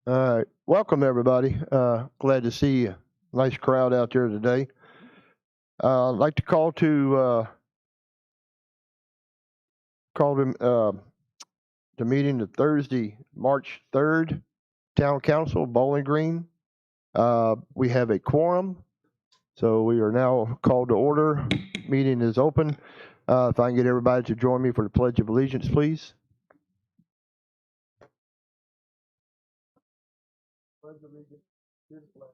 All right, welcome everybody. Glad to see a nice crowd out there today. I'd like to call the meeting to Thursday, March 3rd, Town Council, Bowling Green. We have a quorum, so we are now called to order. Meeting is open. If I can get everybody to join me for the Pledge of Allegiance, please. Pledge allegiance to the flag.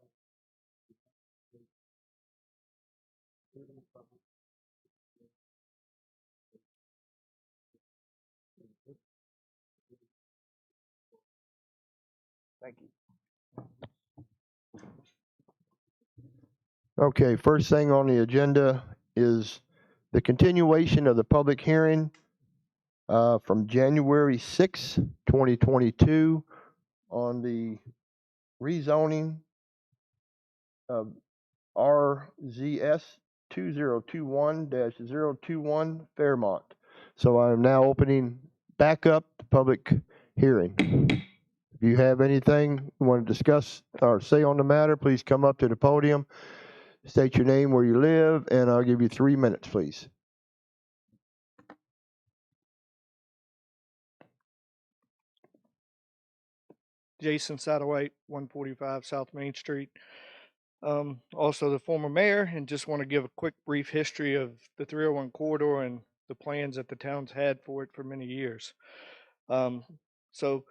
Thank you. Okay, first thing on the agenda is the continuation of the public hearing from January 6, 2022 on the rezoning of RZS 2021-021 Fairmont. So I am now opening back up the public hearing. If you have anything you want to discuss or say on the matter, please come up to the podium, state your name, where you live, and I'll give you 3 minutes, please. Jason Satterwhite, 145 South Main Street. Also the former mayor, and just want to give a quick brief history of the 301 corridor and the plans that the town's had for it for many years. So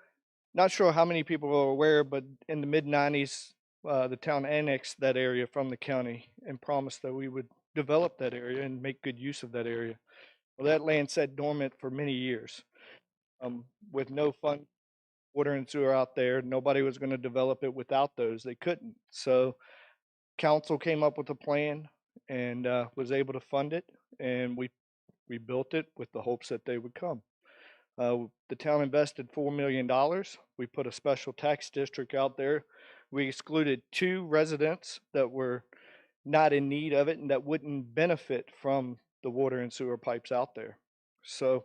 not sure how many people are aware, but in the mid-90s, the town annexed that area from the county and promised that we would develop that area and make good use of that area. Well, that land sat dormant for many years with no fund, water and sewer out there. Nobody was going to develop it without those. They couldn't. So council came up with a plan and was able to fund it, and we built it with the hopes that they would come. The town invested $4 million. We put a special tax district out there. We excluded 2 residents that were not in need of it and that wouldn't benefit from the water and sewer pipes out there. So,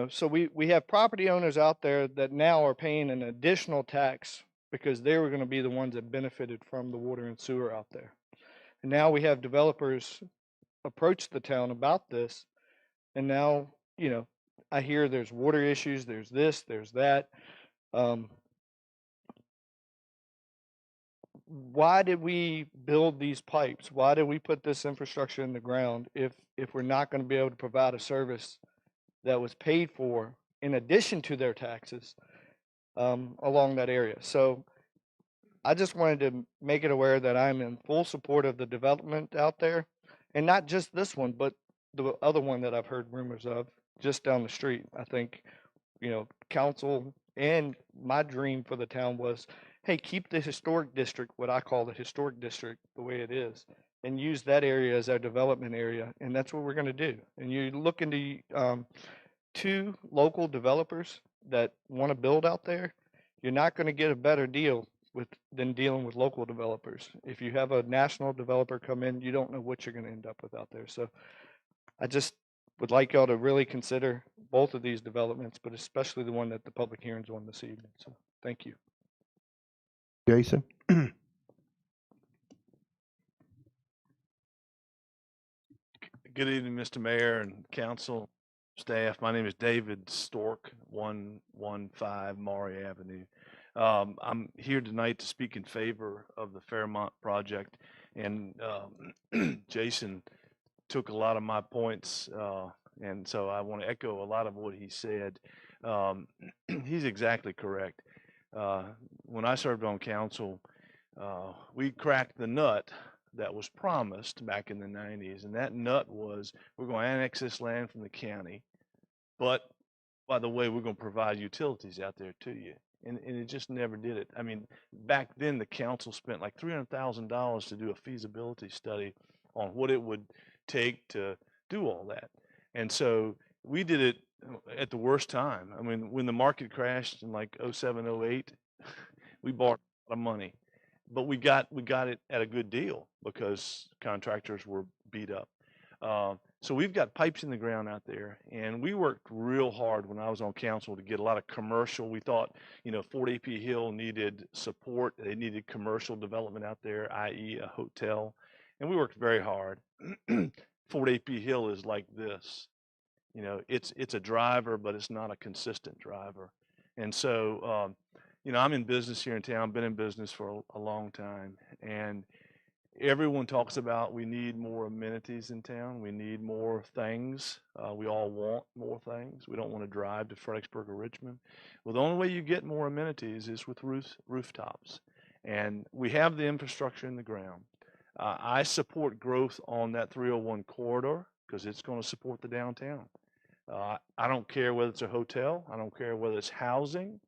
so we have property owners out there that now are paying an additional tax because they were going to be the ones that benefited from the water and sewer out there. And now we have developers approach the town about this. And now, I hear there's water issues, there's this, there's that. Why did we build these pipes? Why did we put this infrastructure in the ground if we're not going to be able to provide a service that was paid for in addition to their taxes along that area? So I just wanted to make it aware that I'm in full support of the development out there, and not just this one, but the other one that I've heard rumors of just down the street. I think, council and my dream for the town was, hey, keep the historic district, what I call the historic district, the way it is, and use that area as our development area, and that's what we're going to do. And you look into 2 local developers that want to build out there, you're not going to get a better deal than dealing with local developers. If you have a national developer come in, you don't know what you're going to end up with out there. So I just would like y'all to really consider both of these developments, but especially the one that the public hearing's on this evening. So thank you. Jason? Good evening, Mr. Mayor and council staff. My name is David Stork, 115 Maury Avenue. I'm here tonight to speak in favor of the Fairmont project, and Jason took a lot of my points, and so I want to echo a lot of what he said. He's exactly correct. When I served on council, we cracked the nut that was promised back in the 90s, and that nut was, we're going to annex this land from the county, but by the way, we're going to provide utilities out there to you. And it just never did it. I mean, back then the council spent like $300,000 to do a feasibility study on what it would take to do all that. And so we did it at the worst time. I mean, when the market crashed in like 07, 08, we borrowed a lot of money, but we got it at a good deal because contractors were beat up. So we've got pipes in the ground out there, and we worked real hard when I was on council to get a lot of commercial. We thought, Fort AP Hill needed support. They needed commercial development out there, i.e. a hotel. And we worked very hard. Fort AP Hill is like this. It's a driver, but it's not a consistent driver. And so, I'm in business here in town, been in business for a long time. And everyone talks about we need more amenities in town. We need more things. We all want more things. We don't want to drive to Fredericksburg or Richmond. Well, the only way you get more amenities is with rooftops. And we have the infrastructure in the ground. I support growth on that 301 corridor because it's going to support the downtown. I don't care whether it's a hotel. I don't care whether it's housing.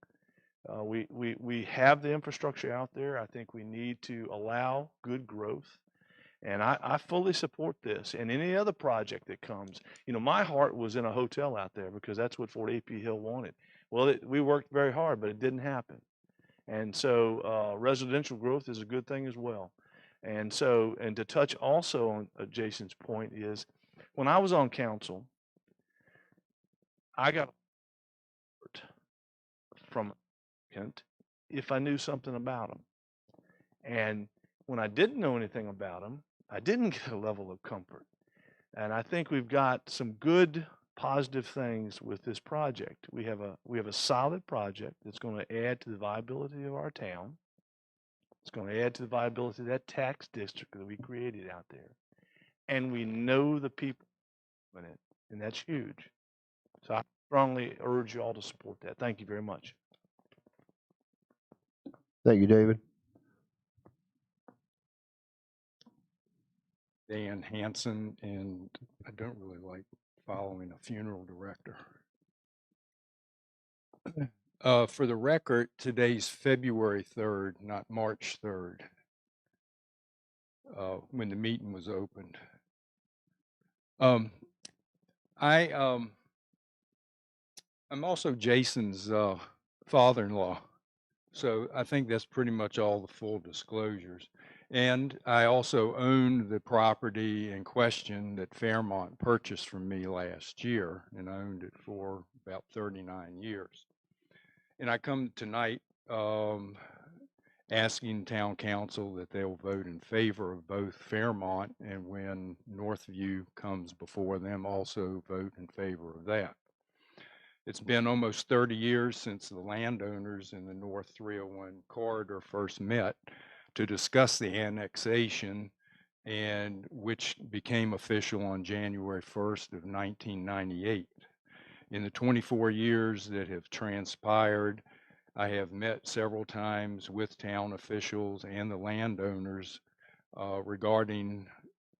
We have the infrastructure out there. I think we need to allow good growth. And I fully support this and any other project that comes. My heart was in a hotel out there because that's what Fort AP Hill wanted. Well, we worked very hard, but it didn't happen. And so residential growth is a good thing as well. And to touch also on Jason's point is when I was on council, I got from Kent if I knew something about them. And when I didn't know anything about them, I didn't get a level of comfort. And I think we've got some good positive things with this project. We have a solid project that's going to add to the viability of our town. It's going to add to the viability of that tax district that we created out there. And we know the people in it, and that's huge. So I strongly urge you all to support that. Thank you very much. Thank you, David. Dan Hansen, and I don't really like following a funeral director. For the record, today's February 3rd, not March 3rd, when the meeting was opened. I'm also Jason's father-in-law, so I think that's pretty much all the full disclosures. And I also own the property in question that Fairmont purchased from me last year, and I owned it for about 39 years. And I come tonight asking town council that they'll vote in favor of both Fairmont, and when Northview comes before them, also vote in favor of that. It's been almost 30 years since the landowners in the North 301 corridor first met to discuss the annexation, and which became official on January 1st of 1998. In the 24 years that have transpired, I have met several times with town officials and the landowners regarding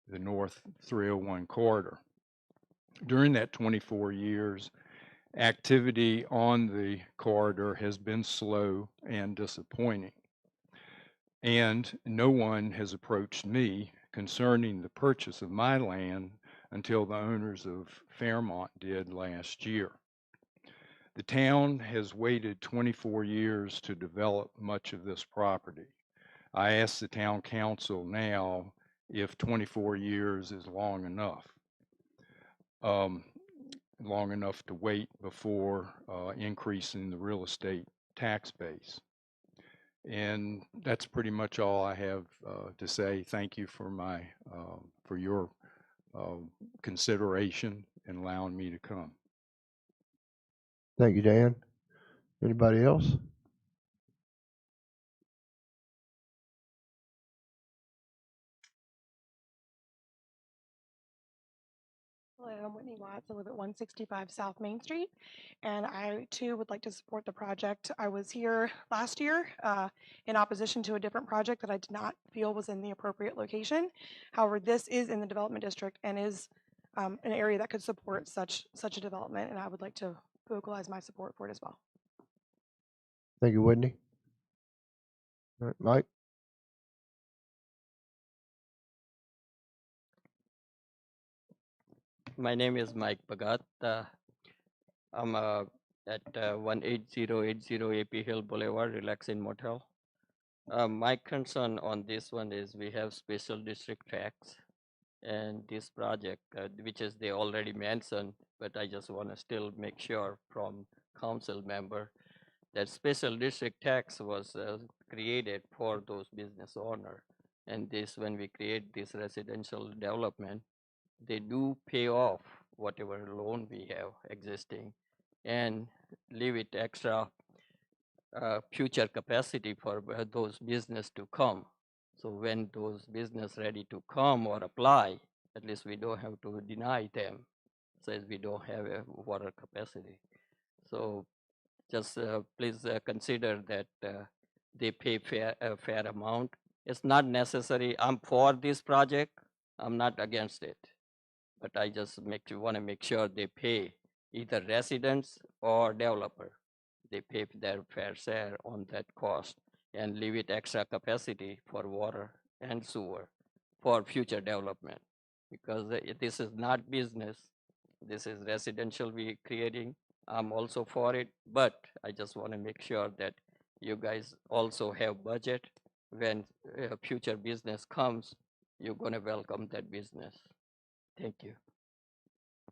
the North 301 corridor. During that 24 years, activity on the corridor has been slow and disappointing. And no one has approached me concerning the purchase of my land until the owners of Fairmont did last year. The town has waited 24 years to develop much of this property. I ask the town council now if 24 years is long enough to wait before increasing the real estate tax base. And that's pretty much all I have to say. Thank you for for your consideration and allowing me to come. Thank you, Dan. Anybody else? Hello, I'm Whitney Watts. I live at 165 South Main Street, and I too would like to support the project. I was here last year in opposition to a different project that I did not feel was in the appropriate location. However, this is in the development district and is an area that could support such a development, and I would like to vocalize my support for it as well. Thank you, Whitney. All right, Mike. My name is Mike Bhagat. I'm at 18080 AP Hill Boulevard, Relaxing Motel. My concern on this one is we have special district tax And this project, which is they already mentioned, but I just want to still make sure from council member that special district tax was created for those business owner. And this, when we create this residential development, they do pay off whatever loan we have existing and leave it extra future capacity for those business to come. So when those business ready to come or apply, at least we don't have to deny them, says we don't have a water capacity. So just please consider that they pay a fair amount. It's not necessary. I'm for this project. I'm not against it, but I just want to make sure they pay either residents or developer. They pay their fair share on that cost and leave it extra capacity for water and sewer for future development. Because this is not business, this is residential we creating. I'm also for it, but I just want to make sure that you guys also have budget. When future business comes, you're going to welcome that business. Thank you.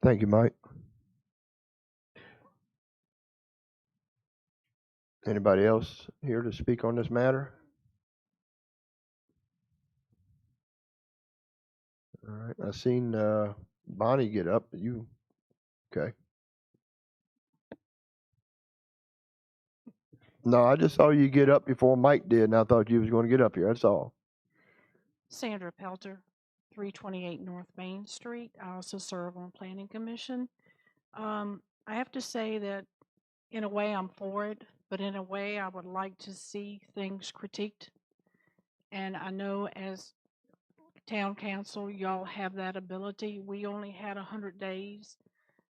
Thank you, Mike. Anybody else here to speak on this matter? All right, I seen Bonnie get up. You okay? No, I just saw you get up before Mike did, and I thought you was going to get up here. That's all. Sandra Pelter, 328 North Main Street. I also serve on Planning Commission. I have to say that in a way I'm for it, but in a way I would like to see things critiqued. And I know as town council, y'all have that ability. We only had 100 days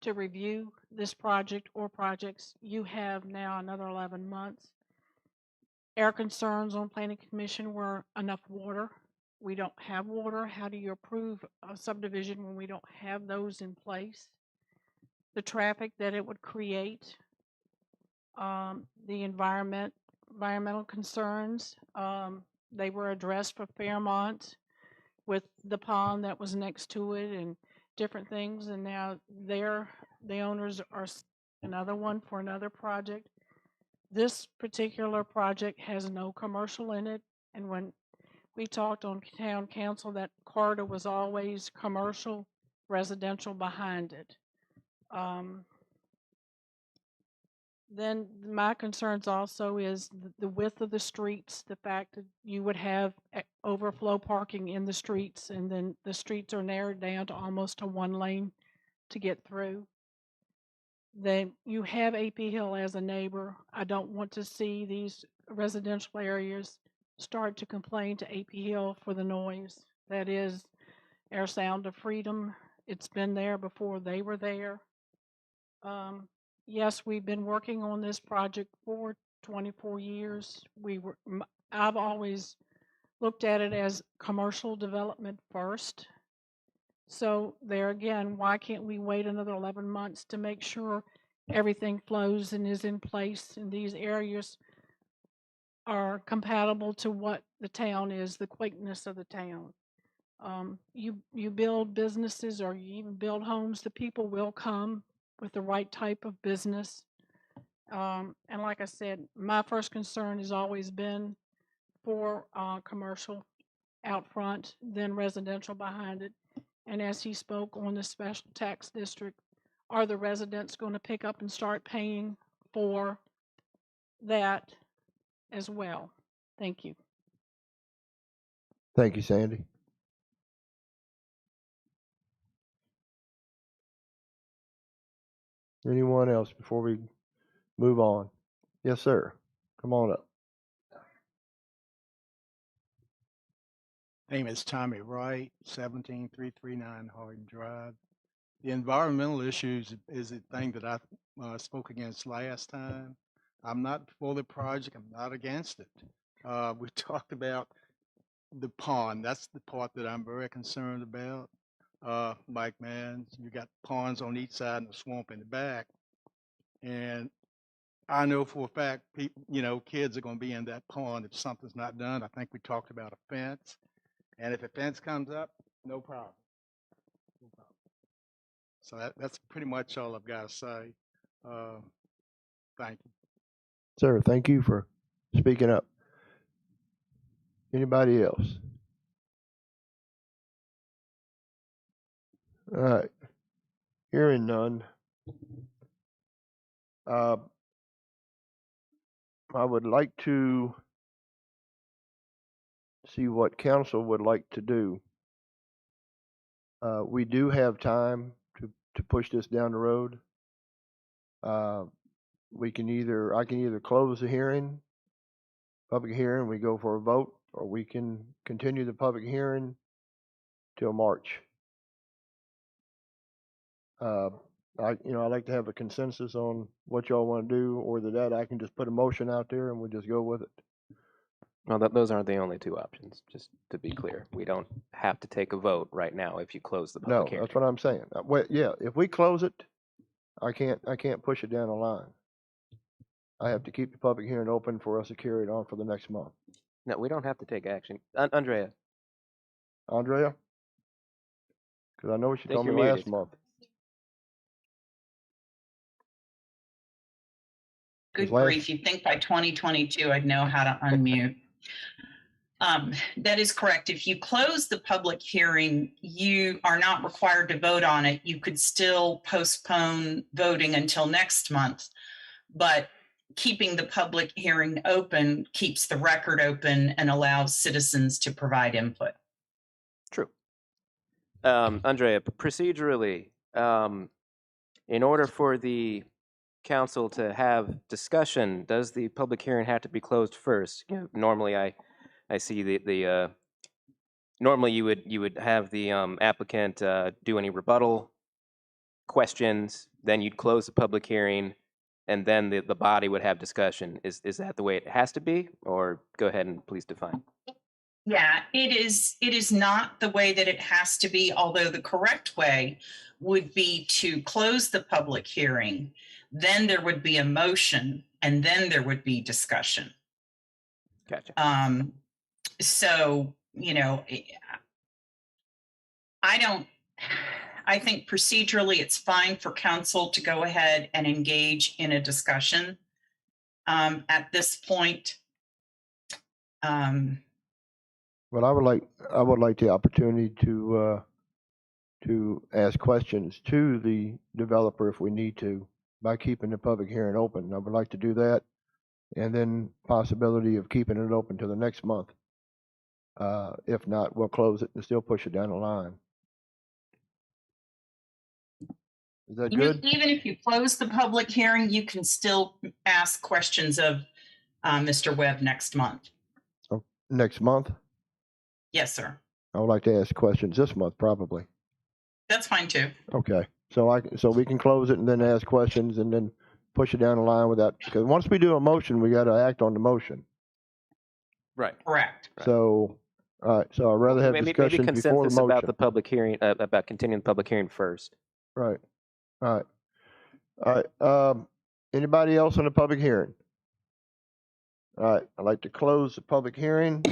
to review this project or projects. You have now another 11 months. Our concerns on Planning Commission were enough water. We don't have water. How do you approve a subdivision when we don't have those in place? The traffic that it would create, the environmental concerns, they were addressed for Fairmont with the pond that was next to it and different things. And now the owners are another one for another project. This particular project has no commercial in it. And when we talked on town council, that corridor was always commercial, residential behind it. Then my concerns also is the width of the streets, the fact that you would have overflow parking in the streets, and then the streets are narrowed down to almost a one lane to get through. Then you have AP Hill as a neighbor. I don't want to see these residential areas start to complain to AP Hill for the noise. That is our sound of freedom. It's been there before they were there. Yes, we've been working on this project for 24 years. I've always looked at it as commercial development first. So there again, why can't we wait another 11 months to make sure everything flows and is in place and these areas are compatible to what the town is, the quaintness of the town. You build businesses or you even build homes, the people will come with the right type of business. And like I said, my first concern has always been for commercial out front, then residential behind it. And as he spoke on the special tax district, are the residents going to pick up and start paying for that as well? Thank you. Thank you, Sandy. Anyone else before we move on? Yes, sir. Come on up. Name is Tommy Wright, 17339 Hardin Drive. The environmental issues is a thing that I spoke against last time. I'm not for the project. I'm not against it. We talked about the pond. That's the part that I'm very concerned about. Mike, man, you got ponds on each side and a swamp in the back. And I know for a fact, kids are going to be in that pond if something's not done. I think we talked about a fence. And if a fence comes up, no problem. So that's pretty much all I've got to say. Thank you. Sir, thank you for speaking up. Anybody else? All right. Hearing none. I would like to see what council would like to do. We do have time to push this down the road. I can either close the hearing, public hearing, we go for a vote, or we can continue the public hearing till March. I'd like to have a consensus on what y'all want to do, or that I can just put a motion out there and we just go with it. Well, those aren't the only two options, just to be clear. We don't have to take a vote right now if you close the No, public hearing. that's what I'm saying. Yeah, if we close it, I can't push it down the line. I have to keep the public hearing open for us to carry it on for the next month. No, we don't have to take action. Andrea, Andrea? Because I know what you think told me you're last muted. month. Good last- grief, you'd think by 2022 I'd know how to unmute. That is correct. If you close the public hearing, you are not required to vote on it. You could still postpone voting until next month, but keeping the public hearing open keeps the record open and allows citizens to provide input. True. Andrea, procedurally, in order for the council to have discussion, does the public hearing have to be closed first? Normally, I see the normally you would have the applicant do any rebuttal questions, then you'd close the public hearing, and then the body would have discussion. Is that the way it has to be, or go ahead and please define? Yeah, it is not the way that it has to be, although the correct way would be to close the public hearing, then there would be a motion, and then there would be discussion. Gotcha. So, I think procedurally it's fine for council to go ahead and engage in a discussion at this point. But I would like the opportunity to ask questions to the developer if we need to, by keeping the public hearing open. I would like to do that, and then possibility of keeping it open till the next month. If not, we'll close it and still push it down the line. Is that good? Even if you close the public hearing, you can still ask questions of Mr. Webb next month. Oh, next month? Yes, sir. I would like to ask questions this month, probably. That's fine too. Okay, so we can close it and then ask questions and then push it down the line without, because once we do a motion, we got to act on the motion. Right. Correct. So, all right. So I'd rather have Maybe discussion before the consensus motion. about the public hearing, about continuing the public hearing first. Right. All right. All right. Anybody else on the public hearing? All right. I'd like to close the public hearing.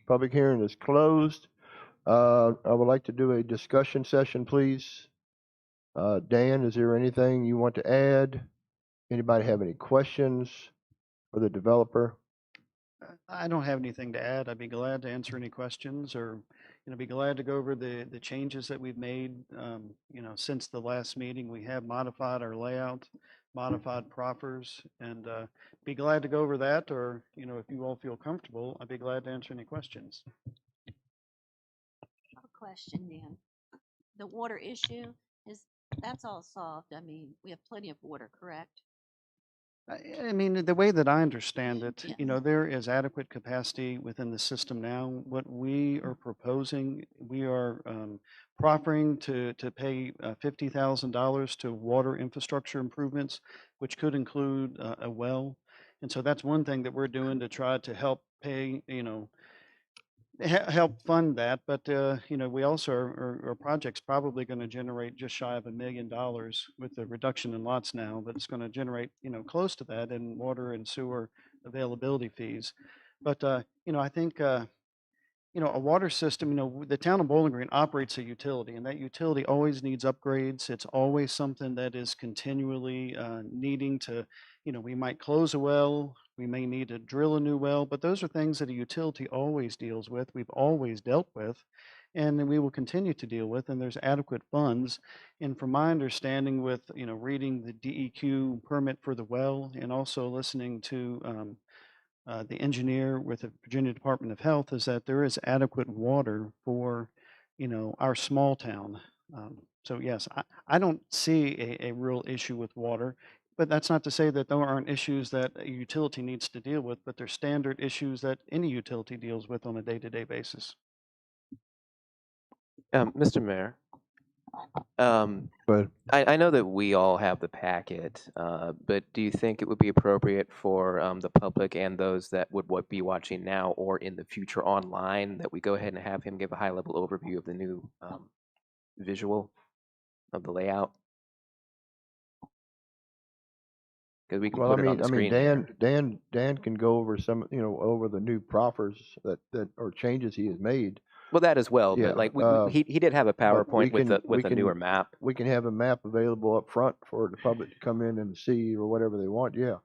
Public hearing is closed. I would like to do a discussion session, please. Dan, is there anything you want to add? Anybody have any questions for the developer? I don't have anything to add. I'd be glad to answer any questions, or be glad to go over the changes that we've made. Since the last meeting, we have modified our layout, modified proffers, and be glad to go over that. Or if you all feel comfortable, I'd be glad to answer any questions. I have a question, Dan. The water issue, that's all solved. I mean, we have plenty of water, correct? I mean, the way that I understand it, Yeah. there is adequate capacity within the system now. What we are proposing, we are proffering to pay $50,000 to water infrastructure improvements, which could include a well. And so that's one thing that we're doing to try to help pay, help fund that. But, we also, our project's probably going to generate just shy of $1 million with the reduction in lots now, but it's going to generate, close to that in water and sewer availability fees. But, I think, a water system, the town of Bowling Green operates a utility, and that utility always needs upgrades. It's always something that is continually needing to, we might close a well, we may need to drill a new well, but those are things that a utility always deals with. We've always dealt with, and then we will continue to deal with, and there's adequate funds. And from my understanding with, reading the DEQ permit for the well and also listening to the engineer with the Virginia Department of Health, is that there is adequate water for, our small town. So yes, I don't see a real issue with water, but that's not to say that there aren't issues that a utility needs to deal with, but they're standard issues that any utility deals with on a day-to-day basis. Mr. Mayor, But I know that we all have the packet, but do you think it would be appropriate for the public and those that would be watching now or in the future online that we go ahead and have him give a high-level overview of the new visual of the layout? Because we can well, put it on the screen here. Dan can go over some, over the new proffers that or changes he has made. Well, that as well, Yeah, but like he did have a but we PowerPoint with can- we a newer can- map. We can have a map available up front for the public to come in and see or whatever they want. Yeah,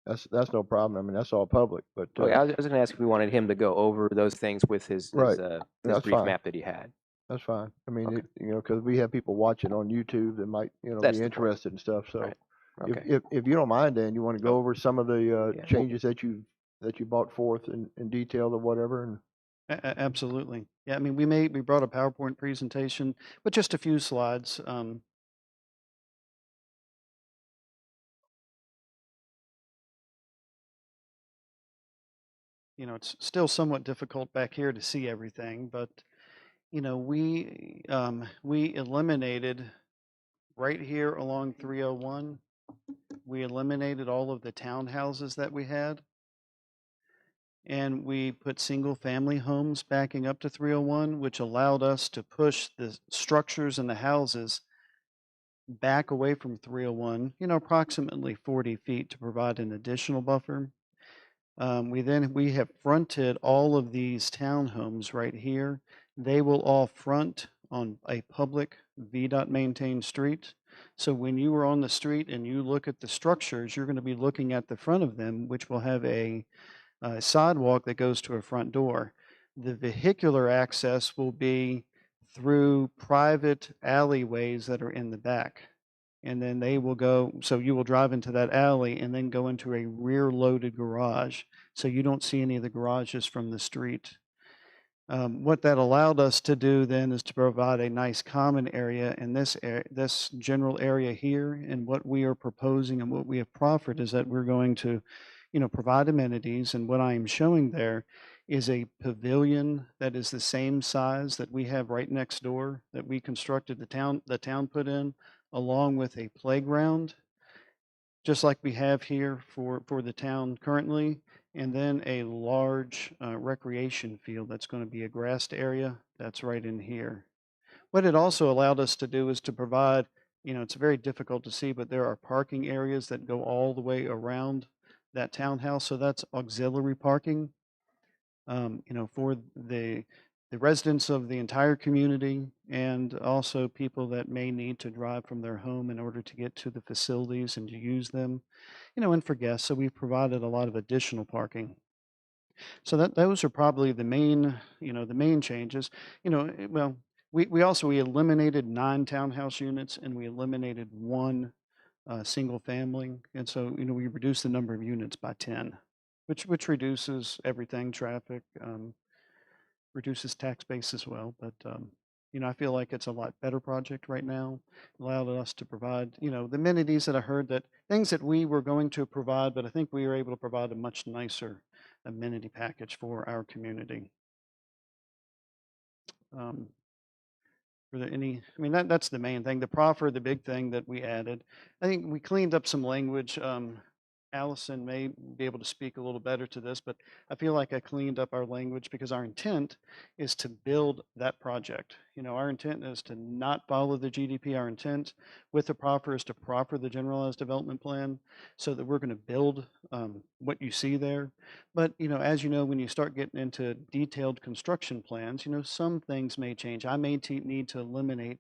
that's no problem. I mean, that's all public. But Okay, I was going to ask if we wanted him to go over those things with his Right. his That's brief fine. map that he had. that's fine. I mean, Okay. because we have people watching on YouTube that might, That's be the point. interested and stuff. So Right. Okay. if you don't mind, Dan, you want to go over some of the Yeah. changes that you brought forth in detail or whatever, and Absolutely. Yeah, I mean, we brought a PowerPoint presentation, but just a few slides. It's still somewhat difficult back here to see everything, but we eliminated right here along 301. We eliminated all of the townhouses that we had, and we put single-family homes backing up to 301, which allowed us to push the structures and the houses back away from 301, approximately 40 feet to provide an additional buffer. We have fronted all of these townhomes right here. They will all front on a public VDOT maintained street. So when you are on the street and you look at the structures, you're going to be looking at the front of them, which will have a sidewalk that goes to a front door. The vehicular access will be through private alleyways that are in the back. And then they will go, so you will drive into that alley and then go into a rear loaded garage. So you don't see any of the garages from the street. What that allowed us to do then is to provide a nice common area in this general area here. And what we are proposing and what we have proffered is that we're going to, provide amenities. And what I am showing there is a pavilion that is the same size that we have right next door that we constructed, the town put in, along with a playground, just like we have here for the town currently, and then a large recreation field that's going to be a grassed area that's right in here. What it also allowed us to do is to provide, it's very difficult to see, but there are parking areas that go all the way around that townhouse. So that's auxiliary parking, for the residents of the entire community and also people that may need to drive from their home in order to get to the facilities and to use them, and for guests. So we've provided a lot of additional parking. So those are probably the main changes. Well, we eliminated 9 townhouse units and we eliminated 1 single family. And so, we reduced the number of units by 10, which reduces everything, traffic, reduces tax base as well. But, I feel like it's a lot better project right now. Allowed us to provide, the amenities that I heard, that things that we were going to provide, but I think we were able to provide a much nicer amenity package for our community. Were there any, that's the main thing. The proffer, the big thing that we added. I think we cleaned up some language Allison may be able to speak a little better to this, but I feel like I cleaned up our language because our intent is to build that project. You know, our intent is to not follow the GDP. Our intent with the proffer is to proffer the generalized development plan so that we're going to build what you see there. But, you know, as you know, when you start getting into detailed construction plans, you know, some things may change. I may need to eliminate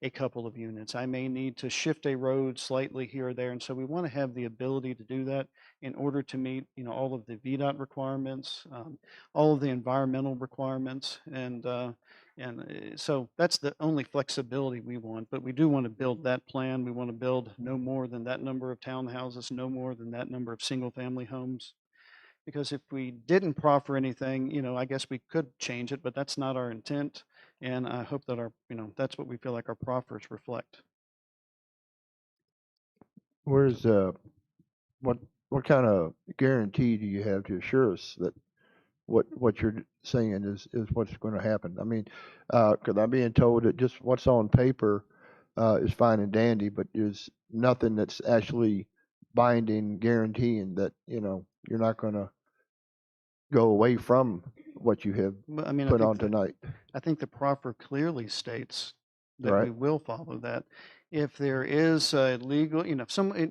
a couple of units. I may need to shift a road slightly here or there. And so we want to have the ability to do that in order to meet, you know, all of the VDOT requirements, all of the environmental requirements. So that's the only flexibility we want, but we do want to build that plan. We want to build no more than that number of townhouses, no more than that number of single family homes. Because if we didn't proffer anything, you know, I guess we could change it, but that's not our intent. And I hope that our, you know, that's what we feel like our proffers reflect. Where's, what kind of guarantee do you have to assure us that what you're saying is what's going to happen? I mean, because I'm being told that just what's on paper is fine and dandy, but there's nothing that's actually binding, guaranteeing that, you know, you're not going to go away from what you have Well, I mean, put on tonight. I think the proffer clearly states that Right. we will follow that. If there is a legal, you know,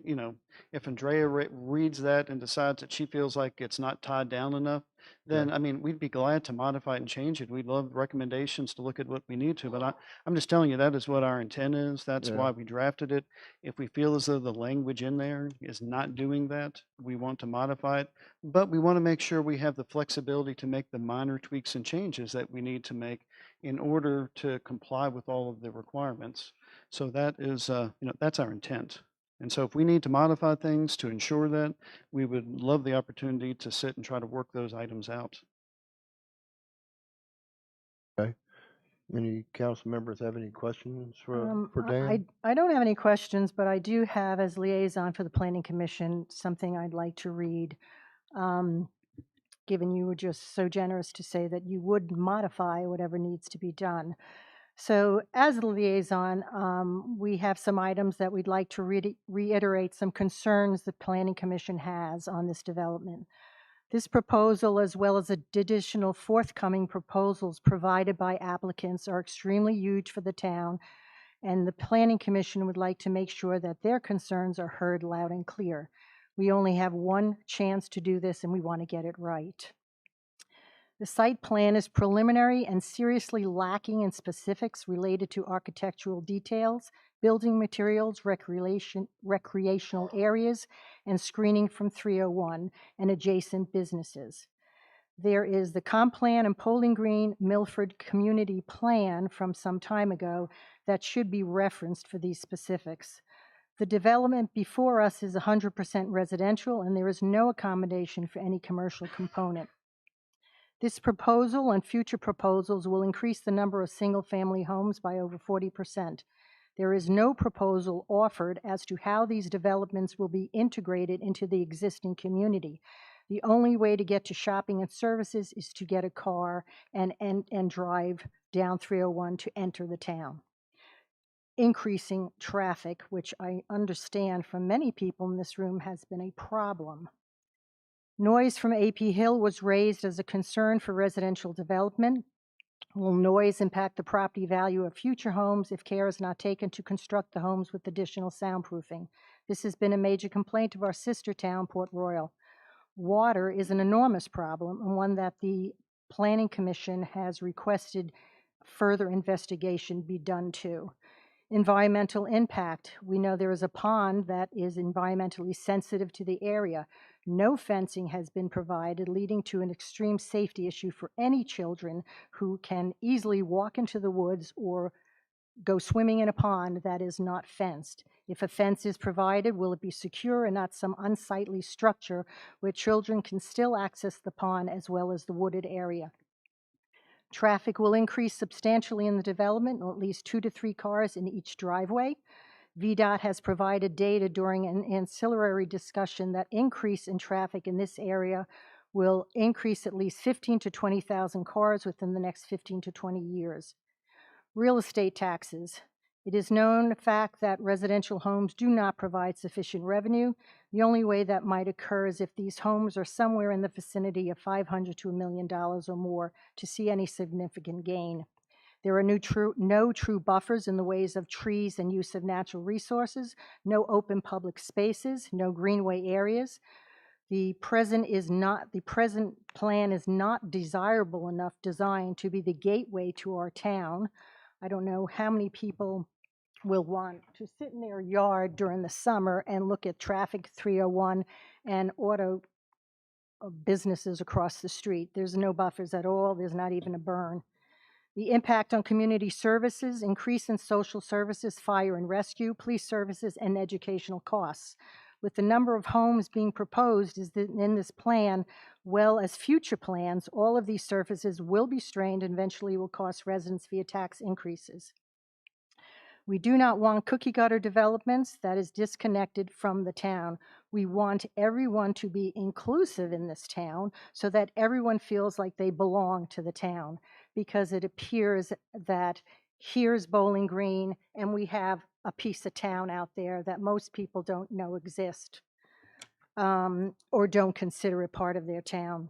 you know, if Andrea reads that and decides that she feels like it's not tied down enough, then, I mean, we'd be glad to modify it and change it. We'd love recommendations to look at what we need to, but I'm just telling you, that is what our intent is. That's Yeah. why we drafted it. If we feel as though the language in there is not doing that, we want to modify it, but we want to make sure we have the flexibility to make the minor tweaks and changes that we need to make in order to comply with all of the requirements. So that is, you know, that's our intent. And so if we need to modify things to ensure that, we would love the opportunity to sit and try to work those items out. Okay. Any council members have any questions for I Dan? I don't have any questions, but I do have, as liaison for the Planning Commission, something I'd like to read. Given you were just so generous to say that you would modify whatever needs to be done. So as the liaison, we have some items that we'd like to reiterate some concerns the Planning Commission has on this development. This proposal, as well as additional forthcoming proposals provided by applicants, are extremely huge for the town, and the Planning Commission would like to make sure that their concerns are heard loud and clear. We only have one chance to do this, and we want to get it right. The site plan is preliminary and seriously lacking in specifics related to architectural details, building materials, recreational areas, and screening from 301 and adjacent businesses. There is the comp plan and Bowling Green Milford Community Plan from some time ago that should be referenced for these specifics. The development before us is 100% residential, and there is no accommodation for any commercial component. This proposal and future proposals will increase the number of single-family homes by over 40%. There is no proposal offered as to how these developments will be integrated into the existing community. The only way to get to shopping and services is to get a car and drive down 301 to enter the town. Increasing traffic, which I understand from many people in this room has been a problem. Noise from AP Hill was raised as a concern for residential development. Will noise impact the property value of future homes if care is not taken to construct the homes with additional soundproofing? This has been a major complaint of our sister town, Port Royal. Water is an enormous problem, and one that the Planning Commission has requested further investigation be done to. Environmental impact. We know there is a pond that is environmentally sensitive to the area. No fencing has been provided, leading to an extreme safety issue for any children who can easily walk into the woods or go swimming in a pond that is not fenced. If a fence is provided, will it be secure and not some unsightly structure where children can still access the pond as well as the wooded area? Traffic will increase substantially in the development, at least 2 to 3 cars in each driveway. VDOT has provided data during an ancillary discussion that increase in traffic in this area will increase at least 15 to 20,000 cars within the next 15 to 20 years. Real estate taxes. It is known fact that residential homes do not provide sufficient revenue. The only way that might occur is if these homes are somewhere in the vicinity of $500 to $1 million or more to see any significant gain. There are no true buffers in the ways of trees and use of natural resources, no open public spaces, no greenway areas. The present plan is not desirable enough designed to be the gateway to our town. I don't know how many people will want to sit in their yard during the summer and look at traffic 301 and auto businesses across the street. There's no buffers at all. There's not even a burn. The impact on community services, increase in social services, fire and rescue, police services, and educational costs. With the number of homes being proposed in this plan, well as future plans, all of these services will be strained and eventually will cost residents via tax increases. We do not want cookie cutter developments that is disconnected from the town. We want everyone to be inclusive in this town so that everyone feels like they belong to the town, because it appears that here's Bowling Green and we have a piece of town out there that most people don't know exist or don't consider it part of their town.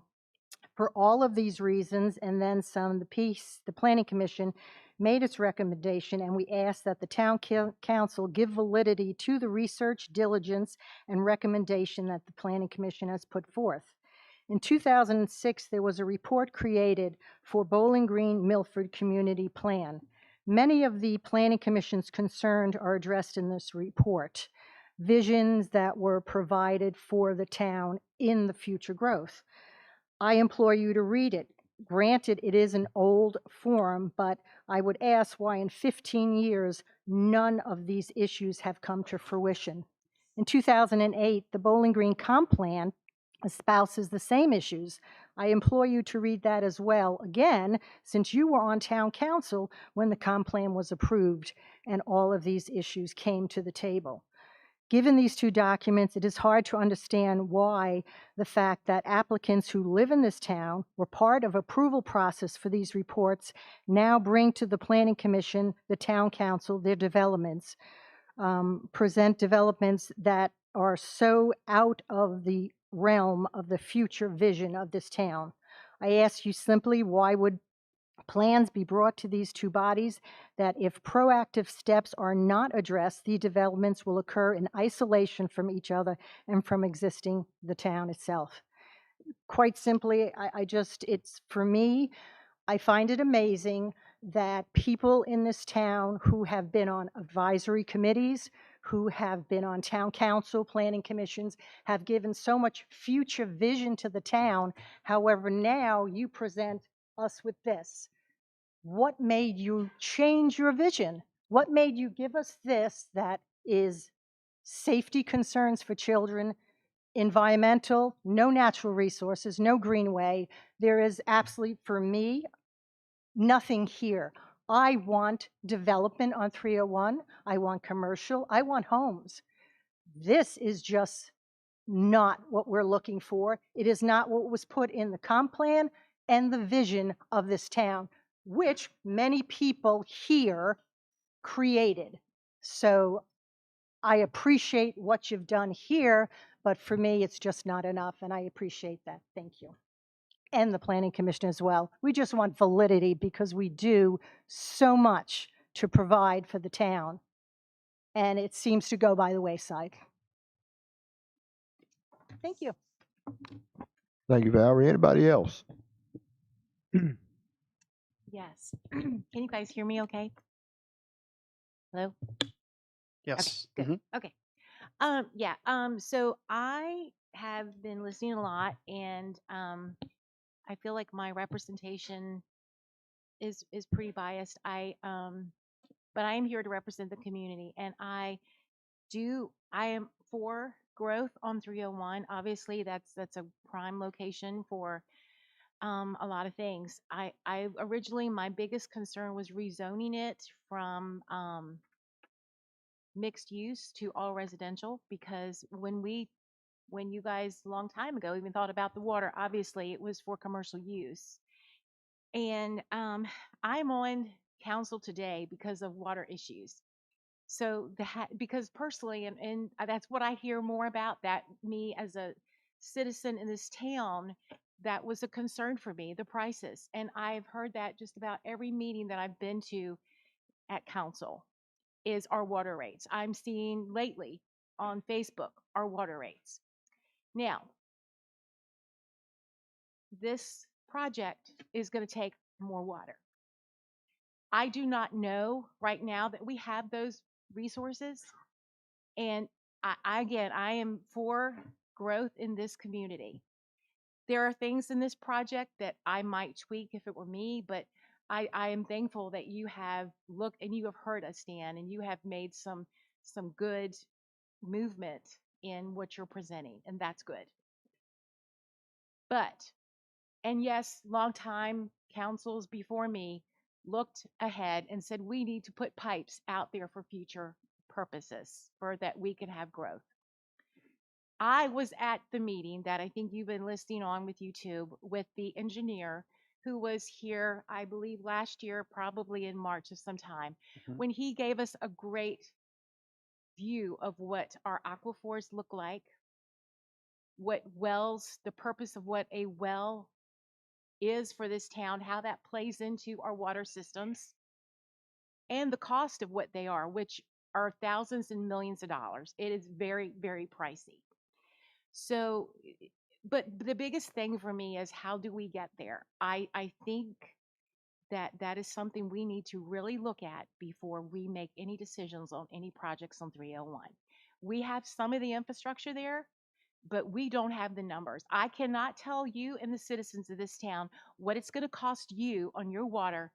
For all of these reasons and then some, the Planning Commission made its recommendation, and we ask that the Town Council give validity to the research, diligence, and recommendation that the Planning Commission has put forth. In 2006, there was a report created for Bowling Green Milford Community Plan. Many of the Planning Commission's concerns are addressed in this report. Visions that were provided for the town in the future growth. I implore you to read it. Granted, it is an old form, but I would ask why in 15 years, none of these issues have come to fruition. In 2008, the Bowling Green Comp Plan espouses the same issues. I implore you to read that as well, again, since you were on town council when the comp plan was approved and all of these issues came to the table. Given these two documents, it is hard to understand why the fact that applicants who live in this town were part of approval process for these reports now bring to the Planning Commission, the Town Council, their developments, present developments that are so out of the realm of the future vision of this town. I ask you simply, why would plans be brought to these two bodies that if proactive steps are not addressed, the developments will occur in isolation from each other and from existing the town itself? Quite simply, it's for me, I find it amazing that people in this town who have been on advisory committees, who have been on town council, planning commissions, have given so much future vision to the town. However, now you present us with this. What made you change your vision? What made you give us this that is safety concerns for children, environmental, no natural resources, no greenway? There is absolutely, for me, nothing here. I want development on 301. I want commercial. I want homes. This is just not what we're looking for. It is not what was put in the comp plan and the vision of this town, which many people here created. So I appreciate what you've done here, but for me, it's just not enough, and I appreciate that. Thank you. And the Planning Commission as well. We just want validity because we do so much to provide for the town, and it seems to go by the wayside. Thank you. Thank you, Valerie. Anybody else? Yes. Can you guys hear me okay? Hello? Yes. Okay, good. Okay. Yeah, so I have been listening a lot, and I feel like my representation is pretty biased. But I am here to represent the community, and I am for growth on 301. Obviously, that's a prime location for a lot of things. I originally, my biggest concern was rezoning it from mixed use to all residential, because when you guys a long time ago even thought about the water, obviously it was for commercial use. And I'm on council today because of water issues. So because personally, and that's what I hear more about, that me as a citizen in this town, that was a concern for me, the prices. And I've heard that just about every meeting that I've been to at council is our water rates. I'm seeing lately on Facebook our water rates. Now, this project is going to take more water. I do not know right now that we have those resources. And again, I am for growth in this community. There are things in this project that I might tweak if it were me, but I am thankful that you have looked and you have heard us, Dan, and you have made some good movement in what you're presenting, and that's good. But, and yes, longtime councils before me looked ahead and said we need to put pipes out there for future purposes for that we can have growth. I was at the meeting that I think you've been listening on with YouTube with the engineer who was here, I believe last year, probably in March of some time, when he gave us a great view of what our aquifers look like, what wells, the purpose of what a well is for this town, how that plays into our water systems, and the cost of what they are, which are thousands and millions of dollars. It is very, very pricey. So, but the biggest thing for me is how do we get there? I think that is something we need to really look at before we make any decisions on any projects on 301. We have some of the infrastructure there, but we don't have the numbers. I cannot tell you and the citizens of this town what it's going to cost you on your water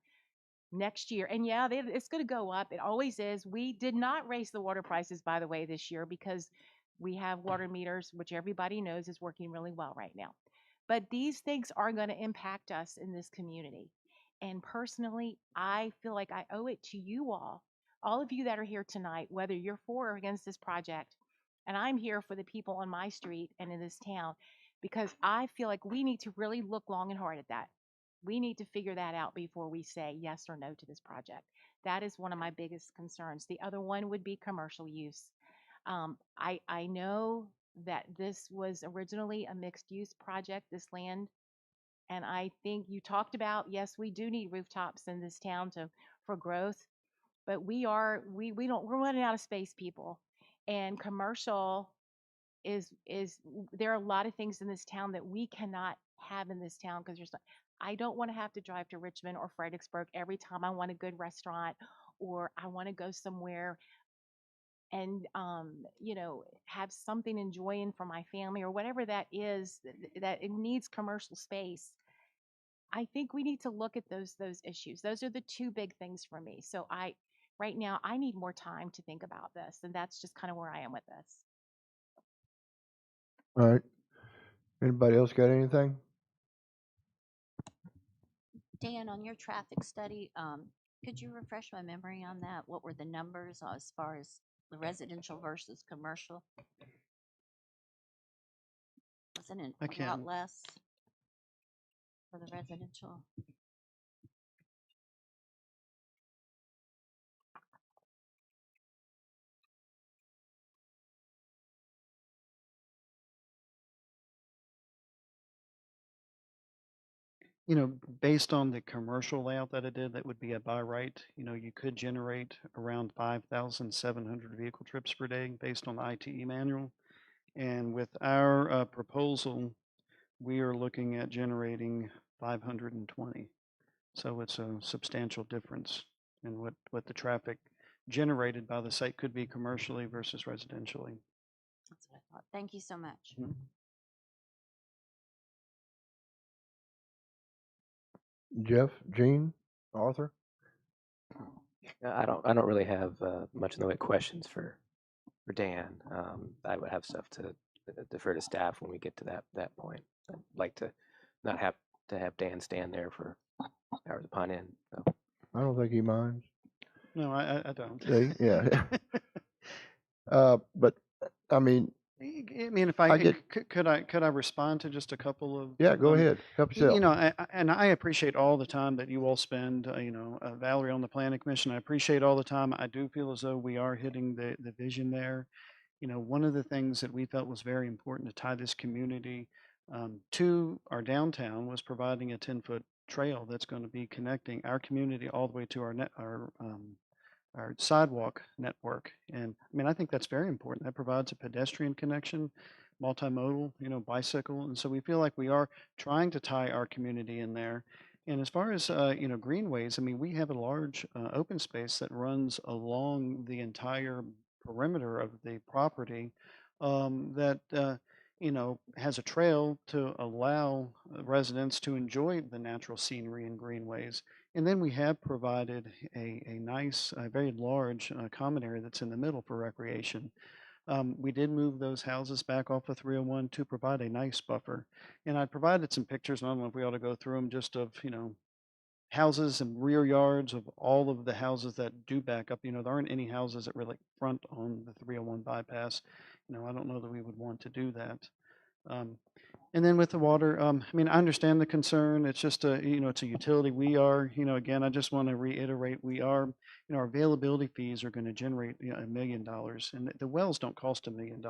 next year. And yeah, it's going to go up. It always is. We did not raise the water prices, by the way, this year because we have water meters, which everybody knows is working really well right now. But these things are going to impact us in this community. And personally, I feel like I owe it to you all of you that are here tonight, whether you're for or against this project. And I'm here for the people on my street and in this town because I feel like we need to really look long and hard at that. We need to figure that out before we say yes or no to this project. That is one of my biggest concerns. The other one would be commercial use. I know that this was originally a mixed use project, this land. And I think you talked about, yes, we do need rooftops in this town for growth, but we're running out of space, people. And commercial is there are a lot of things in this town that we cannot have in this town because I don't want to have to drive to Richmond or Fredericksburg every time I want a good restaurant or I want to go somewhere and have something enjoying for my family or whatever that is that it needs commercial space. I think we need to look at those issues. Those are the two big things for me. So right now I need more time to think about this, and that's just kind of where I am with this. All right. Anybody else got anything? Dan, on your traffic study, could you refresh my memory on that? What were the numbers as far as the residential versus commercial? Wasn't it a lot less for the residential? Based on the commercial layout that I did, that would be a by right. You could generate around 5,700 vehicle trips per day based on the ITE manual. And with our proposal, we are looking at generating 520. So it's a substantial difference in what the traffic generated by the site could be commercially versus residentially. That's what I thought. Thank you so much. Jeff, Gene, Arthur? I don't really have much in the way of questions for Dan. I would have stuff to defer to staff when we get to that point. I'd like to not have to have Dan stand there for hours upon end. So. I don't think he minds. No, I don't. Yeah. But I mean, I mean, if I get, could I respond to just a couple of? yeah, go ahead, help You yourself. know, and I appreciate all the time that you all spend, Valerie on the planning commission. I appreciate all the time. I do feel as though we are hitting the vision there. You know, one of the things that we felt was very important to tie this community to our downtown was providing a 10-foot trail that's going to be connecting our community all the way to our sidewalk network. And I mean, I think that's very important. That provides a pedestrian connection, multimodal, bicycle. And so we feel like we are trying to tie our community in there. And as far as, greenways, I mean, we have a large open space that runs along the entire perimeter of the property that, has a trail to allow residents to enjoy the natural scenery and greenways. And then we have provided a nice, very large common area that's in the middle for recreation. We did move those houses back off of 301 to provide a nice buffer. And I provided some pictures, and I don't know if we ought to go through them, just of, houses and rear yards of all of the houses that do back up. There aren't any houses that really front on the 301 bypass. I don't know that we would want to do that. And then with the water, I mean, I understand the concern. It's just it's a utility. We are, again, I just want to reiterate, we are, our availability fees are going to generate, $1 million, and the wells don't cost $1 million.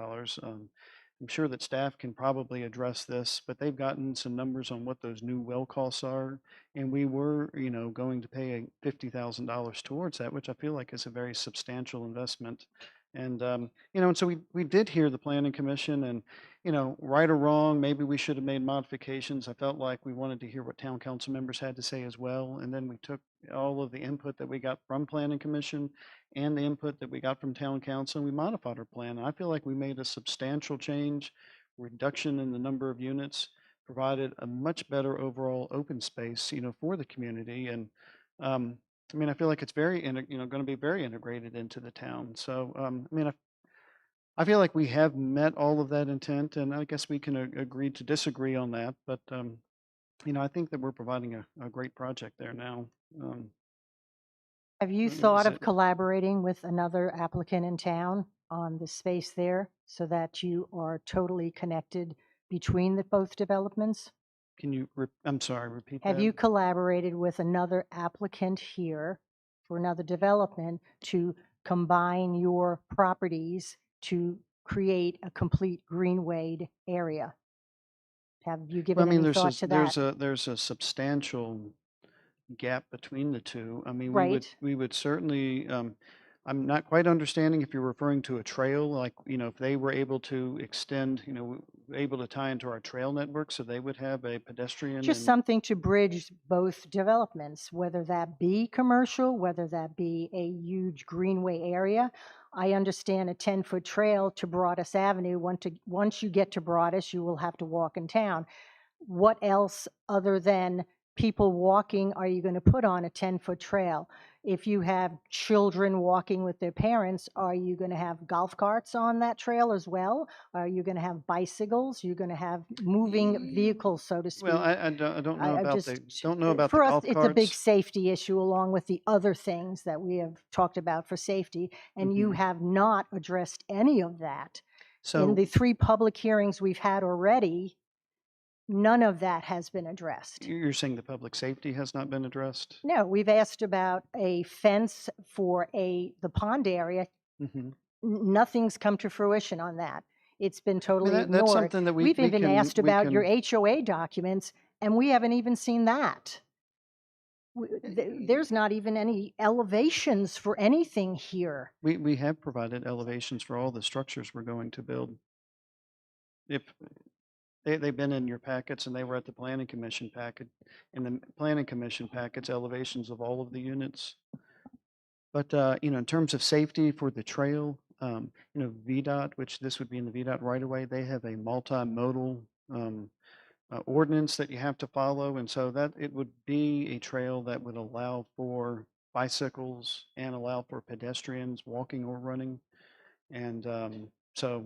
I'm sure that staff can probably address this, but they've gotten some numbers on what those new well costs are, and we were, going to pay $50,000 towards that, which I feel like is a very substantial investment. And and so we did hear the planning commission, and right or wrong, maybe we should have made modifications. I felt like we wanted to hear what town council members had to say as well, and then we took all of the input that we got from planning commission and the input that we got from town council, and we modified our plan. And I feel like we made a substantial change, reduction in the number of units, provided a much better overall open space, for the community. And I mean, I feel like it's very, going to be very integrated into the town. So, I mean, I feel like we have met all of that intent, and I guess we can agree to disagree on that. But, I think that we're providing a great project there now. Have you I mean, thought is of it, collaborating with another applicant in town on the space there so that you are totally connected between the both developments? can you, I'm sorry, repeat Have that? you collaborated with another applicant here for another development to combine your properties to create a complete greenwayed area? Have you Well, I given mean, any thought to that? there's a substantial gap between the two. I mean, Right. we would certainly, I'm not quite understanding if you're referring to a trail, like, if they were able to extend, able to tie into our trail network, so they would have a pedestrian Just and, something to bridge both developments, whether that be commercial, whether that be a huge greenway area. I understand a 10-foot trail to Broadus Avenue. Once you get to Broadus, you will have to walk in town. What else other than people walking are you going to put on a 10-foot trail? If you have children walking with their parents, are you going to have golf carts on that trail as well? Are you going to have bicycles? You're going to have moving vehicles, so to speak. well, I don't know about don't know about the For us, golf it's a big carts. safety issue along with the other things that we have talked about for safety, and you have not addressed any of that. In the So 3 public hearings we've had already, none of that has been addressed. you're saying the public safety has not been addressed? No, we've asked about a fence for the pond area. Mm-hmm. Nothing's come to fruition on that. It's been I mean, totally that's ignored. something that We've even asked about your can, HOA documents, and we haven't even seen that. There's not even any elevations for anything here. we have provided elevations for all the structures we're going to build. If they've been in your packets, and they were at the planning commission packet, in the planning commission packets, elevations of all of the units. But in terms of safety for the trail, VDOT, which this would be in the VDOT right away, they have a multimodal ordinance that you have to follow, and so that it would be a trail that would allow for bicycles and allow for pedestrians walking or running. And so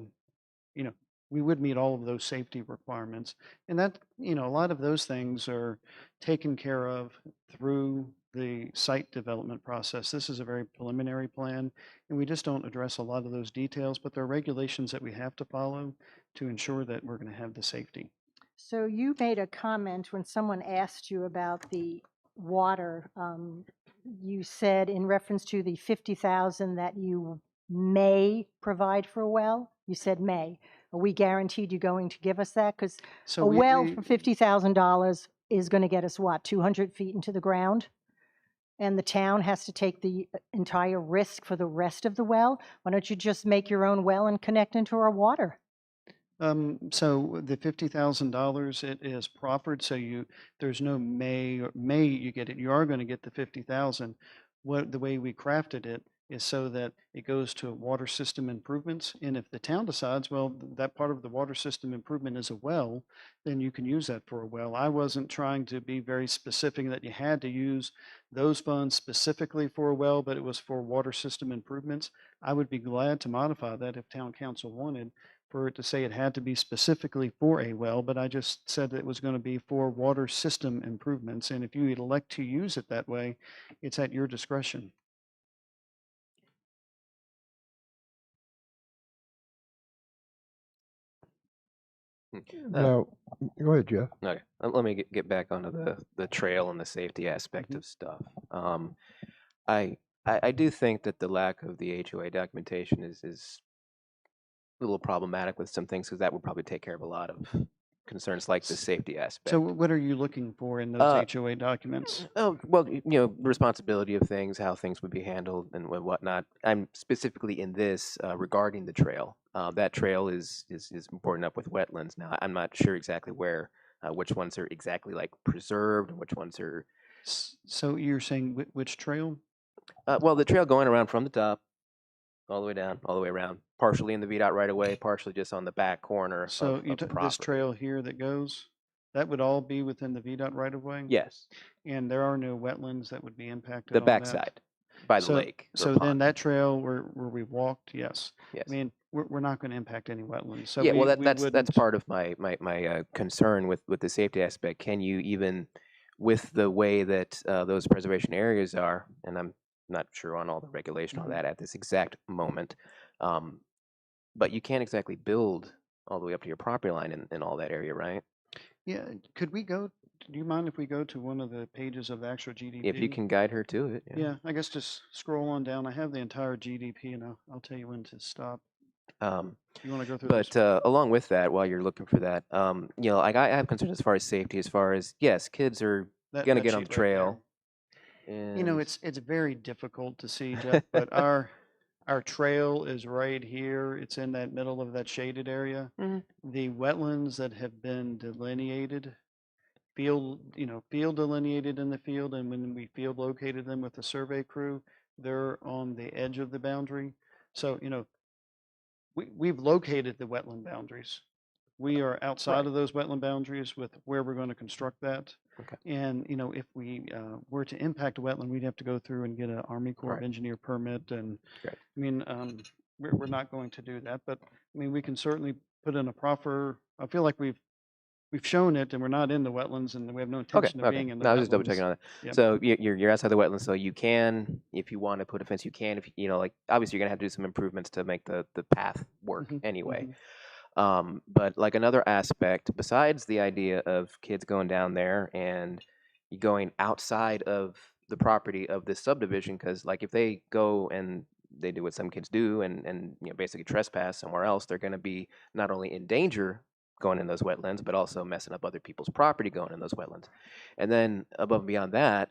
we would meet all of those safety requirements. And that, a lot of those things are taken care of through the site development process. This is a very preliminary plan, and we just don't address a lot of those details, but there are regulations that we have to follow to ensure that we're going to have the safety. So you made a comment when someone asked you about the water. You said in reference to the 50,000 that you may provide for a well. You said may. Are we guaranteed you're going to give us that? Because So a we- well we- for $50,000 is going to get us what, 200 feet into the ground? And the town has to take the entire risk for the rest of the well? Why don't you just make your own well and connect into our water? So the $50,000, it is proffered, so there's no may you get it. You are going to get the 50,000. The way we crafted it is so that it goes to water system improvements. And if the town decides, well, that part of the water system improvement is a well, then you can use that for a well. I wasn't trying to be very specific that you had to use those funds specifically for a well, but it was for water system improvements. I would be glad to modify that if town council wanted, for it to say it had to be specifically for a well, but I just said it was going to be for water system improvements. And if you elect to use it that way, it's at your discretion. Now, go ahead, Jeff. Okay, let me get back onto the trail and the safety aspect of stuff. I do think that the lack of the HOA documentation is a little problematic with some things, because that would probably take care of a lot of concerns like the safety aspect. So what are you looking for in those HOA documents? Oh, well, responsibility of things, how things would be handled and whatnot. I'm specifically in this regarding the trail. That trail is important up with wetlands. Now, I'm not sure exactly where, which ones are exactly like preserved, and which ones are. So you're saying which trail? Well, the trail going around from the top, all the way down, all the way around, partially in the VDOT right away, partially just on the back corner So of the this property. trail here that goes, that would all be within the VDOT right of way? Yes. And there are no wetlands that would be impacted The on that? backside, by the lake. or So then pond. that trail where we walked, yes. Yes. I mean, we're not going to impact any wetlands. So Yeah, well, we that's wouldn't- part of my concern with the safety aspect. Can you even, with the way that those preservation areas are, and I'm not sure on all the regulation on that at this exact moment, but you can't exactly build all the way up to your property line in all that area, right? Yeah, could we go, do you mind if we go to one of the pages of the actual GDP? If you can guide her to it. Yeah, I guess just scroll on down. I have the entire GDP, and I'll tell you when to stop. You want to go through But this? along with that, while you're looking for that, like I have concerns as far as safety, as far as, yes, kids are going to get on the sheet right trail. You know, and- it's very difficult to see, Jeff, but our trail is right here. It's in that middle of that shaded area. Mhm. The wetlands that have been delineated, field delineated in the field, and when we field located them with the survey crew, they're on the edge of the boundary. So, we've located the wetland boundaries. We are outside of those wetland boundaries with where we're going to construct that. Okay. And, if we were to impact a wetland, we'd have to go through and get an Army Corps of Right. Engineer permit. And Right. I mean, we're not going to do that, but I mean, we can certainly put in a proffer. I feel like we've shown it, and we're not in the wetlands, and we have no Okay, intention of being in the no, I wetlands. was just double checking on that. Yeah. So you're outside the wetlands, so you can, if you want to put a fence, you can. If like obviously you're gonna have to do some improvements to make the path work anyway. But like another aspect besides the idea of kids going down there and going outside of the property of this subdivision, because like if they go and they do what some kids do and basically trespass somewhere else, they're going to be not only in danger going in those wetlands, but also messing up other people's property going in those wetlands. And then above and beyond that,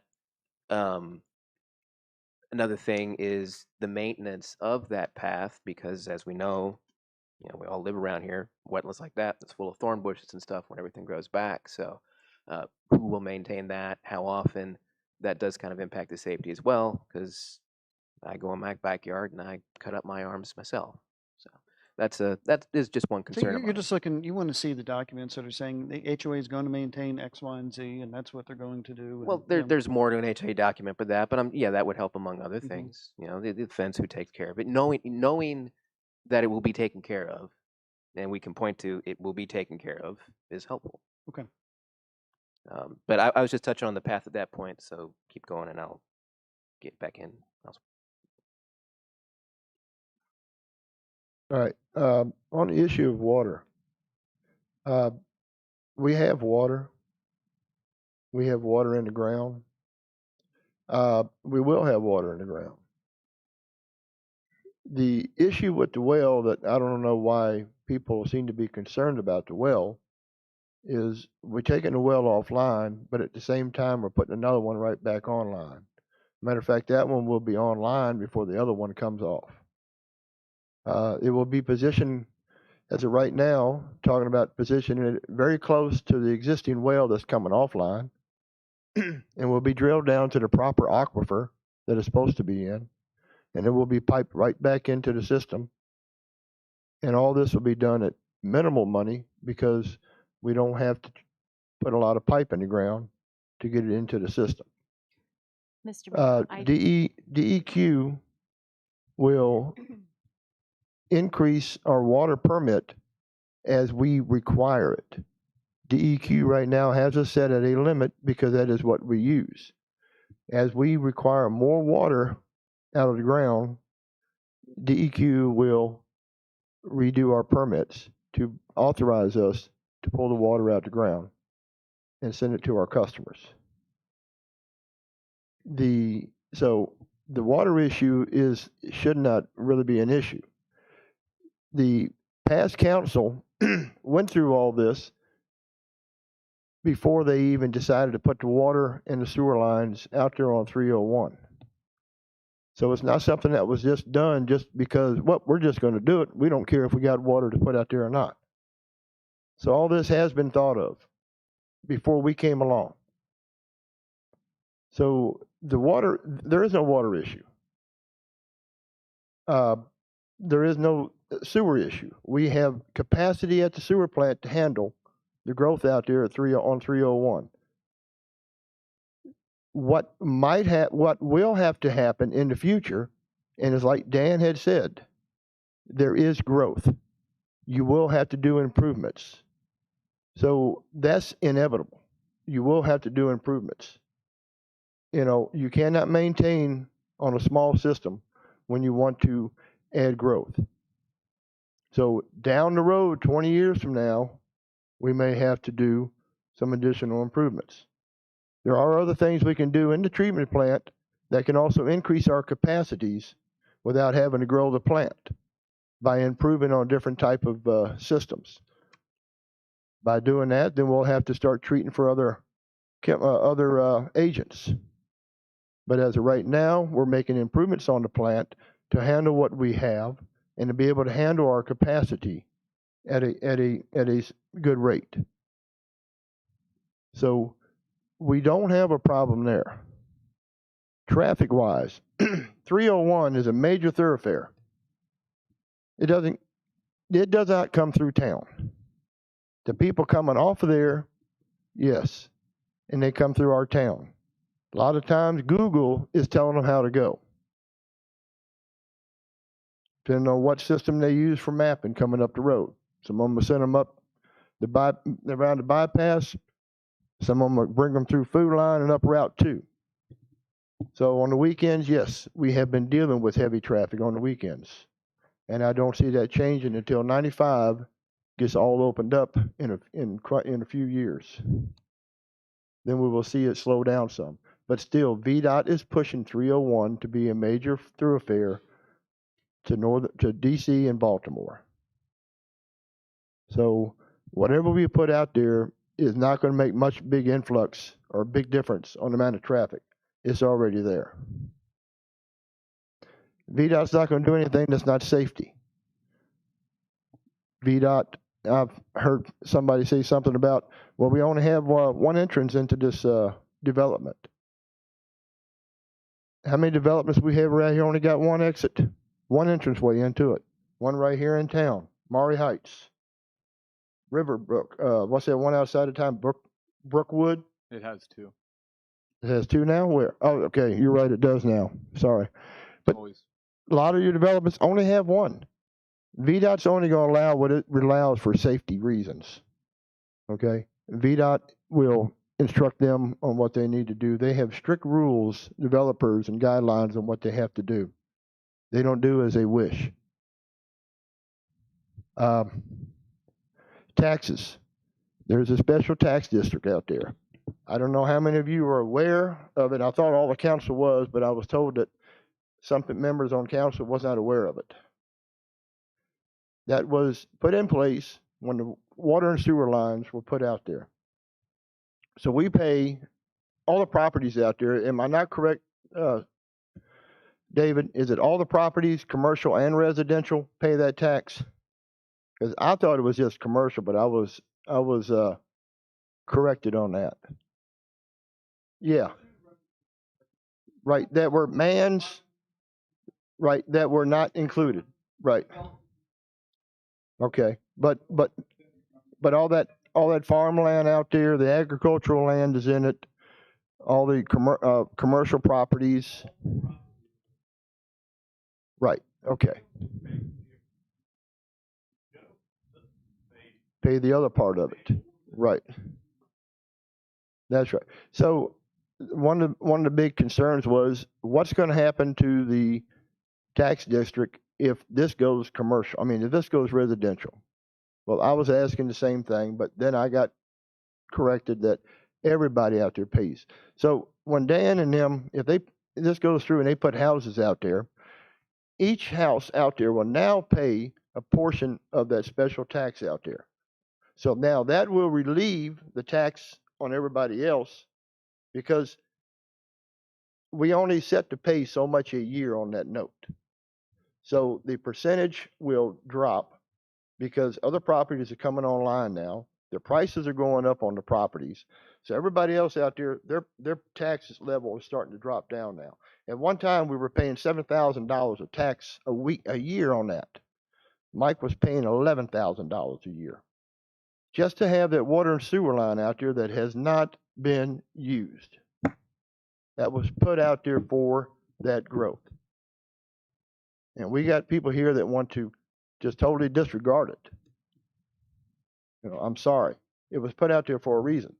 another thing is the maintenance of that path, because as we know, we all live around here, wetlands like that, it's full of thorn bushes and stuff when everything grows back. So who will maintain that? How often? That does kind of impact the safety as well, because I go in my backyard and I cut up my arms myself. So that is just one So concern of you're mine. just looking, you want to see the documents that are saying the HOA is going to maintain X, Y, and Z, and that's what they're going to do. Well, and, there's more to an HOA document, but that would help among other things. The fence, who takes care of it, knowing that it will be taken care of, and we can point to it will be taken care of, is helpful. Okay. But I was just touching on the path at that point, so keep going and I'll get back in. All right. On the issue of water, we have water. We have water in the ground. We will have water in the ground. The issue with the well that I don't know why people seem to be concerned about the well is we're taking the well offline, but at the same time we're putting another one right back online. Matter of fact, that one will be online before the other one comes off. It will be positioned, as of right now, talking about positioning it very close to the existing well that's coming offline, and will be drilled down to the proper aquifer that it's supposed to be in, and it will be piped right back into the system. And all this will be done at minimal money because we don't have to put a lot of pipe in the ground to get it into the system. Mr. Mayor, DEQ will increase our water permit as we require it. DEQ right now has us set at a limit because that is what we use. As we require more water out of the ground, DEQ will redo our permits to authorize us to pull the water out of the ground and send it to our customers. So the water issue should not really be an issue. The past council went through all this before they even decided to put the water and the sewer lines out there on 301. So it's not something that was just done just because, well, we're just going to do it. We don't care if we got water to put out there or not. So all this has been thought of before we came along. So there is no water issue. There is no sewer issue. We have capacity at the sewer plant to handle the growth out there at on 301. What will have to happen in the future, and it's like Dan had said, there is growth. You will have to do improvements. So that's inevitable. You will have to do improvements. You cannot maintain on a small system when you want to add growth. So down the road, 20 years from now, we may have to do some additional improvements. There are other things we can do in the treatment plant that can also increase our capacities without having to grow the plant by improving on different type of systems. By doing that, then we'll have to start treating for other agents. But as of right now, we're making improvements on the plant to handle what we have and to be able to handle our capacity at a good rate. So we don't have a problem there. Traffic-wise, 301 is a major thoroughfare. It does not come through town. The people coming off of there, yes, and they come through our town. A lot of times Google is telling them how to go. Depending on what system they use for mapping coming up the road. Some of them will send them up around the bypass. Some of them will bring them through Food Line and up Route 2. So on the weekends, yes, we have been dealing with heavy traffic on the weekends. And I don't see that changing until 95 gets all opened up in a few years. Then we will see it slow down some. But still, VDOT is pushing 301 to be a major thoroughfare to DC and Baltimore. So whatever we put out there is not going to make much big influx or big difference on the amount of traffic. It's already there. VDOT's not going to do anything that's not safety. VDOT, I've heard somebody say something about, well, we only have one entrance into this development. How many developments we have around here only got one exit, one entranceway into it? One right here in town, Maury Heights. Riverbrook, what's that one outside of town? Brookwood? It has two. It has two now? Where? Oh, okay, you're right, it does now. Sorry. But a lot of your developments only have one. VDOT's only going to allow what it allows for safety reasons. Okay? VDOT will instruct them on what they need to do. They have strict rules, developers, and guidelines on what they have to do. They don't do as they wish. Taxes. There's a special tax district out there. I don't know how many of you are aware of it. I thought all the council was, but I was told that some members on council was not aware of it. That was put in place when the water and sewer lines were put out there. So we pay all the properties out there. Am I not correct, David? Is it all the properties, commercial and residential, pay that tax? Because I thought it was just commercial, but I was corrected on that. Yeah. Right, that were mans, right, that were not included. Right. Okay. But all that farmland out there, the agricultural land is in it, all the commercial properties. Right. Okay. Pay the other part of it. Right. That's right. So one of the big concerns was what's going to happen to the tax district if this goes commercial. I mean, if this goes residential. Well, I was asking the same thing, but then I got corrected that everybody out there pays. So when Dan and them, if this goes through and they put houses out there, each house out there will now pay a portion of that special tax out there. So now that will relieve the tax on everybody else because we only set to pay so much a year on that note. So the percentage will drop because other properties are coming online now. The prices are going up on the properties. So everybody else out there, their tax level is starting to drop down now. At one time, we were paying $7,000 of tax a year on that. Mike was paying $11,000 a year just to have that water and sewer line out there that has not been used. That was put out there for that growth. And we got people here that want to just totally disregard it. You know, I'm sorry. It was put out there for a reason.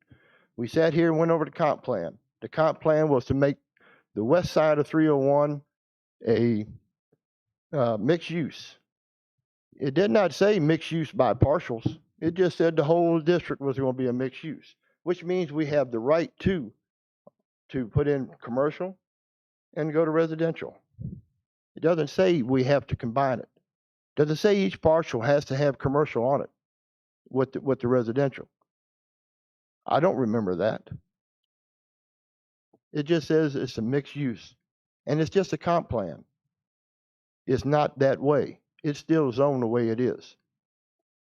We sat here and went over the comp plan. The comp plan was to make the west side of 301 a mixed use. It did not say mixed use by partials. It just said the whole district was going to be a mixed use, which means we have the right to put in commercial and go to residential. It doesn't say we have to combine it. It doesn't say each partial has to have commercial on it with the residential. I don't remember that. It just says it's a mixed use. And it's just a comp plan. It's not that way. It's still zoned the way it is.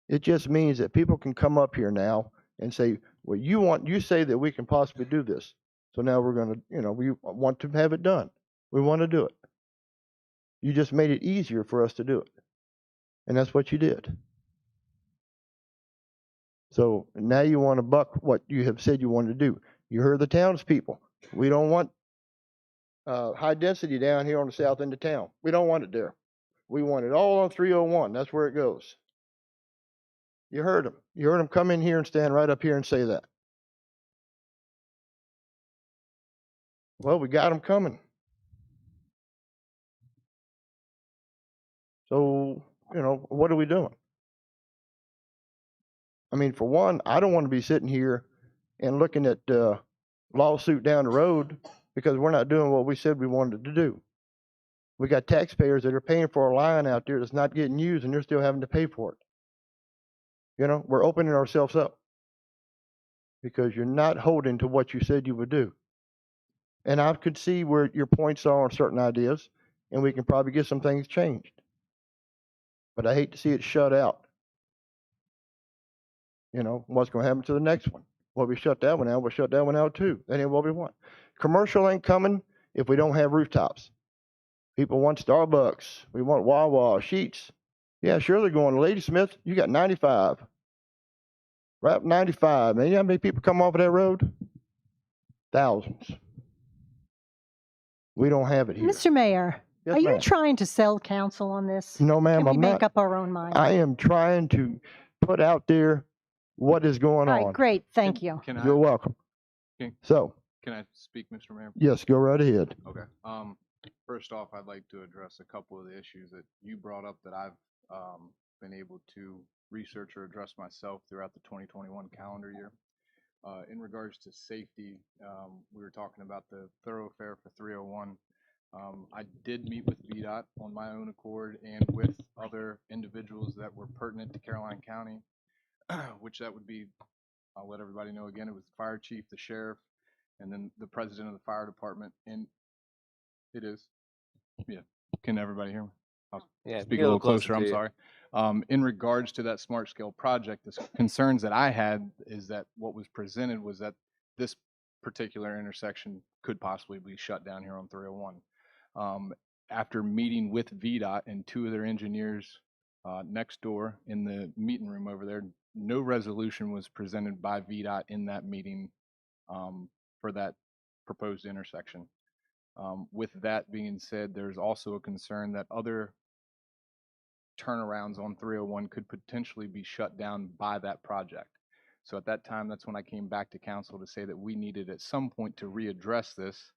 It just means that people can come up here now and say, well, you say that we can possibly do this. So now we're going to, we want to have it done. We want to do it. You just made it easier for us to do it. And that's what you did. So now you want to buck what you have said you wanted to do. You heard the townspeople. We don't want high density down here on the south end of town. We don't want it there. We want it all on 301. That's where it goes. You heard them. You heard them come in here and stand right up here and say that. Well, we got them coming. So, what are we doing? I mean, for one, I don't want to be sitting here and looking at lawsuit down the road because we're not doing what we said we wanted to do. We got taxpayers that are paying for a line out there that's not getting used and they're still having to pay for it. We're opening ourselves up because you're not holding to what you said you would do. And I could see where your points are on certain ideas, and we can probably get some things changed. But I hate to see it shut out. What's going to happen to the next one? Well, we shut that one out. We'll shut that one out too. That ain't what we want. Commercial ain't coming if we don't have rooftops. People want Starbucks. We want Wawa, Sheets. Yeah, sure they're going. Ladysmith, you got 95. Right, 95. Man, you know how many people come off of that road? Thousands. We don't have it here. Mr. Mayor, Yes, are you ma'am. trying to sell counsel on this? No, ma'am, Can we I'm make not. up our own mind? I am trying to put out there what is going All on. right, great. Thank you. Can You're I, welcome. So, Can I speak, Mr. Mayor? yes, go right ahead. Okay. First off, I'd like to address a couple of the issues that you brought up that I've been able to research or address myself throughout the 2021 calendar year. In regards to safety, we were talking about the thoroughfare for 301. I did meet with VDOT on my own accord and with other individuals that were pertinent to Caroline County, which that would be, I'll let everybody know again, it was the fire chief, the sheriff, and then the president of the fire department. And it is, yeah. Can everybody hear me? I'll Yeah, speak get a little closer. to I'm you. sorry. In regards to that smart scale project, the concerns that I had is that what was presented was that this particular intersection could possibly be shut down here on 301. After meeting with VDOT and two of their engineers next door in the meeting room over there, no resolution was presented by VDOT in that meeting for that proposed intersection. With that being said, there's also a concern that other turnarounds on 301 could potentially be shut down by that project. So at that time, that's when I came back to council to say that we needed at some point to readdress this.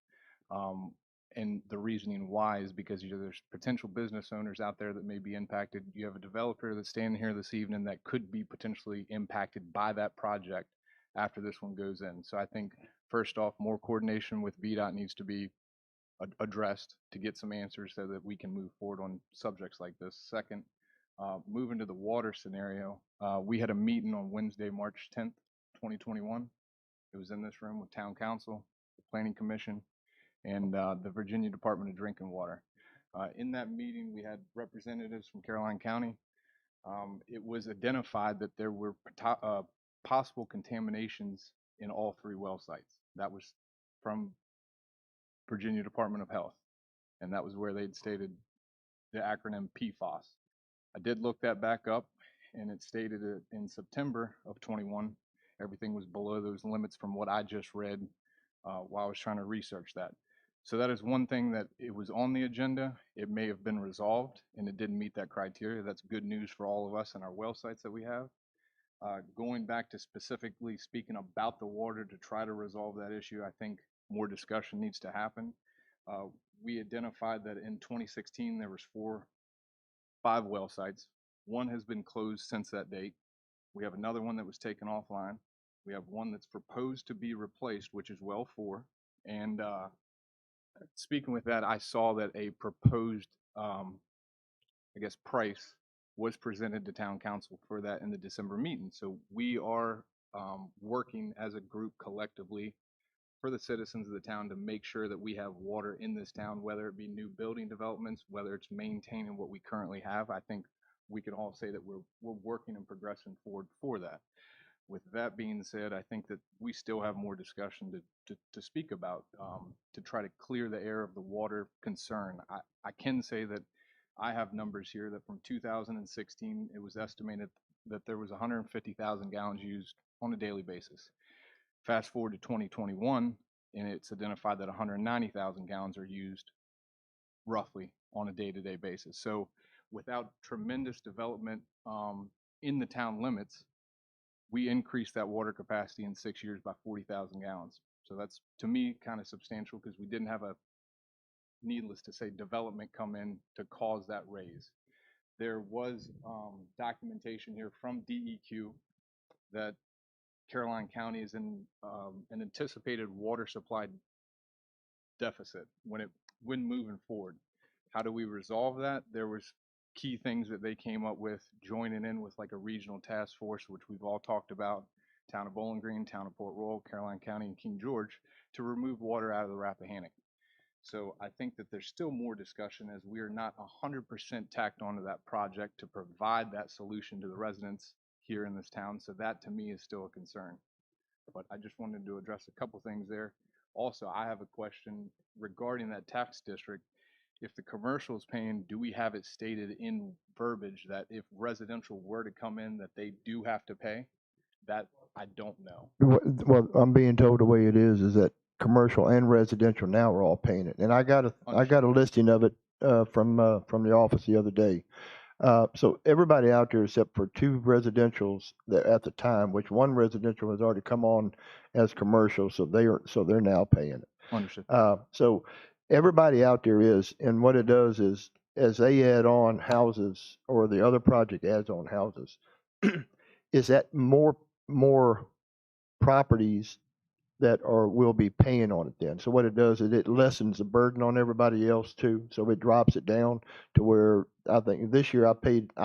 And the reasoning why is because there's potential business owners out there that may be impacted. You have a developer that's standing here this evening that could be potentially impacted by that project after this one goes in. So I think first off, more coordination with VDOT needs to be addressed to get some answers so that we can move forward on subjects like this. Second, moving to the water scenario, we had a meeting on Wednesday, March 10th, 2021. It was in this room with Town Council, the Planning Commission, and the Virginia Department of Drinking Water. In that meeting, we had representatives from Caroline County. It was identified that there were possible contaminations in all three well sites. That was from Virginia Department of Health, and that was where they'd stated the acronym PFAS. I did look that back up, and it stated it in September of 21. Everything was below those limits from what I just read while I was trying to research that. So that is one thing that it was on the agenda. It may have been resolved, and it didn't meet that criteria. That's good news for all of us and our well sites that we have. Going back to specifically speaking about the water to try to resolve that issue, I think more discussion needs to happen. We identified that in 2016 there was 5 well sites. One has been closed since that date. We have another one that was taken offline. We have one that's proposed to be replaced, which is well 4. And speaking with that, I saw that a proposed, price was presented to Town Council for that in the December meeting. So we are working as a group collectively for the citizens of the town to make sure that we have water in this town, whether it be new building developments, whether it's maintaining what we currently have. I think we can all say that we're working and progressing forward for that. With that being said, I think that we still have more discussion to speak about to try to clear the air of the water concern. I can say that I have numbers here that from 2016, it was estimated that there was 150,000 gallons used on a daily basis. Fast forward to 2021, and it's identified that 190,000 gallons are used roughly on a day-to-day basis. So without tremendous development in the town limits, we increased that water capacity in 6 years by 40,000 gallons. So that's, to me, kind of substantial because we didn't have a, needless to say, development come in to cause that raise. There was documentation here from DEQ that Caroline County is in an anticipated water supply deficit when moving forward. How do we resolve that? There was key things that they came up with, joining in with like a regional task force, which we've all talked about, Town of Bowling Green, Town of Port Royal, Caroline County, and King George, to remove water out of the Rappahannock. So I think that there's still more discussion as we are not 100% tacked onto that project to provide that solution to the residents here in this town. So that to me is still a concern. But I just wanted to address a couple things there. Also, I have a question regarding that tax district. If the commercial is paying, do we have it stated in verbiage that if residential were to come in that they do have to pay? That I don't know. Well, I'm being told the way it is that commercial and residential now are all paying it. And I got a listing of it from the office the other day. So everybody out there except for two residentials that at the time, which one residential has already come on as commercial, so they're now paying it. Understood. So everybody out there is, and what it does is as they add on houses or the other project adds on houses, is that more properties that will be paying on it then. So what it does is it lessens the burden on everybody else too. So it drops it down to where I think this year I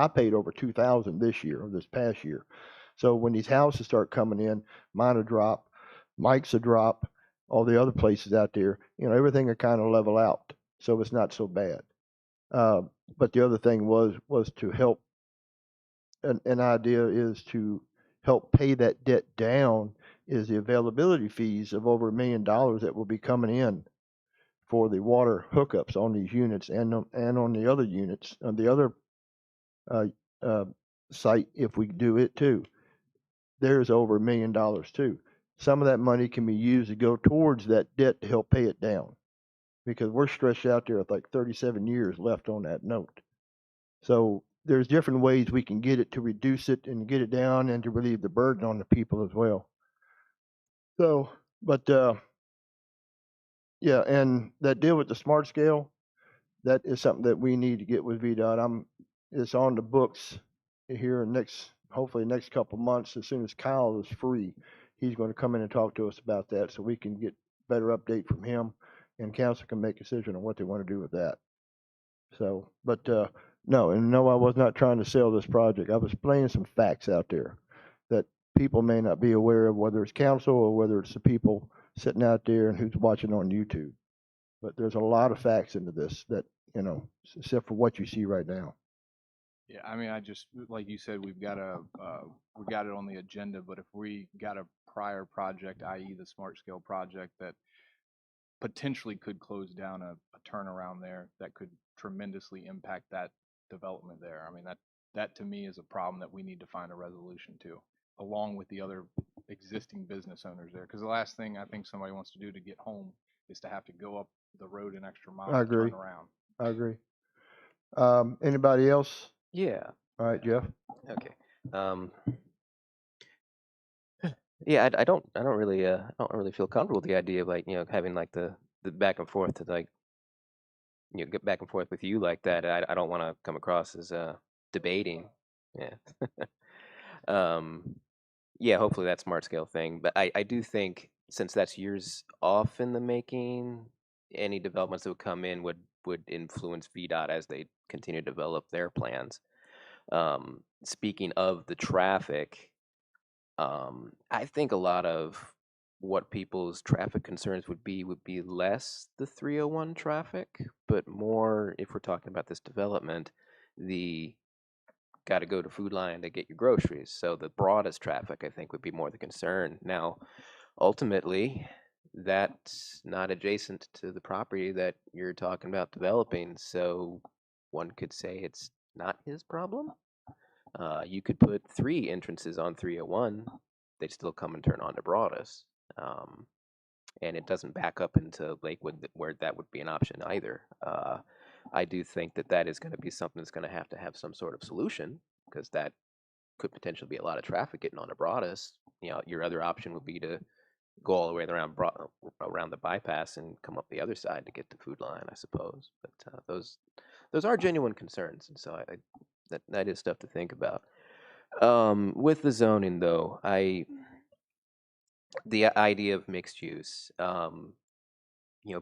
paid over 2,000 this past year. So when these houses start coming in, mine will drop, Mike's will drop, all the other places out there, everything will kind of level out. So it's not so bad. But the other thing was to help. An idea is to help pay that debt down is the availability fees of over $1 million that will be coming in for the water hookups on these units and on the other units on the other uh, uh, site if we do it too. There's over $1 million too. Some of that money can be used to go towards that debt to help pay it down because we're stretched out there with like 37 years left on that note. So there's different ways we can get it to reduce it and get it down and to relieve the burden on the people as well. So, but yeah, and that deal with the smart scale, that is something that we need to get with VDOT. It's on the books here hopefully next couple months. As soon as Kyle is free, he's going to come in and talk to us about that so we can get better update from him and council can make a decision on what they want to do with that. So, but no, I was not trying to sell this project. I was laying some facts out there that people may not be aware of, whether it's council or whether it's the people sitting out there and who's watching on YouTube. But there's a lot of facts into this that, except for what you see right now. Yeah, I mean, I just like you said, we got it on the agenda, but if we got a prior project, i.e., the smart scale project that potentially could close down a turnaround there that could tremendously impact that development there. I mean, that to me is a problem that we need to find a resolution to, along with the other existing business owners there. Because the last thing I think somebody wants to do to get home is to have to go up the road an extra mile I to agree. turn around. I agree. Anybody else? Yeah. All right, Jeff. Okay. Yeah, I don't really feel comfortable with the idea of like, having like the back and forth to like, get back and forth with you like that. I don't want to come across as debating. Yeah. Yeah, hopefully that smart scale thing. But I do think since that's years off in the making, any developments that would come in would influence VDOT as they continue to develop their plans. Speaking of the traffic, I think a lot of what people's traffic concerns would be less the 301 traffic, but more if we're talking about this development, the got to go to Food Lion to get your groceries. So the broadest traffic, I think, would be more the concern. Now, ultimately, that's not adjacent to the property that you're talking about developing. So one could say it's not his problem. You could put 3 entrances on 301. They'd still come and turn onto Broadus. And it doesn't back up into Lakewood where that would be an option either. I do think that is going to be something that's going to have some sort of solution because that could potentially be a lot of traffic getting onto Broadus. Your other option would be to go all the way around the bypass and come up the other side to get to Food Line, I suppose. But those are genuine concerns, and so that is stuff to think about. With the zoning, though, the idea of mixed use,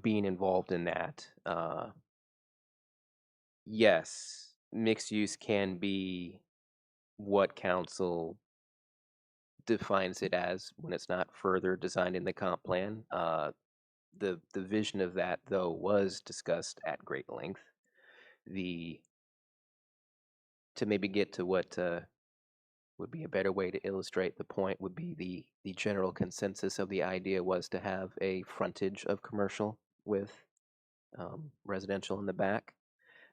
being involved in that, yes, mixed use can be what council defines it as when it's not further designed in the comp plan. The vision of that, though, was discussed at great length. To maybe get to what would be a better way to illustrate the point would be the general consensus of the idea was to have a frontage of commercial with residential in the back.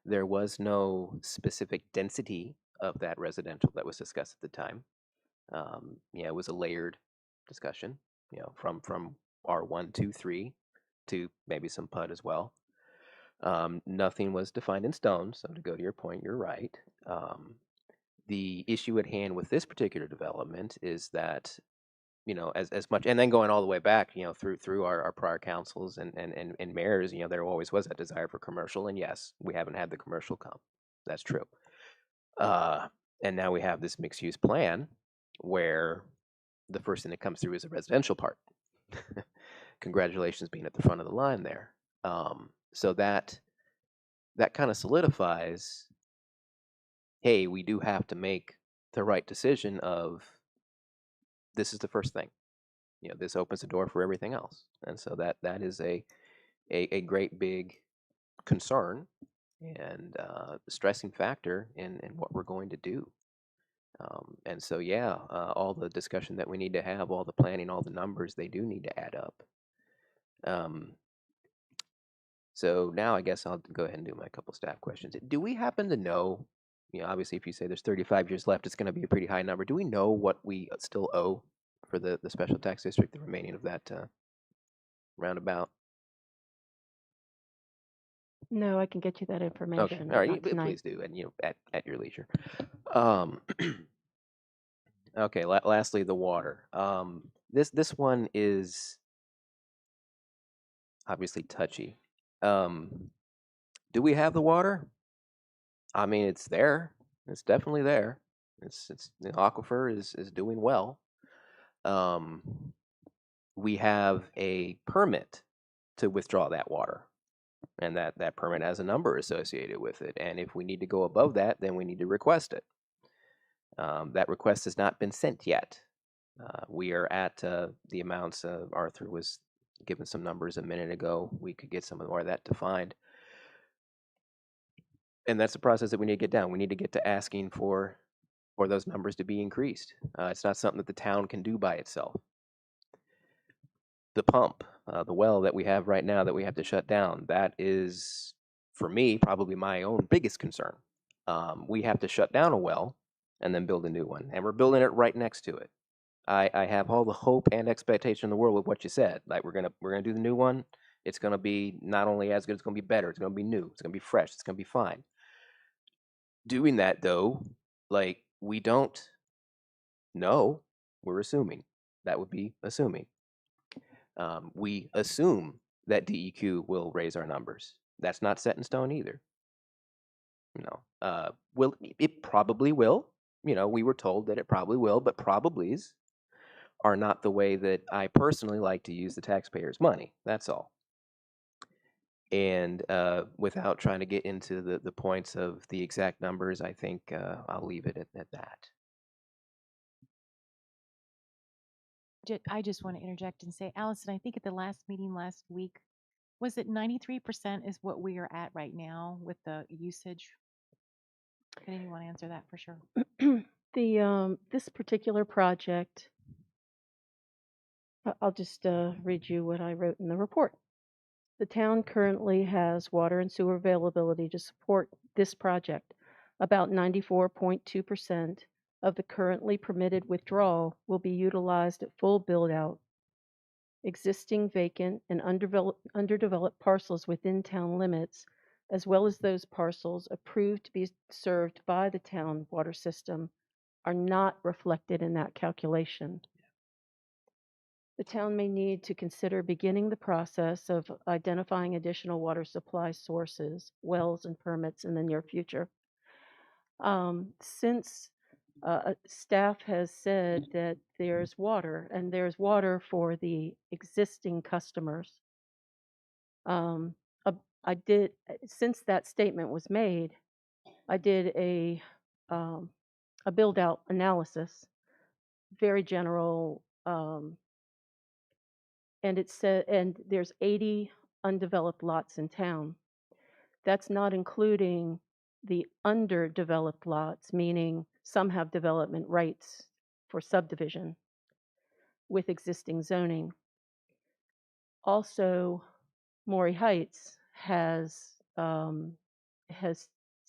There was no specific density of that residential that was discussed at the time. It was a layered discussion, from R1, 2, 3 to maybe some PUD as well. Nothing was defined in stone, so to go to your point, you're right. The issue at hand with this particular development is that, as much, and then going all the way back, through our prior councils and mayors, there always was that desire for commercial, and yes, we haven't had the commercial come. That's true. And now we have this mixed-use plan where the first thing that comes through is a residential part. Congratulations being at the front of the line there. So that kind of solidifies, hey, we do have to make the right decision of this is the first thing. This opens the door for everything else. And so that is a great big concern and stressing factor in what we're going to do. And so, yeah, all the discussion that we need to have, all the planning, all the numbers, they do need to add up. So now I guess I'll go ahead and do my couple staff questions. Do we happen to know, obviously if you say there's 35 years left, it's going to be a pretty high number. Do we know what we still owe for the special tax district, the remaining of that roundabout? No, I can get you that Okay, information. all right, Not tonight. please do, and at your leisure. Okay, lastly, the water. This one is obviously touchy. Do we have the water? I mean, it's there. It's definitely there. It's the aquifer is doing well. We have a permit to withdraw that water, and that permit has a number associated with it. And if we need to go above that, then we need to request it. That request has not been sent yet. We are at the amounts. Arthur was given some numbers a minute ago. We could get some more of that defined. And that's the process that we need to get down. We need to get to asking for those numbers to be increased. It's not something that the town can do by itself. The pump, the well that we have right now that we have to shut down, that is, for me, probably my own biggest concern. We have to shut down a well and then build a new one, and we're building it right next to it. I have all the hope and expectation in the world with what you said. Like we're gonna do the new one. It's gonna be not only as good, it's gonna be better. It's gonna be new. It's gonna be fresh. It's gonna be fine. Doing that though, like we don't know. We're assuming. That would be assuming. We assume that DEQ will raise our numbers. That's not set in stone either. Will it probably will? We were told that it probably will, but probablys are not the way that I personally like to use the taxpayers' money. That's all. And without trying to get into the points of the exact numbers, I think I'll leave it at that. I just want to interject and say, Allison, I think at the last meeting last week, was it 93% is what we are at right now with the usage? Can anyone answer that for sure? This particular project, I'll just read you what I wrote in the report. The town currently has water and sewer availability to support this project. About 94.2% of the currently permitted withdrawal will be utilized at full build-out. Existing vacant and underdeveloped parcels within town limits, as well as those parcels approved to be served by the town water system, are not reflected in that calculation. The town may need to consider beginning the process of identifying additional water supply sources, wells, and permits in the near future. Since staff has said that there's water, and there's water for the existing customers, since that statement was made, I did a build-out analysis, very general, and it said, and there's 80 undeveloped lots in town. That's not including the underdeveloped lots, meaning some have development rights for subdivision with existing zoning. Also, Maury Heights has some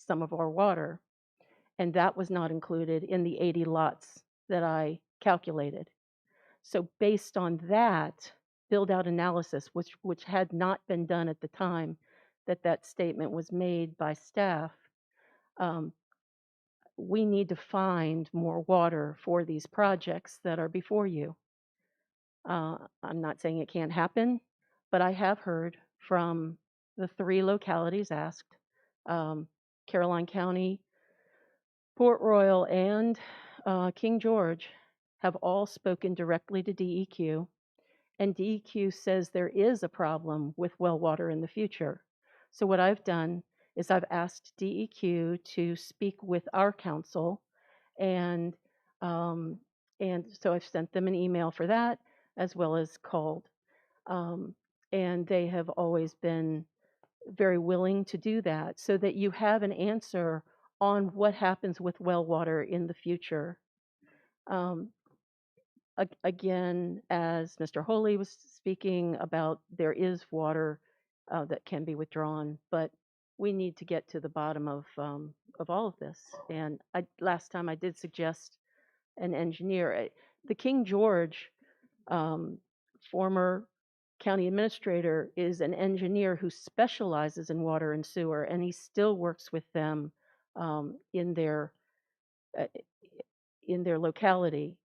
of our water, and that was not included in the 80 lots that I calculated. So based on that build-out analysis, which had not been done at the time, that that statement was made by staff. Um, we need to find more water for these projects that are before you. I'm not saying it can't happen, but I have heard from the 3 localities asked, Caroline County, Port Royal, and King George have all spoken directly to DEQ, and DEQ says there is a problem with well water in the future. So what I've done is I've asked DEQ to speak with our council, and um, so I've sent them an email for that, as well as called. And they have always been very willing to do that, so that you have an answer on what happens with well water in the future. Again, as Mr. Holy was speaking about, there is water that can be withdrawn, but we need to get to the bottom of all of this. And last time I did suggest an engineer. The King George former county administrator is an engineer who specializes in water and sewer, and he still works with them in their uh, locality.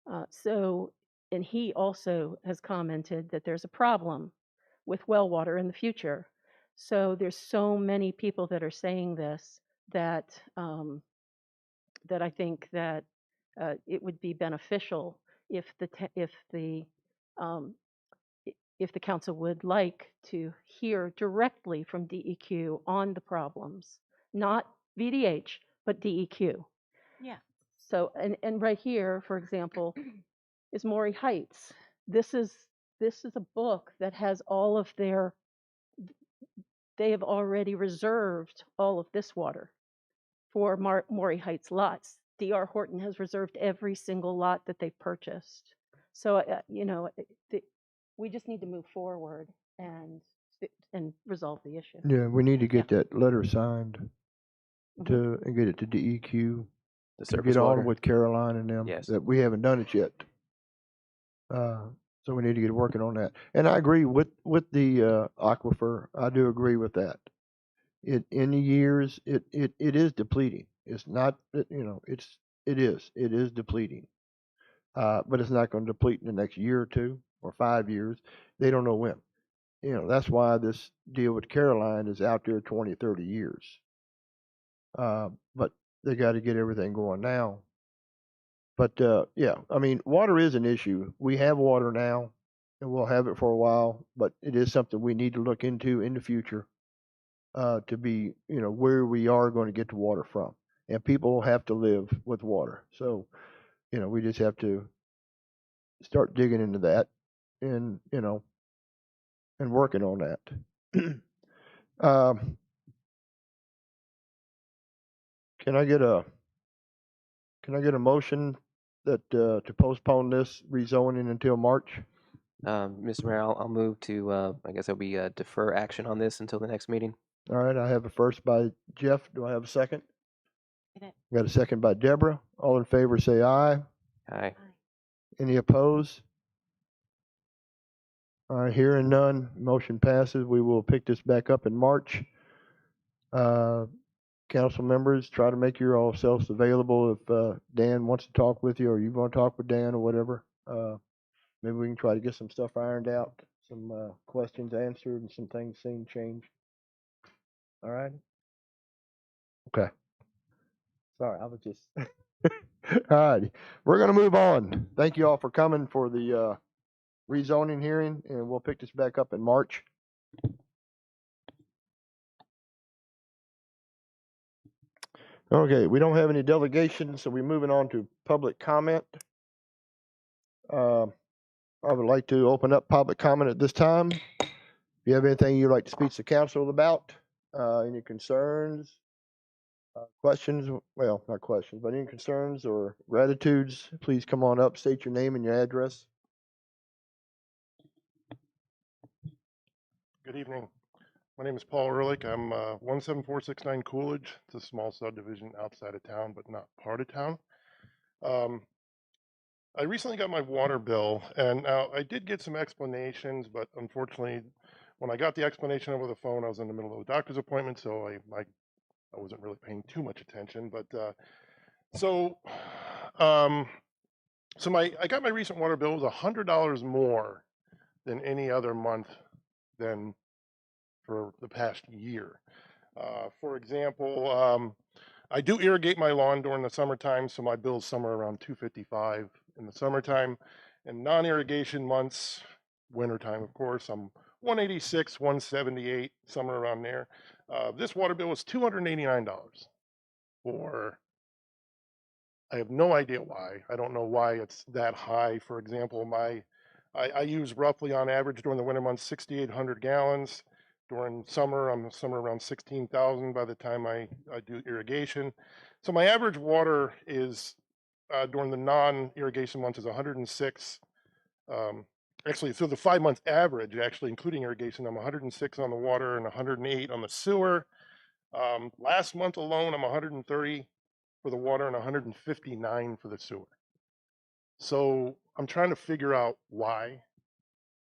And he also has commented that there's a problem with well water in the future. So there's so many people that are saying this that that I think that it would be beneficial if um, if the council would like to hear directly from DEQ on the problems, not VDH, but DEQ. Yeah. So, and right here, for example, is Maury Heights. This is a book that has all of they have already reserved all of this water for Maury Heights lots. DR Horton has reserved every single lot that they've purchased. So, we just need to move forward and resolve the issue. Yeah, we need to get that letter signed and get it to DEQ. The To surface get water. on with Caroline and them. Yes. That we haven't done it yet. So we need to get working on that. And I agree with the aquifer. I do agree with that. In the years it is depleting. It's not it is depleting. But it's not going to deplete in the next year or 2 or 5 years. They don't know when. That's why this deal with Caroline is out there 20, 30 years. But they got to get everything going now. But yeah, I mean, water is an issue. We have water now, and we'll have it for a while. But it is something we need to look into in the future to be, where we are going to get the water from. And people have to live with water. So, we just have to start digging into that, and and working on that. Can I get a motion that to postpone this rezoning until March? Mr. Mayor, I'll move to, I guess it'll be defer action on this until the next meeting. All right, I have a first by Jeff. Do I have a second? Second. Got a second by Deborah. All in favor say aye. Aye. Any opposed? All right, hearing none, motion passes. We will pick this back up in March. Council members, try to make yourselves available if Dan wants to talk with you, or you want to talk with Dan or whatever. Maybe we can try to get some stuff ironed out, some questions answered, and some things seen changed. All right? Okay. Sorry, I was just... All right. We're going to move on. Thank you all for coming for the rezoning hearing, and we'll pick this back up in March. Okay, we don't have any delegations, so we're moving on to public comment. I would like to open up public comment at this time. If you have anything you'd like to speak to council about, any concerns, questions, well, not questions, but any concerns or gratitudes, please come on up, state your name and your address. Good evening. My name is Paul Ehrlich. I'm 17469 Coolidge. It's a small subdivision outside of town, but not part of town. I recently got my water bill, and now I did get some explanations, but unfortunately, when I got the explanation over the phone, I was in the middle of a doctor's appointment, so I wasn't really paying too much attention. But so um, I got my recent water bill. It was $100 more than any other month than for the past year. For example, I do irrigate my lawn during the summertime, so my bill's somewhere around $255 in the summertime. And non-irrigation months, wintertime, of course, I'm $186, $178, somewhere around there. This water bill was $289 for, I have no idea why. I don't know why it's that high. For example, I use roughly on average during the winter months 6,800 gallons. During summer, I'm somewhere around 16,000 by the time I do irrigation. So my average water is during the non-irrigation months is 106. Actually, so the 5 month average, actually including irrigation, I'm 106 on the water and 108 on the sewer. Last month alone, I'm 130 for the water and 159 for the sewer. So I'm trying to figure out why.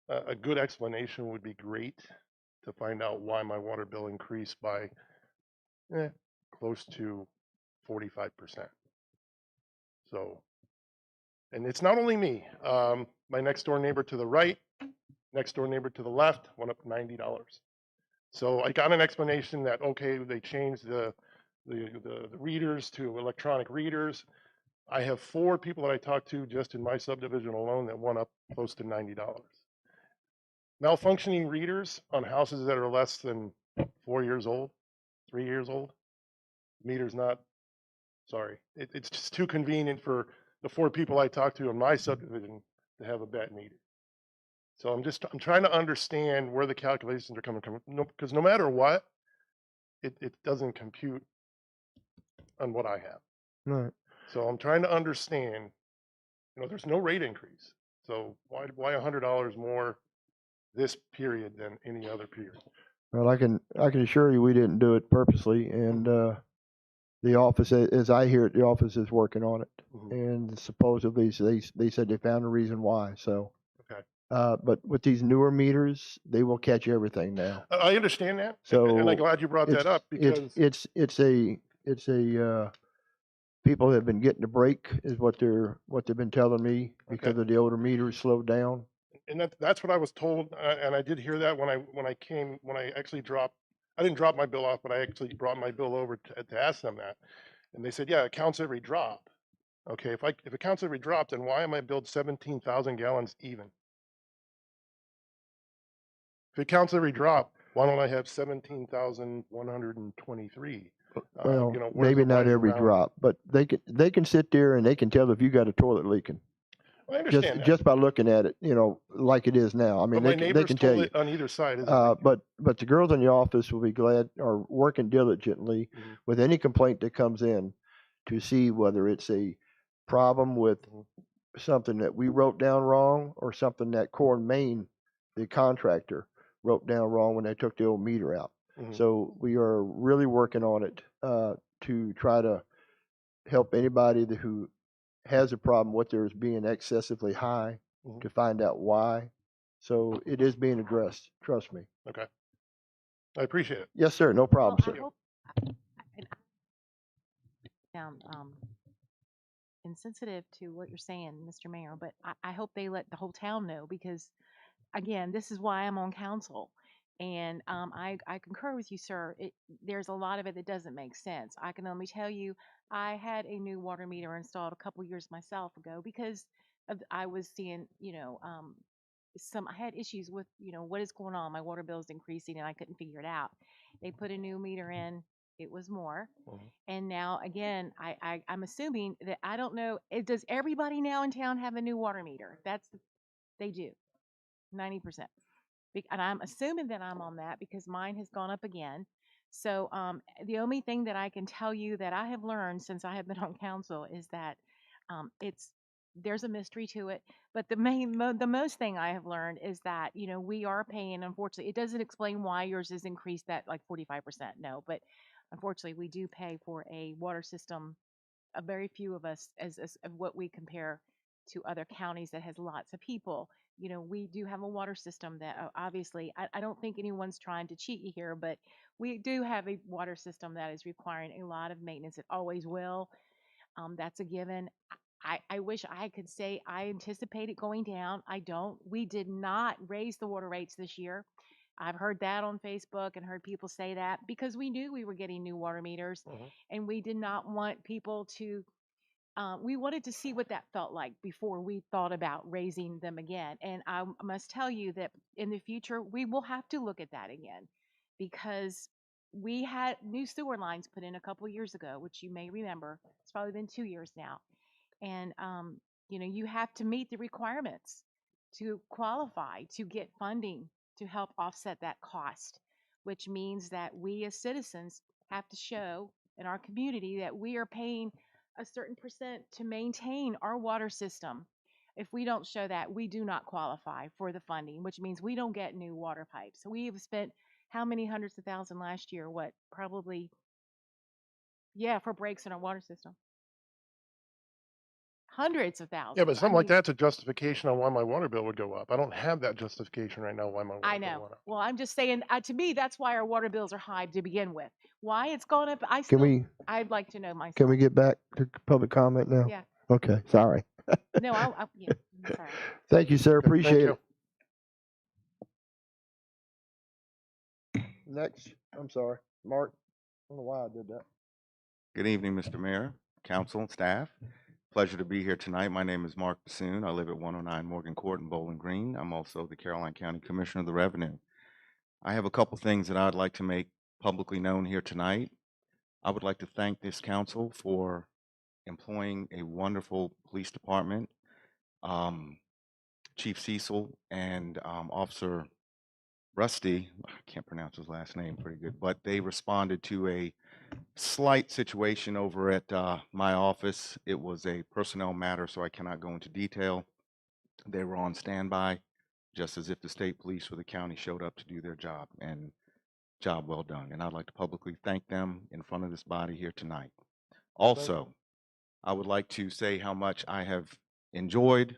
A good explanation would be great to find out why my water bill increased by close to 45%. So, and it's not only me. My next door neighbor to the right, next door neighbor to the left went up $90. So I got an explanation that, okay, they changed the readers to electronic readers. I have 4 people that I talked to just in my subdivision alone that went up close to $90. Malfunctioning readers on houses that are less than 4 years old, 3 years old, meter's not, sorry. It's just too convenient for the 4 people I talked to in my subdivision to have a bad meter. So I'm trying to understand where the calculations are coming from, because no matter what, it doesn't compute on what I have. Right. So I'm trying to understand, there's no rate increase. So why $100 more this period than any other period? Well, I can assure you we didn't do it purposely, and the office, as I hear it, the office is working on it, and supposedly they said they found a reason why. So, Okay. but with these newer meters, they will catch everything now. I understand that, So and I'm glad you brought that up because it's a people have been getting a break is what they've been telling me because of the older meters slowed down. and that's what I was told, and I did hear that when I actually dropped. I didn't drop my bill off, but I actually brought my bill over to ask them that, and they said, yeah, it counts every drop. Okay, if it counts every drop, then why am I billed 17,000 gallons even? If it counts every drop, why don't I have 17,123? Well, Where's maybe the not rising every round? drop, but they can sit there and they can tell if you got a toilet leaking. I understand that. Just by looking at it, like it is now. I mean, But my they neighbor's can tell you. toilet on either side isn't leaking. But the girls in the office will be glad or working diligently with any complaint that comes in to see whether it's a problem with something that we wrote down wrong or something that Core and Main, the contractor, wrote down wrong when they took the old meter out. So we are really working on it to try to help anybody who has a problem with theirs being excessively high to find out why. So it is being addressed. Trust me. Okay. I appreciate it. Yes, sir. No problem, Well, sir. I hope, and I sound insensitive to what you're saying, Mr. Mayor, but I hope they let the whole town know because, again, this is why I'm on council. And I concur with you, sir. There's a lot of it that doesn't make sense. I can only tell you, I had a new water meter installed a couple years myself ago because I was seeing, I had issues with, what is going on? My water bill is increasing and I couldn't figure it out. They put a new meter in, it was more. And now again, I'm assuming that I don't know, does everybody now in town have a new water meter? They do, 90%. And I'm assuming that I'm on that because mine has gone up again. So the only thing that I can tell you that I have learned since I have been on council is that there's a mystery to it. But the most thing I have learned is that we are paying. Unfortunately, it doesn't explain why yours is increased that like 45%. No, but unfortunately, we do pay for a water system. A very few of us, as of what we compare to other counties that has lots of people, we do have a water system that obviously, I don't think anyone's trying to cheat you here, but we do have a water system that is requiring a lot of maintenance. It always will. That's a given. I wish I could say I anticipate it going down. I don't. We did not raise the water rates this year. I've heard that on Facebook and heard people say that because we knew we were getting new water meters and we did not want people to, we wanted to see what that felt like before we thought about raising them again. And I must tell you that in the future, we will have to look at that again because we had new sewer lines put in a couple years ago, which you may remember. It's probably been 2 years now. And, you have to meet the requirements to qualify to get funding to help offset that cost, which means that we as citizens have to show in our community that we are paying a certain percent to maintain our water system. If we don't show that, we do not qualify for the funding, which means we don't get new water pipes. So we have spent how many hundreds of thousands last year? What, probably, yeah, for breaks in our water system. Hundreds of thousands. Yeah, but I something like mean, that's a justification on why my water bill would go up. I don't have that justification right now why my water I bill know. went up. Well, I'm just saying, to me, that's why our water bills are high to begin with. Why it's gone up, I'd like to know Can myself. we get back to public comment now? Yeah. Okay, sorry. No, yeah, I'm sorry. Thank you, sir. Okay, thank Appreciate you. it. Next, I'm sorry, Mark. I don't know why I did that. Good evening, Mr. Mayor, council, and staff. Pleasure to be here tonight. My name is Mark Bassoon. I live at 109 Morgan Court in Bowling Green. I'm also the Caroline County Commissioner of the Revenue. I have a couple things that I'd like to make publicly known here tonight. I would like to thank this council for employing a wonderful police department. Chief Cecil and Officer Rusty, I can't pronounce his last name pretty good, but they responded to a slight situation over at my office. It was a personnel matter, so I cannot go into detail. They were on standby, just as if the state police or the county showed up to do their job, and job well done. And I'd like to publicly thank them in front of this body here tonight. Also, I would like to say how much I have enjoyed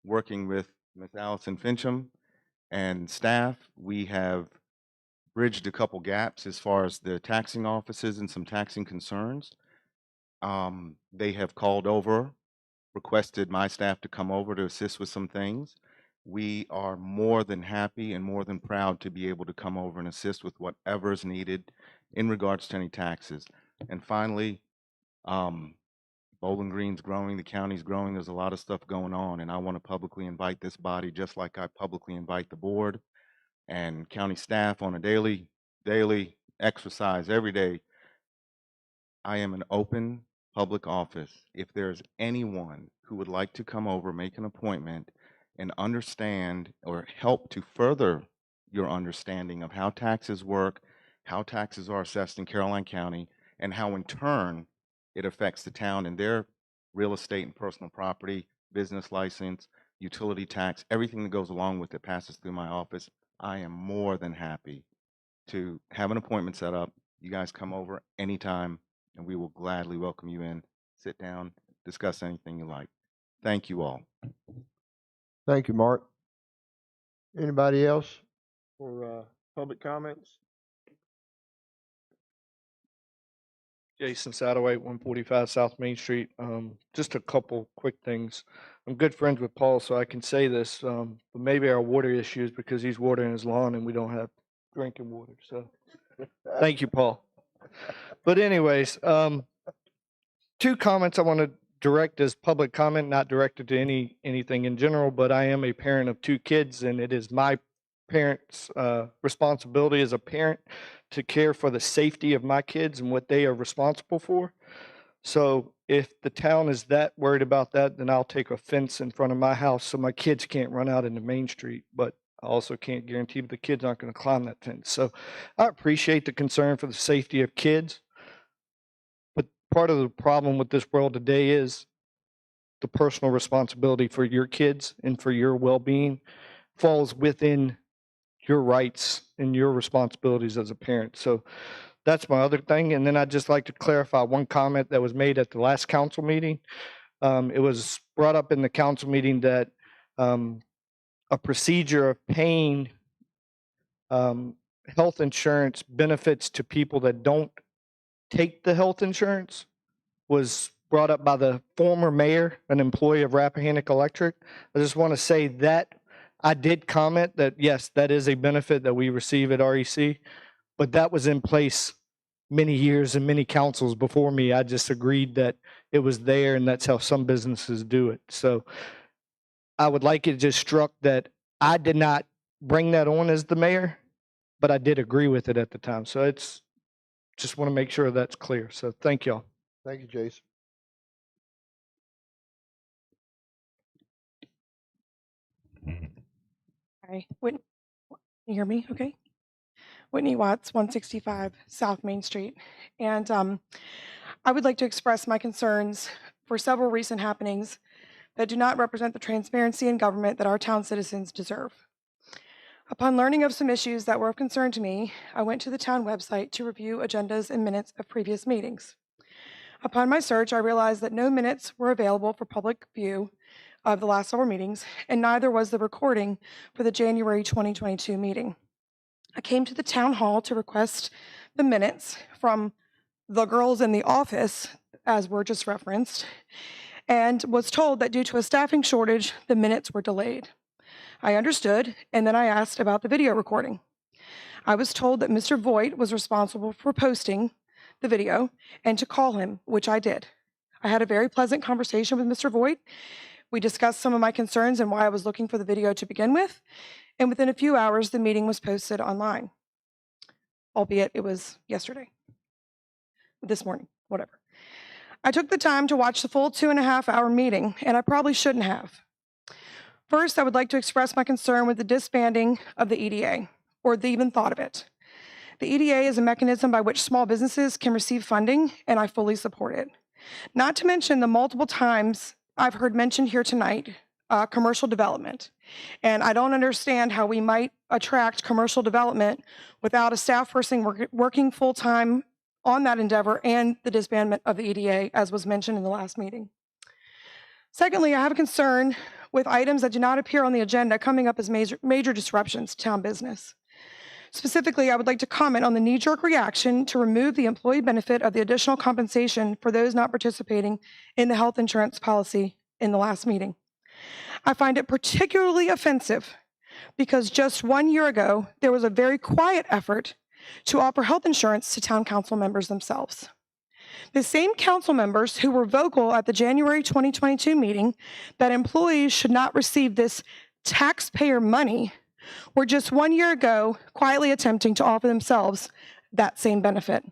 working with Ms. Allison Fincham and staff. We have bridged a couple gaps as far as the taxing offices and some taxing concerns. They have called over, requested my staff to come over to assist with some things. We are more than happy and more than proud to be able to come over and assist with whatever is needed in regards to any taxes. And finally, Bowling Green's growing, the county's growing, there's a lot of stuff going on, and I want to publicly invite this body, just like I publicly invite the board and county staff on a daily exercise every day. I am an open public office. If there's anyone who would like to come over, make an appointment, and understand or help to further your understanding of how taxes work, how taxes are assessed in Caroline County, and how in turn it affects the town and their real estate and personal property, business license, utility tax, everything that goes along with it passes through my office. I am more than happy to have an appointment set up. You guys come over anytime, and we will gladly welcome you in, sit down, discuss anything you like. Thank you all. Thank you, Mark. Anybody else for public comments? Jason Satterwhite, 145 South Main Street. Just a couple quick things. I'm good friends with Paul, so I can say this, but maybe our water issue is because he's watering his lawn and we don't have drinking water. So thank you, Paul. But anyways, two comments I want to direct as public comment, not directed to anything in general, but I am a parent of two kids, and it is my parents' responsibility as a parent to care for the safety of my kids and what they are responsible for. So if the town is that worried about that, then I'll take a fence in front of my house so my kids can't run out into Main Street. But I also can't guarantee that the kids aren't going to climb that fence. So I appreciate the concern for the safety of kids. But part of the problem with this world today is the personal responsibility for your kids and for your well-being falls within your rights and your responsibilities as a parent. So that's my other thing. And then I'd just like to clarify one comment that was made at the last council meeting. It was brought up in the council meeting that a procedure of paying health insurance benefits to people that don't take the health insurance was brought up by the former mayor, an employee of Rappahannock Electric. I just want to say that I did comment that, yes, that is a benefit that we receive at REC, but that was in place many years and many councils before me. I just agreed that it was there, and that's how some businesses do it. So I would like it just struck that I did not bring that on as the mayor, but I did agree with it at the time. So it's just want to make sure that's clear. So thank y'all. Thank you, Jason. Hi, Whitney, can you hear me? Okay. Whitney Watts, 165 South Main Street. And I would like to express my concerns for several recent happenings that do not represent the transparency in government that our town citizens deserve. Upon learning of some issues that were of concern to me, I went to the town website to review agendas and minutes of previous meetings. Upon my search, I realized that no minutes were available for public view of the last several meetings, and neither was the recording for the January 2022 meeting. I came to the town hall to request the minutes from the girls in the office, as were just referenced, and was told that due to a staffing shortage, the minutes were delayed. I understood, and then I asked about the video recording. I was told that Mr. Voigt was responsible for posting the video and to call him, which I did. I had a very pleasant conversation with Mr. Voigt. We discussed some of my concerns and why I was looking for the video to begin with, and within a few hours, the meeting was posted online, albeit it was yesterday, this morning, whatever. I took the time to watch the full 2.5-hour meeting, and I probably shouldn't have. First, I would like to express my concern with the disbanding of the EDA, or the even thought of it. The EDA is a mechanism by which small businesses can receive funding, and I fully support it. Not to mention the multiple times I've heard mentioned here tonight, commercial development. And I don't understand how we might attract commercial development without a staff person working full-time on that endeavor and the disbandment of the EDA, as was mentioned in the last meeting. Secondly, I have a concern with items that do not appear on the agenda coming up as major disruptions to town business. Specifically, I would like to comment on the knee-jerk reaction to remove the employee benefit of the additional compensation for those not participating in the health insurance policy in the last meeting. I find it particularly offensive because just 1 year ago, there was a very quiet effort to offer health insurance to town council members themselves. The same council members who were vocal at the January 2022 meeting that employees should not receive this taxpayer money were just 1 year ago quietly attempting to offer themselves that same benefit.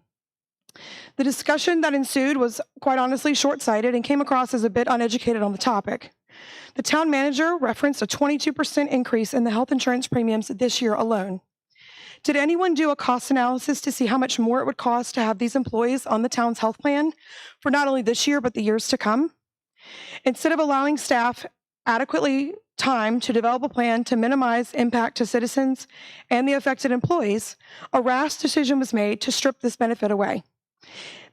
The discussion that ensued was quite honestly short-sighted and came across as a bit uneducated on the topic. The town manager referenced a 22% increase in the health insurance premiums this year alone. Did anyone do a cost analysis to see how much more it would cost to have these employees on the town's health plan for not only this year, but the years to come? Instead of allowing staff adequately time to develop a plan to minimize impact to citizens and the affected employees, a rash decision was made to strip this benefit away.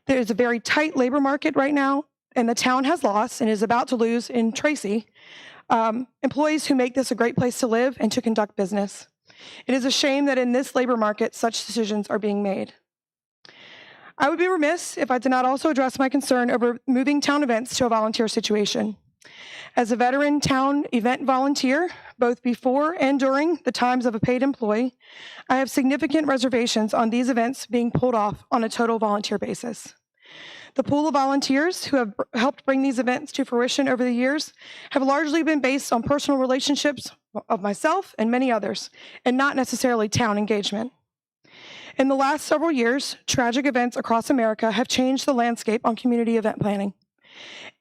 There is a very tight labor market right now, and the town has lost and is about to lose in Tracy employees who make this a great place to live and to conduct business. It is a shame that in this labor market, such decisions are being made. I would be remiss if I did not also address my concern over moving town events to a volunteer situation. As a veteran town event volunteer, both before and during the times of a paid employee, I have significant reservations on these events being pulled off on a total volunteer basis. The pool of volunteers who have helped bring these events to fruition over the years have largely been based on personal relationships of myself and many others, and not necessarily town engagement. In the last several years, tragic events across America have changed the landscape on community event planning.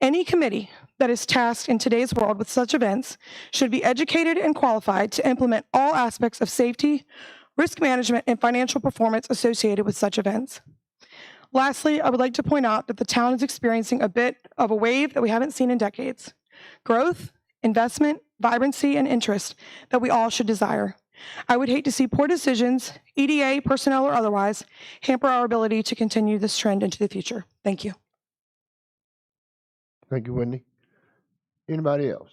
Any committee that is tasked in today's world with such events should be educated and qualified to implement all aspects of safety, risk management, and financial performance associated with such events. Lastly, I would like to point out that the town is experiencing a bit of a wave that we haven't seen in decades. Growth, investment, vibrancy, and interest that we all should desire. I would hate to see poor decisions, EDA, personnel, or otherwise, hamper our ability to continue this trend into the future. Thank you. Thank you, Wendy. Anybody else?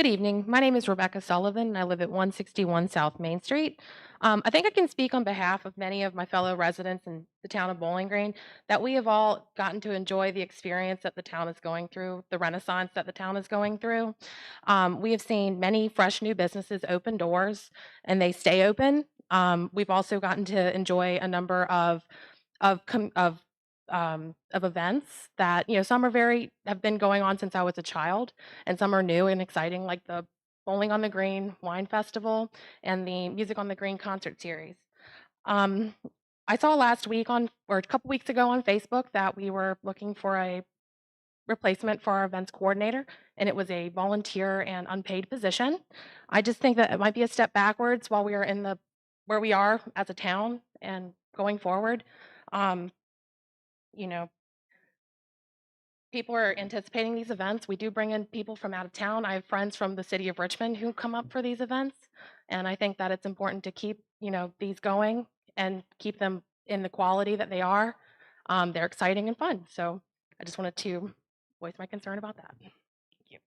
Good evening. My name is Rebecca Sullivan, and I live at 161 South Main Street. I think I can speak on behalf of many of my fellow residents in the town of Bowling Green that we have all gotten to enjoy the experience that the town is going through, the renaissance that the town is going through. We have seen many fresh new businesses open doors, and they stay open. We've also gotten to enjoy a number of com- of events that some have been going on since I was a child, and some are new and exciting, like the Bowling on the Green Wine Festival and the Music on the Green concert series. Um, I saw last week or a couple weeks ago on Facebook that we were looking for a replacement for our events coordinator, and it was a volunteer and unpaid position. I just think that it might be a step backwards while we are where we are as a town and going forward. Um, you know, people are anticipating these events. We do bring in people from out of town. I have friends from the city of Richmond who come up for these events, and I think that it's important to keep these going and keep them in the quality that they are. They're exciting and fun, so I just wanted to voice my concern about that. Thank you.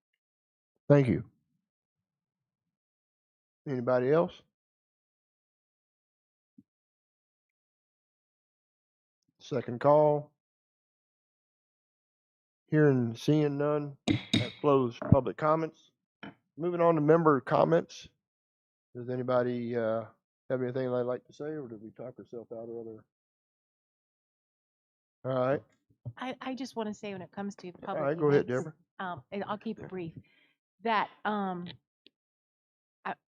Thank you. Anybody else? Second call. Hearing and seeing none, that closed public comments. Moving on to member comments. Does anybody have anything they'd like to say, or did we talk ourselves out of other? All right. I just want to say when it comes to All public right, go ahead, events, Deborah. and I'll keep it brief, that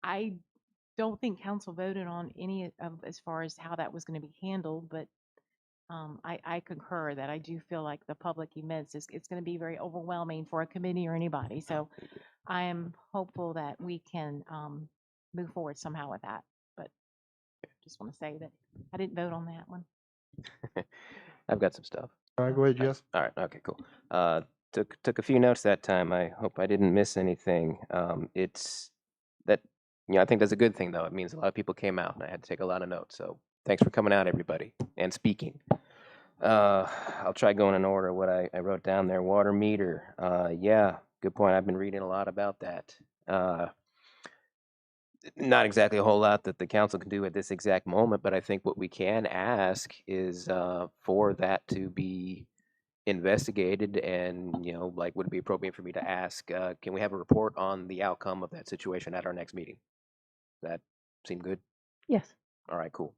I don't think council voted on any of as far as how that was going to be handled, but I concur that I do feel like the public events it's going to be very overwhelming for a committee or anybody. So I am hopeful that we can move forward somehow with that. But just want to say that I didn't vote on that one. I've got some stuff. All right, go ahead, Jeff. All right. Okay. Cool. Took a few notes that time. I hope I didn't miss anything. It's that I think that's a good thing though. It means a lot of people came out, and I had to take a lot of notes. So thanks for coming out, everybody, and speaking. I'll try going in order what I wrote down there. Water meter. Yeah, good point. I've been reading a lot about that. Not exactly a whole lot that the council can do at this exact moment, but I think what we can ask is for that to be investigated, and like, would it be appropriate for me to ask, can we have a report on the outcome of that situation at our next meeting? Does that seem good? Yes. All right, cool.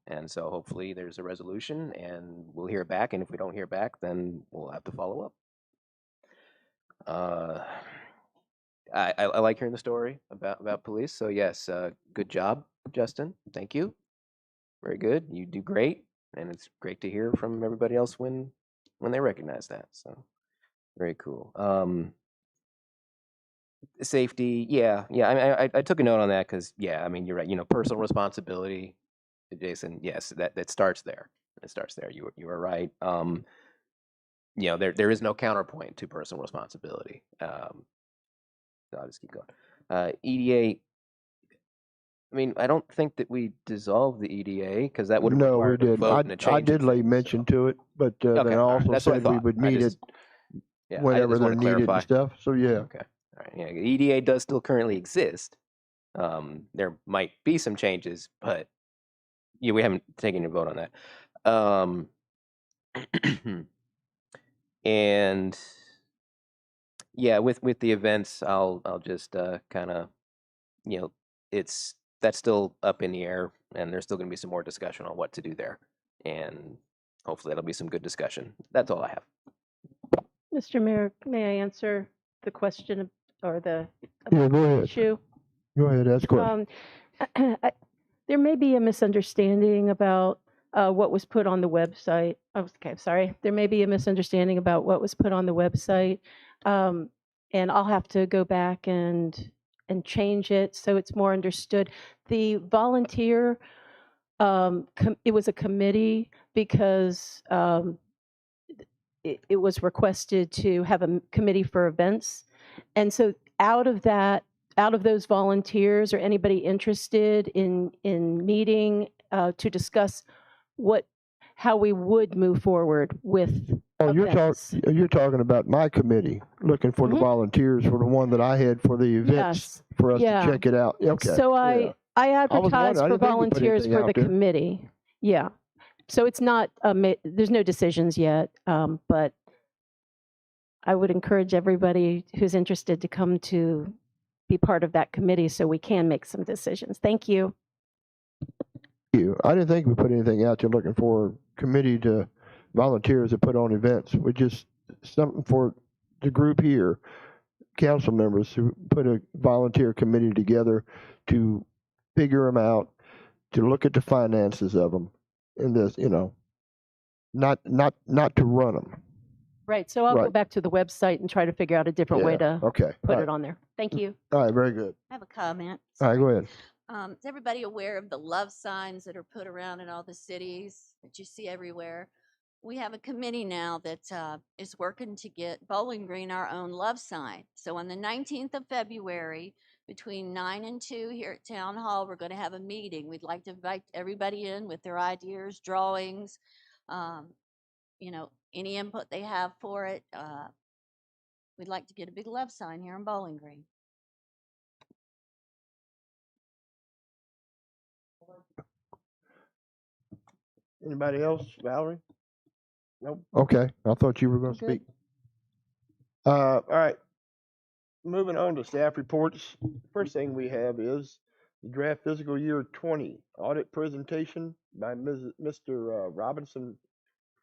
And so hopefully there's a resolution, and we'll hear back, and if we don't hear back, then we'll have to follow up. I like hearing the story about police. So yes, good job, Justin. Thank you. Very good. You do great, and it's great to hear from everybody else when they recognize that. So very cool. Safety, yeah. I took a note on that because I mean, you're right. Personal responsibility, Jason. Yes, that starts there. It starts there. You are right. There is no counterpoint to personal responsibility. So I'll just keep going. EDA. I mean, I don't think that we dissolved the EDA because that would have No, we required a didn't. vote and a change. I did lay mention to it, but then I all right, also that's what I said we thought. would I meet just- it whenever just they're wanna needed clarify. and stuff. So yeah. Okay. All right. Yeah, the EDA does still currently exist. There might be some changes, but we haven't taken a vote on that. And with the events, I'll just kind of that's still up in the air, and there's still going to be some more discussion on what to do there, and hopefully that'll be some good discussion. That's all I have. Mr. Mayor, may I answer the question or the Yeah, go ahead. issue? Go ahead, ask a question. There may be a misunderstanding about what was put on the website. Okay, sorry. There may be a misunderstanding about what was put on the website, and I'll have to go back and change it so it's more understood. The volunteer, it was a committee because it was requested to have a committee for events, and so out of those volunteers or anybody interested in meeting to discuss how we would move forward with Oh, events. you're talking about my committee, looking for the Mhm. volunteers for the one that I had for the events Yes. for us to Yeah. check it out. Okay. So Yeah. I I was wondering, advertised I for didn't think we put volunteers anything for the out there. committee. Yeah. So it's not, there's no decisions yet, but I would encourage everybody who's interested to come to be part of that committee so we can make some decisions. Thank you. I didn't think we put anything out there looking for a committee to volunteers to put on events. We just something for the group here, council members who put a volunteer committee together to figure them out, to look at the finances of them, and this, not to run them. Right. So I'll go Right. back to the website and try to figure out a different way Yeah. to Okay. put All it right. on there. Thank you. All right. Very good. I have a comment. All right. Go ahead. Is everybody aware of the love signs that are put around in all the cities that you see everywhere? We have a committee now that is working to get Bowling Green our own love sign. So on the 19th of February, between 9 and 2 here at Town Hall, we're going to have a meeting. We'd like to invite everybody in with their ideas, drawings, any input they have for it. We'd like to get a big love sign here in Bowling Green. Anybody else? Valerie? Nope. Okay. I thought you were going to Good. speak. All right. Moving on to staff reports. First thing we have is the draft fiscal year 20 audit presentation by Mr. Robinson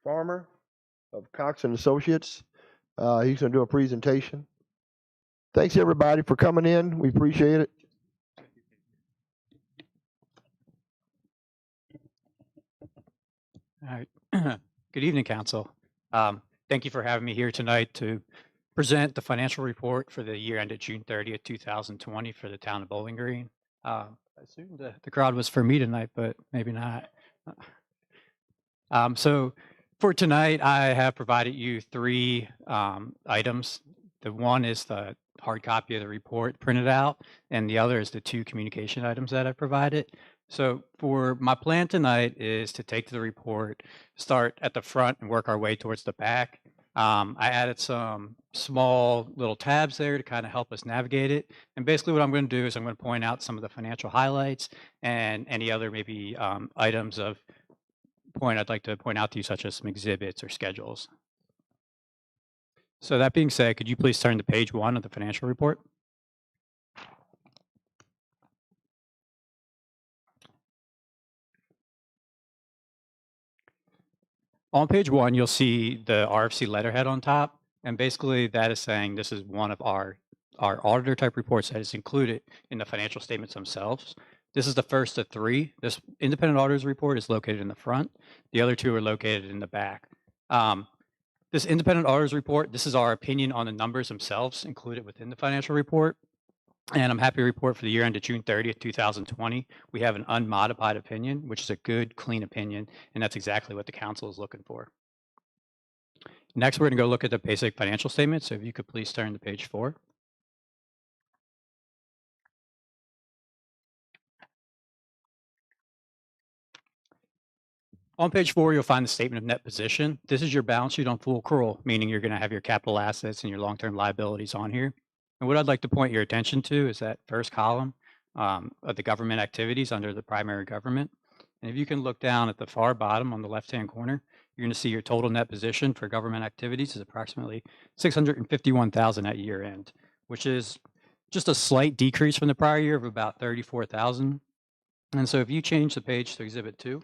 Farmer of Cox and Associates. He's going to do a presentation. Thanks everybody for coming in. We appreciate it. All right. Good evening, Council. Thank you for having me here tonight to present the financial report for the year ended June 30th, 2020 for the town of Bowling Green. I assumed the crowd was for me tonight, but maybe not. So for tonight, I have provided you three items. The one is the hard copy of the report printed out, and the other is the two communication items that I provided. So for my plan tonight is to take the report, start at the front and work our way towards the back. I added some small little tabs there to kind of help us navigate it. And basically what I'm going to do is I'm going to point out some of the financial highlights and any other maybe items of point I'd like to point out to you, such as some exhibits or schedules. So that being said, could you please turn to page 1 of the financial report? On page 1, you'll see the RFC letterhead on top. And basically that is saying this is one of our auditor type reports that is included in the financial statements themselves. This is the first of 3. This independent auditor's report is located in the front. The other 2 are located in the back. This independent auditor's report, this is our opinion on the numbers themselves included within the financial report. And I'm happy to report for the year ended June 30th, 2020, we have an unmodified opinion, which is a good, clean opinion, and that's exactly what the council is looking for. Next, we're going to go look at the basic financial statements. So if you could please turn to page 4. On page 4, you'll find the statement of net position. This is your balance sheet on full accrual, meaning you're going to have your capital assets and your long-term liabilities on here. And what I'd like to point your attention to is that first column of the government activities under the primary government. And if you can look down at the far bottom on the left-hand corner, you're going to see your total net position for government activities is approximately $651,000 at year end, which is just a slight decrease from the prior year of about $34,000. And so if you change the page to Exhibit 2,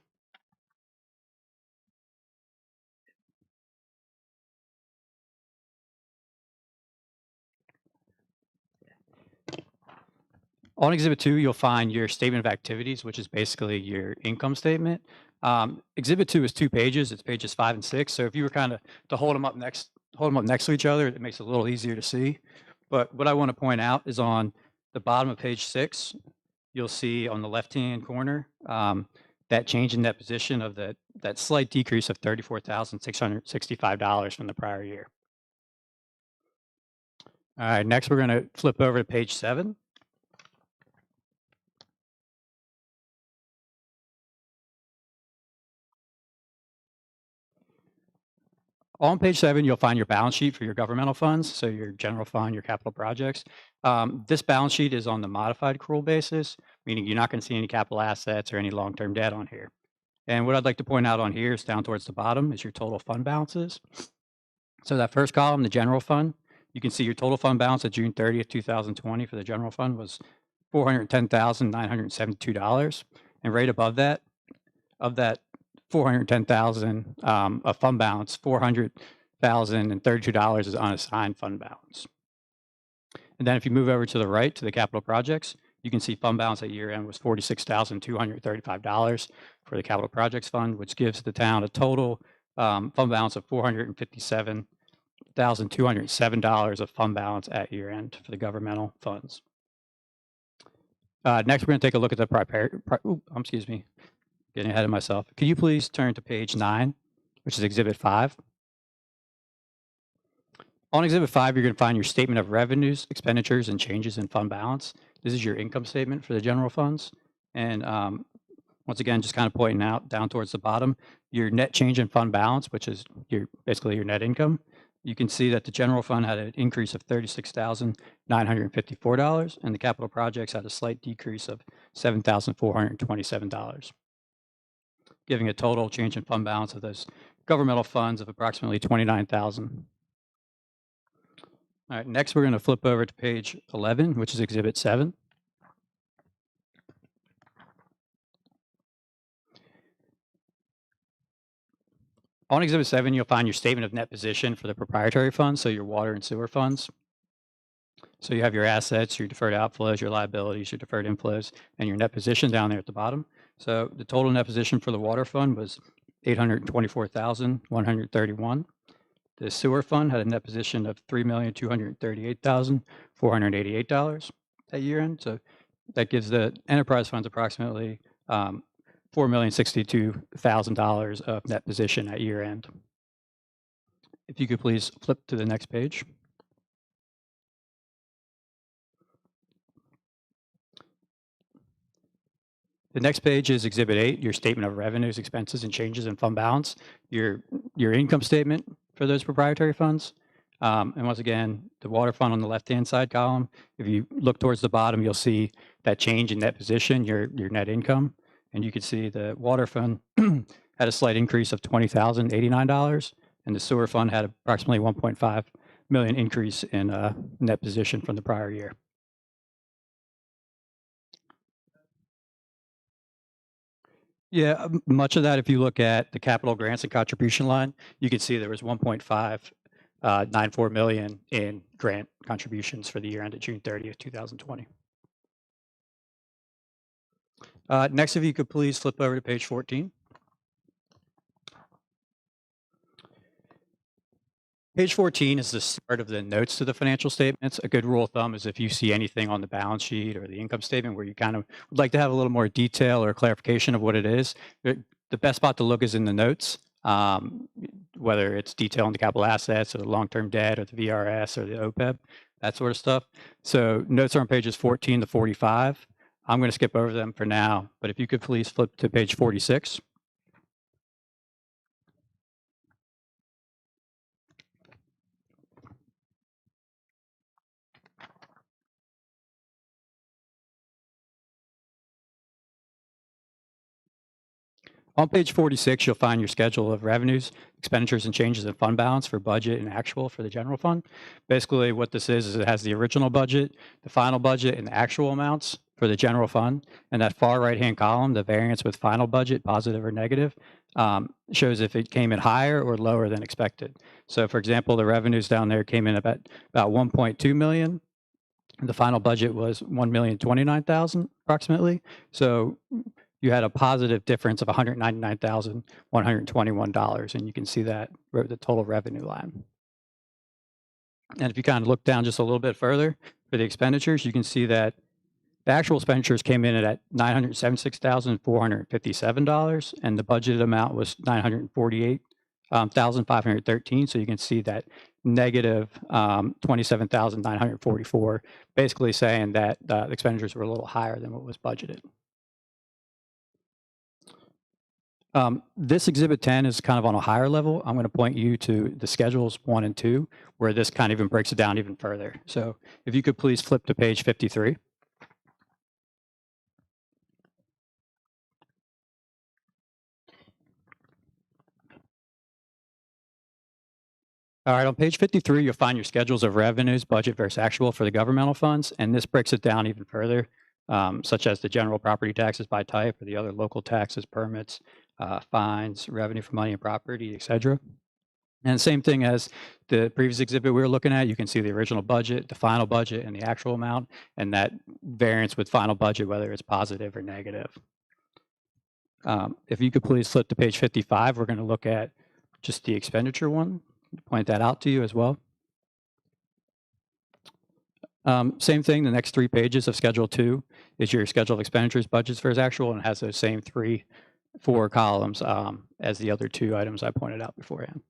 on Exhibit 2, you'll find your statement of activities, which is basically your income statement. Exhibit 2 is 2 pages. It's pages 5 and 6. So if you were kind of to hold them up next to each other, it makes it a little easier to see. But what I want to point out is on the bottom of page 6, you'll see on the left-hand corner that change in net position of that slight decrease of $34,665 from the prior year. All right, next we're going to flip over to page 7. On page 7, you'll find your balance sheet for your governmental funds, so your general fund, your capital projects. This balance sheet is on the modified accrual basis, meaning you're not going to see any capital assets or any long-term debt on here. And what I'd like to point out on here is down towards the bottom is your total fund balances. So that first column, the general fund, you can see your total fund balance at June 30th, 2020 for the general fund was $410,972. And right above that, of that 410,000 of fund balance, $400,032 is unassigned fund balance. And then if you move over to the right to the capital projects, you can see fund balance at year end was $46,235 for the capital projects fund, which gives the town a total fund balance of $457,207 of fund balance at year end for the governmental funds. Next, we're going to take a look at the excuse me, getting ahead of myself. Can you please turn to page 9, which is Exhibit 5? On Exhibit 5, you're going to find your statement of revenues, expenditures, and changes in fund balance. This is your income statement for the general funds. And once again, just kind of pointing out down towards the bottom, your net change in fund balance, which is basically your net income. You can see that the general fund had an increase of $36,954, and the capital projects had a slight decrease of $7,427, giving a total change in fund balance of those governmental funds of approximately $29,000. All right, next we're going to flip over to page 11, which is Exhibit 7. On Exhibit 7, you'll find your statement of net position for the proprietary funds, so your water and sewer funds. So you have your assets, your deferred outflows, your liabilities, your deferred inflows, and your net position down there at the bottom. So the total net position for the water fund was $824,131. The sewer fund had a net position of $3,238,488 at year end. So that gives the enterprise funds approximately $4,062,000 of net position at year end. If you could please flip to the next page. The next page is Exhibit 8, your statement of revenues, expenses, and changes in fund balance, your income statement for those proprietary funds. And once again, the water fund on the left-hand side column, if you look towards the bottom, you'll see that change in net position, your net income. And you can see the water fund had a slight increase of $20,089, and the sewer fund had approximately $1.5 million increase in net position from the prior year. Yeah, much of that, if you look at the capital grants and contribution line, you can see there was 1.594 million in grant contributions for the year ended June 30th, 2020. Next, if you could please flip over to page 14. Page 14 is the start of the notes to the financial statements. A good rule of thumb is if you see anything on the balance sheet or the income statement where you kind of would like to have a little more detail or clarification of what it is, the best spot to look is in the notes, whether it's detail on the capital assets or the long-term debt or the VRS or the OPEB, that sort of stuff. So notes are on pages 14 to 45. I'm going to skip over them for now, but if you could please flip to page 46. On page 46, you'll find your schedule of revenues, expenditures, and changes in fund balance for budget and actual for the general fund. Basically, what this is it has the original budget, the final budget, and the actual amounts for the general fund. And that far right-hand column, the variance with final budget, positive or negative, shows if it came in higher or lower than expected. So, for example, the revenues down there came in about 1.2 million. The final budget was 1,029,000 approximately. So you had a positive difference of $199,121, and you can see that the total revenue line. And if you kind of look down just a little bit further for the expenditures, you can see that the actual expenditures came in at $976,457, and the budgeted amount was $948,513. So you can see that negative $27,944, basically saying that the expenditures were a little higher than what was budgeted. This Exhibit 10 is kind of on a higher level. I'm going to point you to the schedules 1 and 2, where this kind of even breaks it down even further. So if you could please flip to page 53. All right, on page 53, you'll find your schedules of revenues, budget versus actual for the governmental funds, and this breaks it down even further, such as the general property taxes by type or the other local taxes, permits, fines, revenue for money and property, et cetera. And same thing as the previous exhibit we were looking at, you can see the original budget, the final budget, and the actual amount, and that variance with final budget, whether it's positive or negative. If you could please flip to page 55, we're going to look at just the expenditure one. Point that out to you as well. Same thing, the next 3 pages of Schedule 2 is your schedule of expenditures, budgets versus actual, and has those same 4 columns as the other 2 items I pointed out beforehand.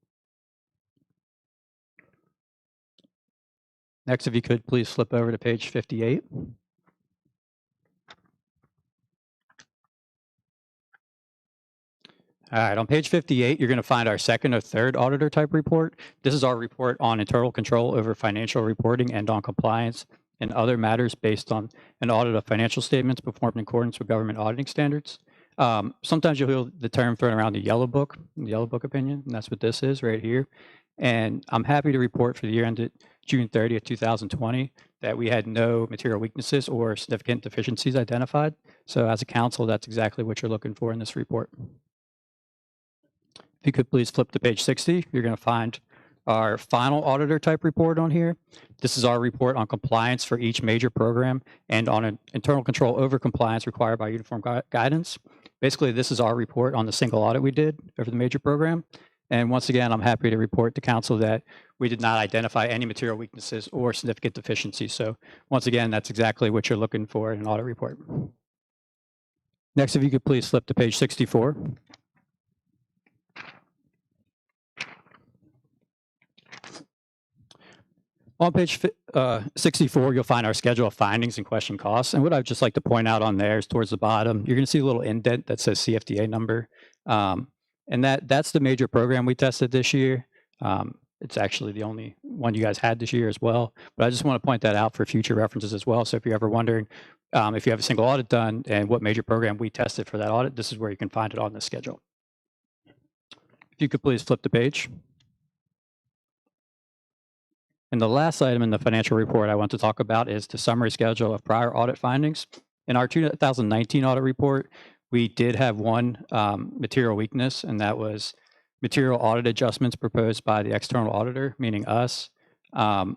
Next, if you could please flip over to page 58. All right, on page 58, you're going to find our second or third auditor type report. This is our report on internal control over financial reporting and on compliance and other matters based on an audit of financial statements performed in accordance with government auditing standards. Sometimes you'll hear the term thrown around the yellow book opinion, and that's what this is right here. And I'm happy to report for the year ended June 30th, 2020, that we had no material weaknesses or significant deficiencies identified. So as a council, that's exactly what you're looking for in this report. If you could please flip to page 60, you're going to find our final auditor type report on here. This is our report on compliance for each major program and on an internal control over compliance required by uniform guidance. Basically, this is our report on the single audit we did over the major program. And once again, I'm happy to report to council that we did not identify any material weaknesses or significant deficiencies. So once again, that's exactly what you're looking for in an audit report. Next, if you could please flip to page 64. On page 64, you'll find our schedule of findings and question costs. And what I'd just like to point out on there is towards the bottom, you're going to see a little indent that says CFDA number. And that's the major program we tested this year. It's actually the only one you guys had this year as well. But I just want to point that out for future references as well. So if you're ever wondering if you have a single audit done and what major program we tested for that audit, this is where you can find it on the schedule. If you could please flip the page. And the last item in the financial report I want to talk about is the summary schedule of prior audit findings. In our 2019 audit report, we did have one material weakness, and that was material audit adjustments proposed by the external auditor, meaning us. And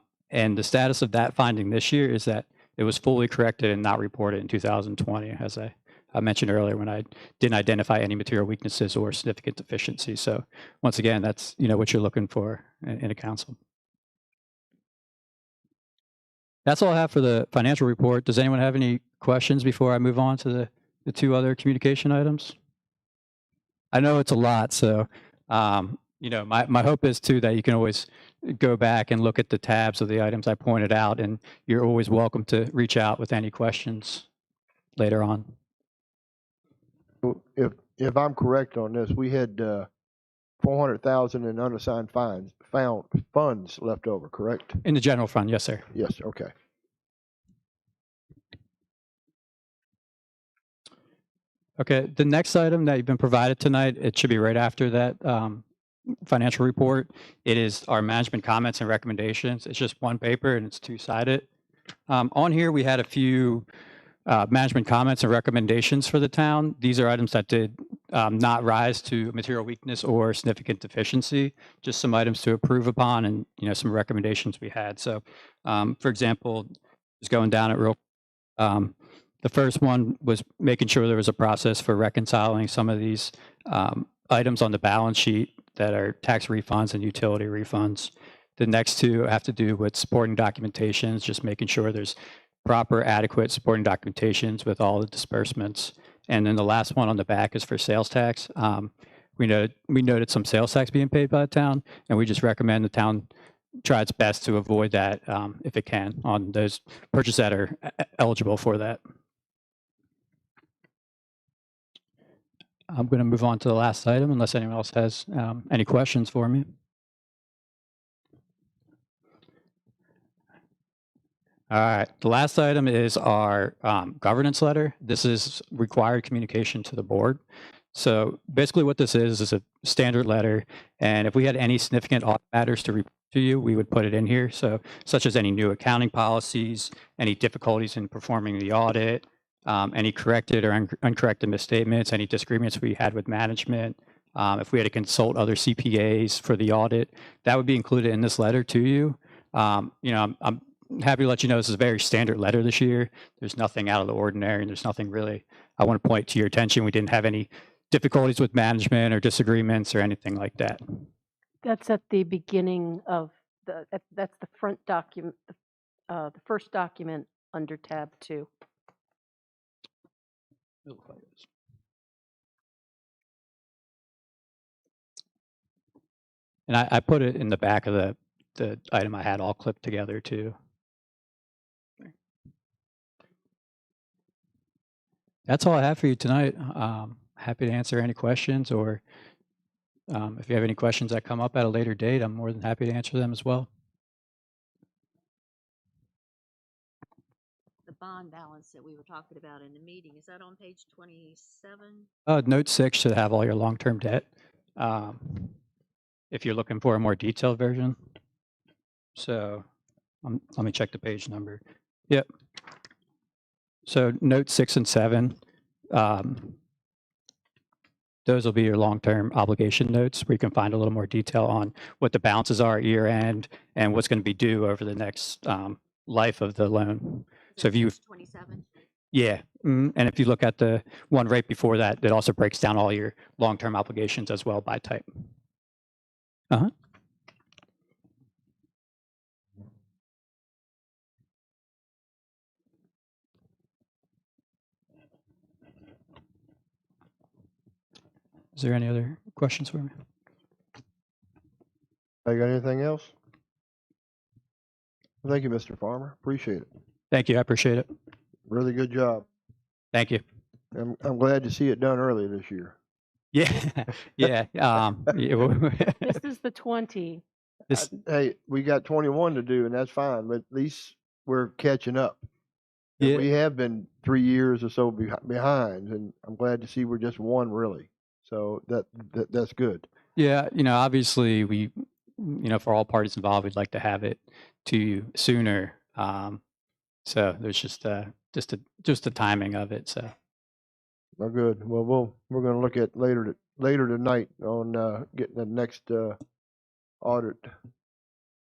the status of that finding this year is that it was fully corrected and not reported in 2020, as I mentioned earlier when I didn't identify any material weaknesses or significant deficiencies. So once again, that's what you're looking for in a council. That's all I have for the financial report. Does anyone have any questions before I move on to the 2 other communication items? I know it's a lot, so my hope is too that you can always go back and look at the tabs of the items I pointed out, and you're always welcome to reach out with any questions later on. If I'm correct on this, we had 400,000 in unassigned funds left over, correct? In the general fund, yes, sir. Yes, okay. Okay, the next item that you've been provided tonight, it should be right after that financial report. It is our management comments and recommendations. It's just one paper and it's 2-sided. On here, we had a few management comments and recommendations for the town. These are items that did not rise to material weakness or significant deficiency, just some items to approve upon and some recommendations we had. So for example, just going down it real the first one was making sure there was a process for reconciling some of these items on the balance sheet that are tax refunds and utility refunds. The next 2 have to do with supporting documentations, just making sure there's proper, adequate supporting documentations with all the disbursements. And then the last one on the back is for sales tax. We noted some sales tax being paid by the town, and we just recommend the town try its best to avoid that if it can on those purchases that are eligible for that. I'm going to move on to the last item unless anyone else has any questions for me. All right, the last item is our governance letter. This is required communication to the board. So basically what this is a standard letter, and if we had any significant audit matters to report to you, we would put it in here. So such as any new accounting policies, any difficulties in performing the audit, any corrected or uncorrected misstatements, any disagreements we had with management, if we had to consult other CPAs for the audit, that would be included in this letter to you. I'm happy to let you know this is a very standard letter this year. There's nothing out of the ordinary, and there's nothing really I want to point to your attention. We didn't have any difficulties with management or disagreements or anything like that. That's at the beginning of that's the front document, the first document under tab 2. And I put it in the back of the item I had all clipped together too. That's all I have for you tonight. Happy to answer any questions, or if you have any questions that come up at a later date, I'm more than happy to answer them as well. The bond balance that we were talking about in the meeting, is that on page 27? Note 6 should have all your long-term debt. If you're looking for a more detailed version. So let me check the page number. Yep. So note 6 and 7, those will be your long-term obligation notes where you can find a little more detail on what the balances are at year end and what's going to be due over the next life of the loan. So if you, 27? yeah, and if you look at the one right before that, it also breaks down all your long-term obligations as well by type. Is there any other questions for me? I got anything else? Thank you, Mr. Farmer. Appreciate it. Thank you. I appreciate it. Really good job. Thank you. I'm glad to see it done early this year. Yeah. Yeah. This is the 20. Hey, we got 21 to do, and that's fine, but at least we're catching up. Yeah. We have been 3 years or so behind, and I'm glad to see we're just one really. So that's good. Yeah, obviously we, for all parties involved, we'd like to have it to you sooner. So there's just the timing of it. So. Well, good. Well, we're going to look at later tonight on getting the next audit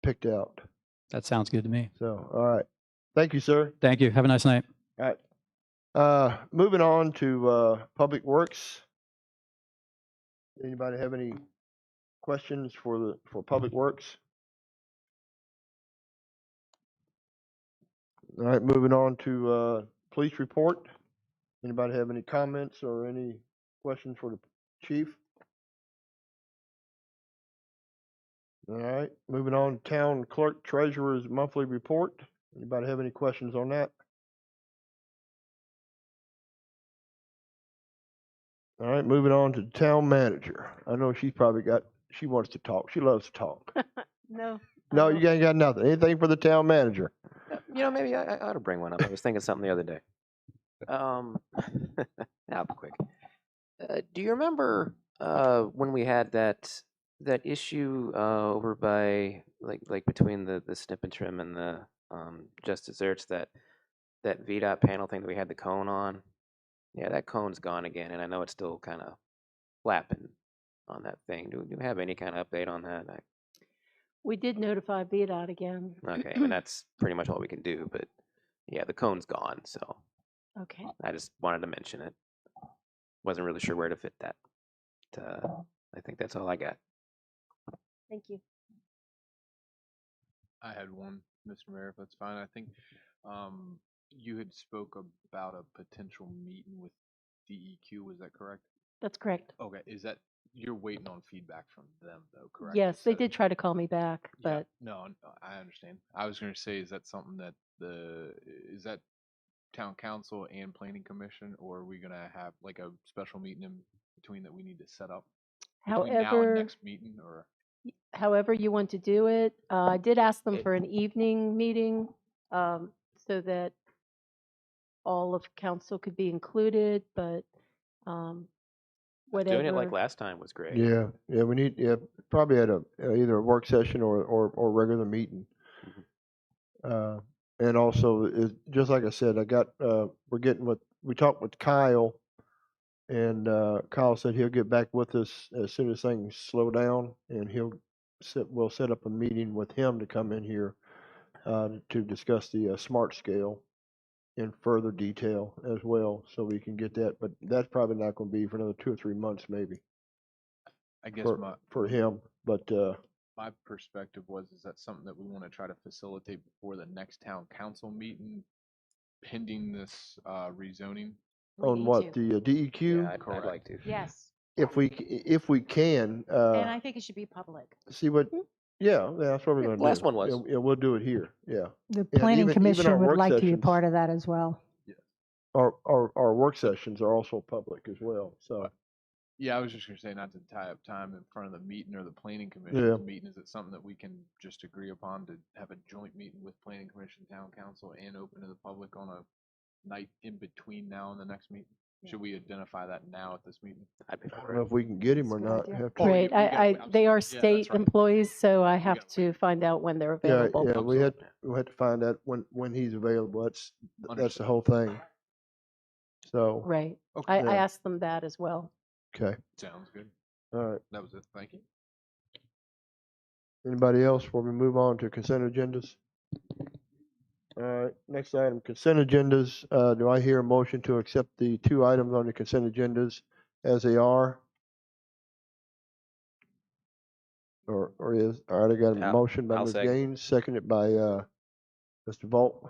picked out. That sounds good to me. So, all right. Thank you, sir. Thank you. Have a nice night. All right. Moving on to Public Works. Anybody have any questions for Public Works? All right, moving on to Police Report. Anybody have any comments or any questions for the chief? All right, moving on to Town Clerk Treasurer's Monthly Report. Anybody have any questions on that? All right, moving on to the Town Manager. I know she wants to talk. She loves to talk. No. No, you ain't got nothing. Anything for the Town Manager? Maybe I ought to bring one up. I was thinking something the other day. Now, quick. Do you remember when we had that issue over by like between the snip and trim and the just desserts, that VDOT panel thing that we had the cone on? Yeah, that cone's gone again, and I know it's still kind of flapping on that thing. Do you have any kind of update on that? We did notify VDOT again. Okay, and that's pretty much all we can do. But yeah, the cone's gone, so Okay. I just wanted to mention it. Wasn't really sure where to fit that. I think that's all I got. Thank you. I had one, Mr. Mayor, if that's fine. I think you had spoke about a potential meeting with DEQ. Was that correct? That's correct. Okay, is that you're waiting on feedback from them though, correct? Yes, they did try to call me back, Yeah, but no, I understand. I was going to say, is that something that is that Town Council and Planning Commission, or are we going to have like a special meeting between that we need to set up between now and However, next meeting, or? however you want to do it. I did ask them for an evening meeting, so that all of council could be included, but, Doing it like whatever. last time was great. Yeah, we need, probably at either a work session or regular meeting. And also, just like I said, we talked with Kyle, and Kyle said he'll get back with us as soon as things slow down, and we'll set up a meeting with him to come in here to discuss the SMART scale in further detail as well, so we can get that. But that's probably not going to be for another 2 or 3 months, maybe. I guess for him, but my perspective is that something that we want to try to facilitate before the next town council meeting, pending this rezoning. on what the DEQ? Yeah, I'd like to. Yes, If we can, and I think it should be public. see what. Yeah, that's what we're going to do. Last one was. Yeah, we'll do it here. Yeah. The And planning even our commission would work like to be sessions, part of that as well. our work sessions are also public as well. So Yeah, I was just gonna say not to tie up time in front of the meeting or the planning commission's meeting. Is it something that we can just agree upon to have a joint meeting with planning commission, town council, and open to the public on a night in between now and the next meeting? Should we identify that now at this meeting? I'd be I don't know if we can get him or not. Have to. Right, they are state right. employees, so I have to find out when they're Yeah, available. yeah. We had to find out when he's available. That's the whole thing. So Right. Okay. I asked them that as well. okay. Sounds good. All right. That was it. Thank you. Anybody else before we move on to consent agendas? All right, next item, consent agendas. Do I hear a motion to accept the 2 items on the consent agendas as they are? Or is, all right, I got a Yeah, motion by I'll Ms. second. Gaines, seconded by Mr. Volt.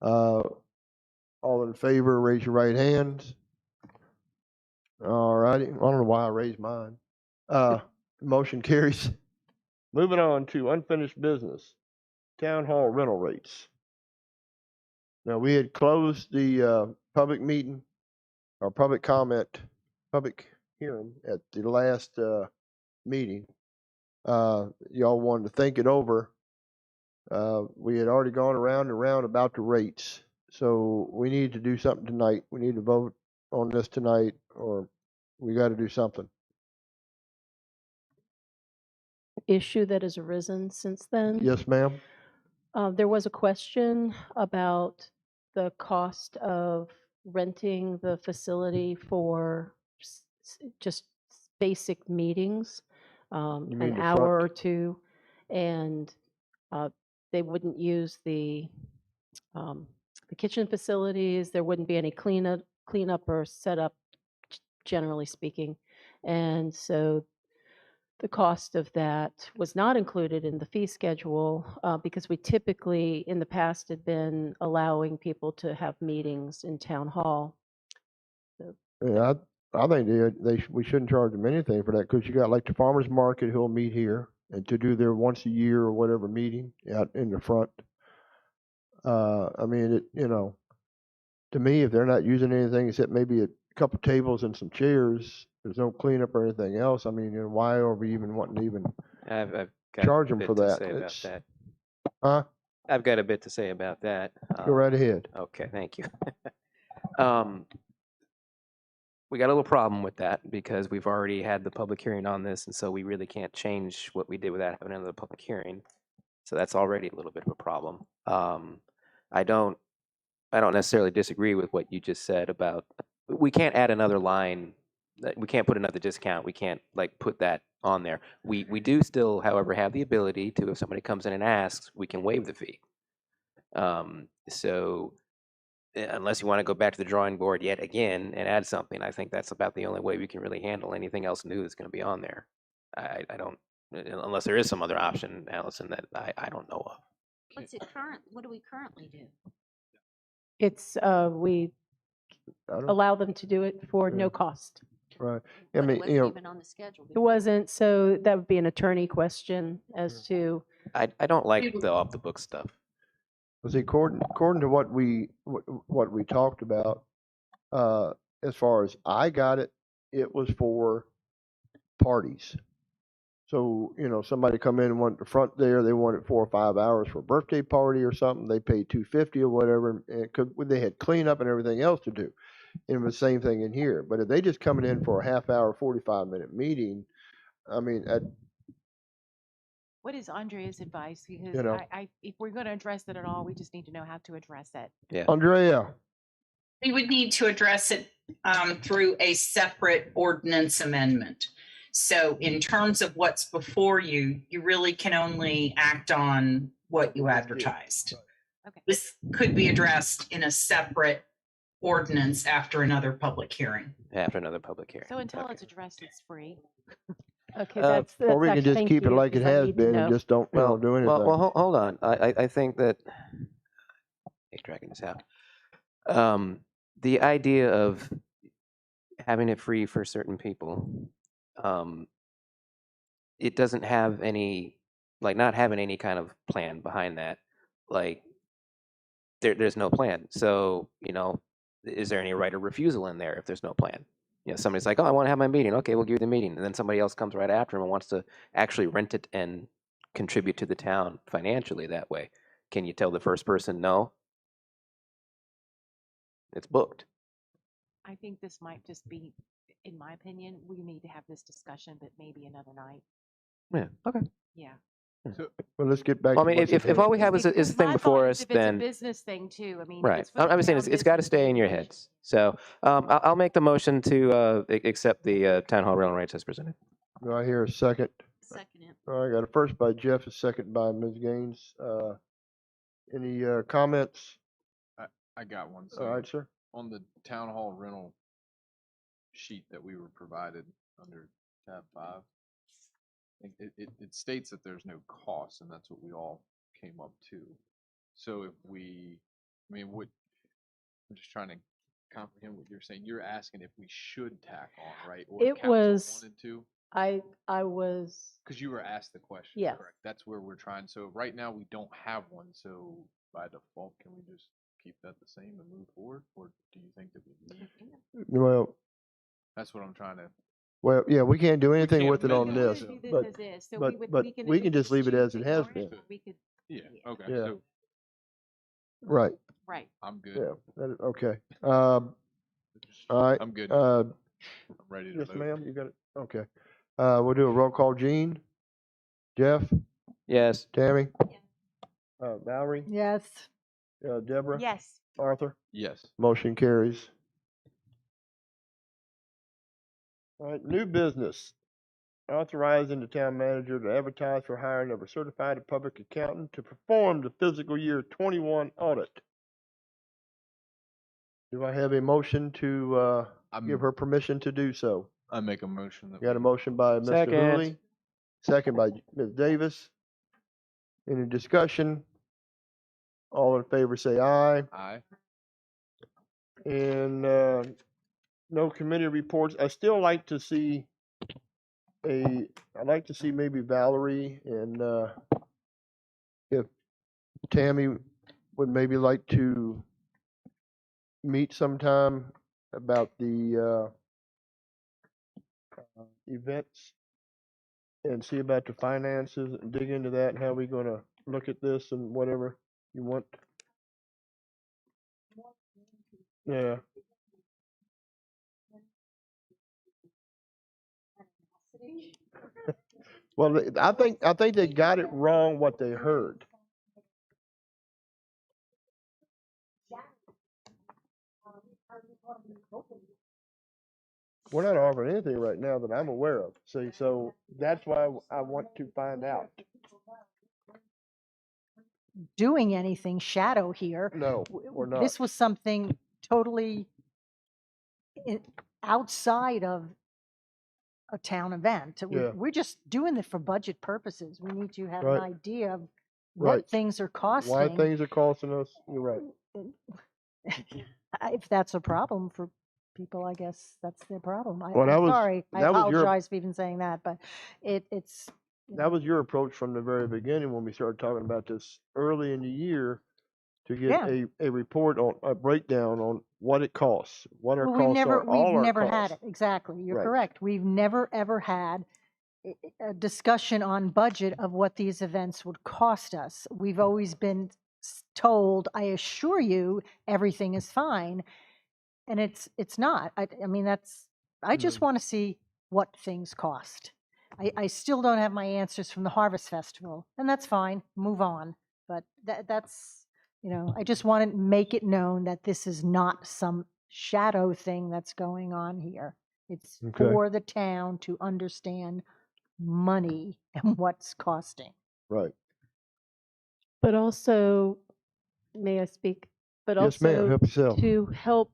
All in favor, raise your right hands. All righty, I don't know why I raised mine. Motion carries. Moving on to unfinished business, town hall rental rates. Now, we had closed the public meeting, or public comment, public hearing at the last meeting. Y'all wanted to think it over. We had already gone around and around about the rates, so we need to do something tonight. We need to vote on this tonight, or we got to do something. Issue that has arisen since then. Yes, ma'am. There was a question about the cost of renting the facility for just basic meetings, You mean an the hour front? or two, and they wouldn't use the kitchen facilities. There wouldn't be any cleanup or setup, generally speaking, and so the cost of that was not included in the fee schedule because we typically, in the past, had been allowing people to have meetings in town hall. Yeah, I think we shouldn't charge them anything for that, because you got like the farmers market who'll meet here and to do their once a year or whatever meeting out in the front. I mean, to me, if they're not using anything except maybe a couple tables and some chairs, there's no cleanup or anything else. I mean, why are we even wanting to even I've got charge a them bit for to that? say about that. Huh? I've got a bit to say about that. Go right ahead. Okay, thank you. We got a little problem with that because we've already had the public hearing on this, and so we really can't change what we did without having another public hearing. So that's already a little bit of a problem. I don't necessarily disagree with what you just said about we can't add another line. We can't put another discount. We can't like put that on there. We do still, however, have the ability to, if somebody comes in and asks, we can waive the fee. So unless you want to go back to the drawing board yet again and add something, I think that's about the only way we can really handle anything else new that's going to be on there. I don't, unless there is some other option, Allison, that I don't know of. What do we currently do? It's we allow them to do it for no cost. Right. I But it mean, wasn't even on the schedule. It wasn't, so that would be an attorney question as to. I don't like the off the book stuff. See, according to what we talked about, as far as I got it, it was for parties. So, somebody come in and want the front there, they wanted 4 or 5 hours for a birthday party or something. They paid $250 or whatever, and they had cleanup and everything else to do. And it was the same thing in here. But if they just coming in for a half hour, 45-minute meeting, I mean, What is Andrea's advice? Because you know, if we're going to address it at all, we just need to know how to address it. Yeah. Andrea, We would need to address it through a separate ordinance amendment. So in terms of what's before you, you really can only act on what you advertised. Okay. This could be addressed in a separate ordinance after another public hearing. After another public hearing. So until Okay. it's addressed, it's free. Okay, or we can just keep it like it has been and just don't do anything. Well, hold on. I think that he's dragging this out. The idea of having it free for certain people, it doesn't have any, like, not having any kind of plan behind that. Like, there's no plan. So, is there any right of refusal in there if there's no plan? Somebody's like, oh, I want to have my meeting. Okay, we'll give you the meeting. And then somebody else comes right after him and wants to actually rent it and contribute to the town financially that way. Can you tell the first person no? It's booked. I think this might just be, in my opinion, we need to have this discussion, but maybe another night. Yeah. Okay. Yeah. Well, let's get back. Well, I mean, to if all we have is a thing My before thought us, is if it's then a business thing too. I mean, right. it's for the I'm saying town it's got to business stay in your community. heads. So I'll make the motion to accept the town hall rental rates as presented. Do I hear a second? Second it. All right, I got a first by Jeff, a second by Ms. Gaines. Any comments? I got one. All right, sir. On the town hall rental sheet that we were provided under tab 5, it states that there's no cost, and that's what we all came up to. So I'm just trying to comprehend what you're saying. You're asking if we should tack on, right? Or It council was, wanted to? I was, Because you were asked the question, Yes. correct? That's where we're trying. So right now we don't have one. So by default, can we just keep that the same and move forward, or do you think that we need? Well, That's what I'm trying to. well, yeah, we can't do anything can't with it on amend it, this, so- but as is. So but we would- but we can- we we can could just leave it choose as to it has ignore it, been. or we could, Yeah. Okay. Yeah. So Right. right. I'm good. Yeah. Okay. All right. I'm good. I'm ready to yes, vote. ma'am. You got it. Okay. We'll do a roll call. Gene, Jeff, Yes. Tammy, Valerie, Yes. Deborah, Yes. Arthur. Yes. Motion carries. All right, new business. Authorizing the town manager to advertise for hiring of a certified public accountant to perform the fiscal year 21 audit. Do I have a motion to give her permission to do so? I make a motion that. Got a motion by Mr. Second. Hooley, second by Ms. Davis. Any discussion? All in favor say aye. Aye. And no committee reports. I'd like to see maybe Valerie and if Tammy would maybe like to meet sometime about the events and see about the finances and dig into that and how we're gonna look at this and whatever you want. Yeah. Well, I think they got it wrong what they heard. We're not offering anything right now that I'm aware of. See, so that's why I want to find out. Doing anything shadow here. No, we're not. This was something totally outside of a town event. Yeah. We're just doing it for budget purposes. We need to have Right. an idea of what Right. things are costing. Why things are costing us, you're right. If that's a problem for people, I guess that's their problem. Well, I'm sorry. I that was your- apologize for even saying that, but it's. That was your approach from the very beginning when we started talking about this early in the year to get Yeah. a report on, a breakdown on what it costs, what our Well, we've costs never, are, all we've our never had costs. it. Exactly. You're Right. correct. We've never, ever had a discussion on budget of what these events would cost us. We've always been told, I assure you, everything is fine. And it's not. I mean, I just want to see what things cost. I still don't have my answers from the Harvest Festival, and that's fine. Move on. But that's, I just want to make it known that this is not some shadow thing that's going on here. It's Okay. for the town to understand money and what's costing. Right. But also, may I speak? But Yes, ma'am. also Help yourself. to help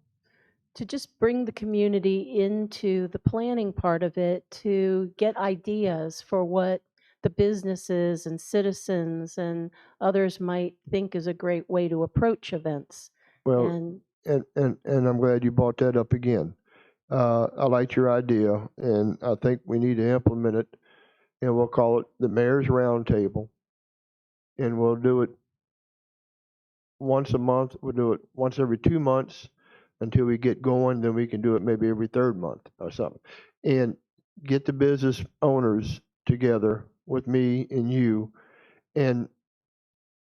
to just bring the community into the planning part of it, to get ideas for what the businesses and citizens and others might think is a great way to approach events. Well, And and I'm glad you brought that up again. I liked your idea, and I think we need to implement it, and we'll call it the Mayor's Roundtable, and we'll do it once a month. We'll do it once every 2 months until we get going. Then we can do it maybe every third month or something, and get the business owners together with me and you, and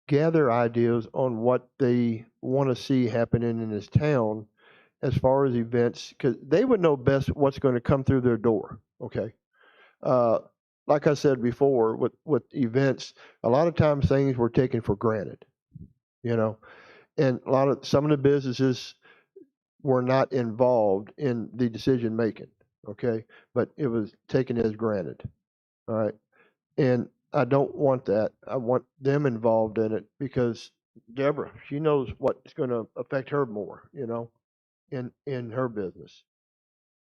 gather ideas on what they want to see happening in this town as far as events, because they would know best what's going to come through their door. Okay. Like I said before, with events, a lot of times things were taken for granted, and some of the businesses were not involved in the decision making. Okay, but it was taken as granted. All right, and I don't want that. I want them involved in it because Deborah, she knows what's going to affect her more, in her business.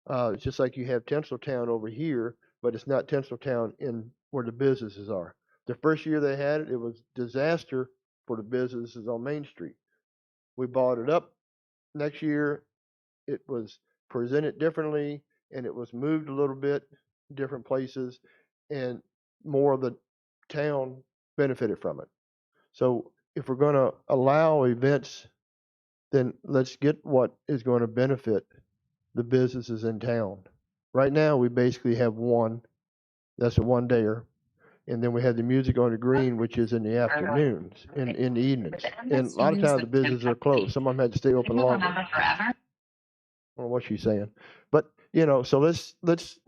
It's just like you have Tinseltown over here, but it's not Tinseltown in where the businesses are. The first year they had it, it was disaster for the businesses on Main Street. We bought it up. Next year, it was presented differently, and it was moved a little bit, different places, and more of the town benefited from it. So if we're going to allow events, then let's get what is going to benefit the businesses in town. Right now, we basically have one. That's a one-dayer. And then we have the music on the green, which is in the afternoons, in the evenings. And a lot of times the businesses are closed. Some of them had to stay open longer. I don't know what she's saying. But, so let's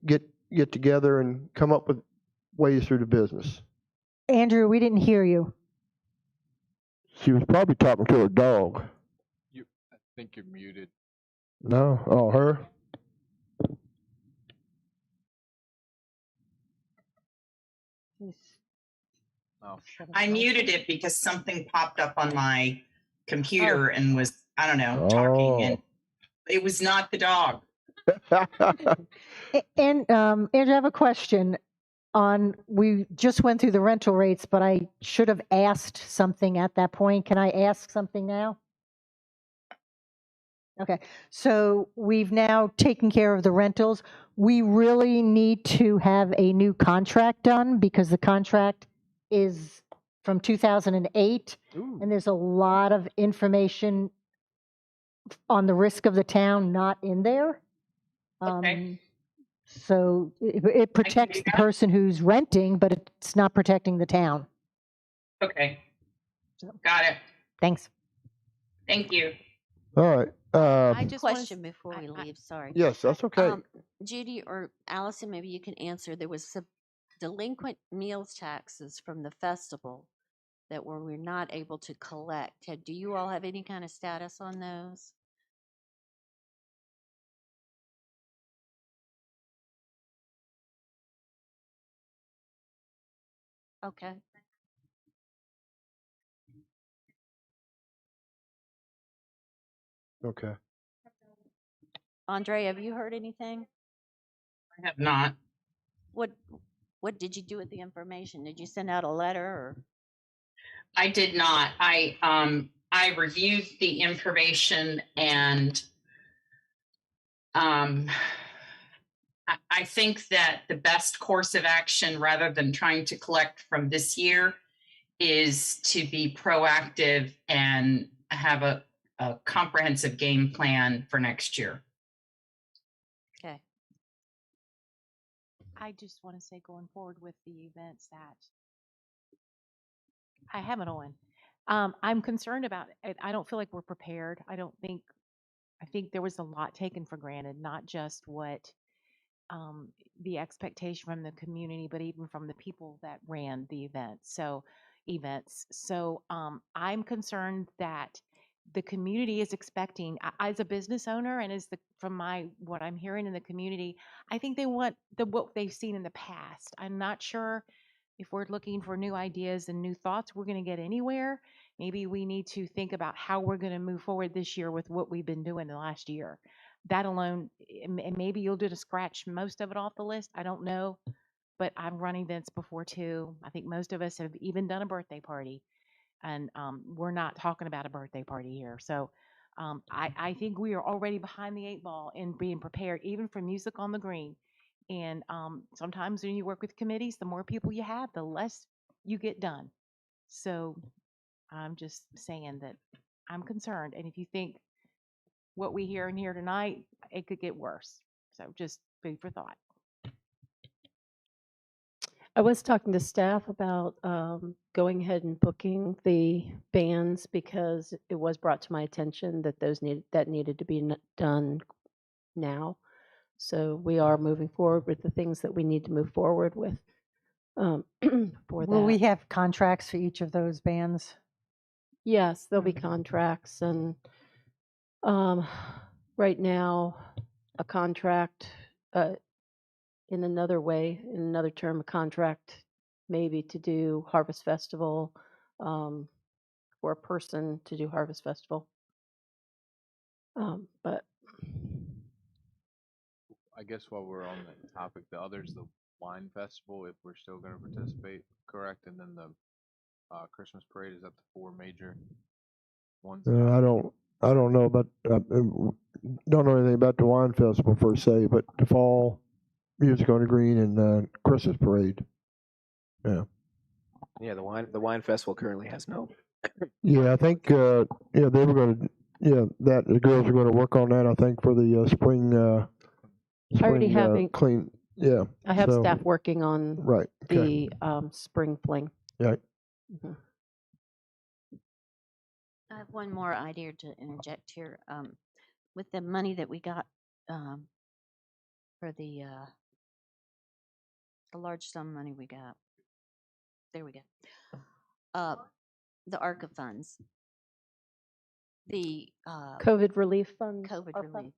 get together and come up with ways through the business. Andrew, we didn't hear you. She was probably talking to her dog. I think you're muted. No? Oh, her? Oh. I muted it because something popped up on my computer and was, I don't know, talking, and it was not the dog. And Andrew, I have a question we just went through the rental rates, but I should have asked something at that point. Can I ask something now? Okay, so we've now taken care of the rentals. We really need to have a new contract done because the contract is from 2008, and there's a lot of information on the risk of the town not in there. Okay. So it protects the person who's renting, but it's not protecting the town. Okay. Got it. Thanks. Thank you. All right. I just question before we leave. Sorry. Yes, that's okay. Judy or Allison, maybe you can answer. There was some delinquent meals taxes from the festival that we're not able to collect. Do you all have any kind of status on those? Okay. Okay. Andre, have you heard anything? I have not. What did you do with the information? Did you send out a letter or? I did not. I reviewed the information, and I think that the best course of action, rather than trying to collect from this year, is to be proactive and have a comprehensive game plan for next year. Okay. I just want to say going forward with the events that I have it on. I'm concerned about it. I don't feel like we're prepared. I think there was a lot taken for granted, not just what the expectation from the community, but even from the people that ran the events. So I'm concerned that the community is expecting, as a business owner, and from what I'm hearing in the community, I think they want what they've seen in the past. I'm not sure if we're looking for new ideas and new thoughts, we're going to get anywhere. Maybe we need to think about how we're going to move forward this year with what we've been doing the last year. That alone, and maybe you'll do to scratch most of it off the list. I don't know, but I've run events before too. I think most of us have even done a birthday party, and we're not talking about a birthday party here. So I think we are already behind the 8 ball in being prepared, even for music on the green. And sometimes when you work with committees, the more people you have, the less you get done. So I'm just saying that I'm concerned. And if you think what we hear in here tonight, it could get worse. So just food for thought. I was talking to staff about going ahead and booking the bands because it was brought to my attention that that needed to be done now. So we are moving forward with the things that we need to move forward with for Will we that. have contracts for each of those bands? Yes, there'll be contracts, and right now, a contract in another way, in another term, a contract maybe to do Harvest Festival, or a person to do Harvest Festival. But I guess while we're on the topic, the other's the wine festival, if we're still gonna participate, correct? And then the Christmas parade, is that the 4 major ones? I don't know about, don't know anything about the wine festival per se, but the fall music on the green and Christmas parade. Yeah. Yeah, the wine festival currently has no. Yeah, I think they were going to. Yeah, that the girls are going to work on that. I think for the spring. already having clean. Yeah. I have so, staff working on right. Okay. the spring fling. Yeah. Mhm. I have one more idea to interject here. With the money that we got for the large sum money we got, there we go. The ARCA funds, the COVID relief fund. COVID relief.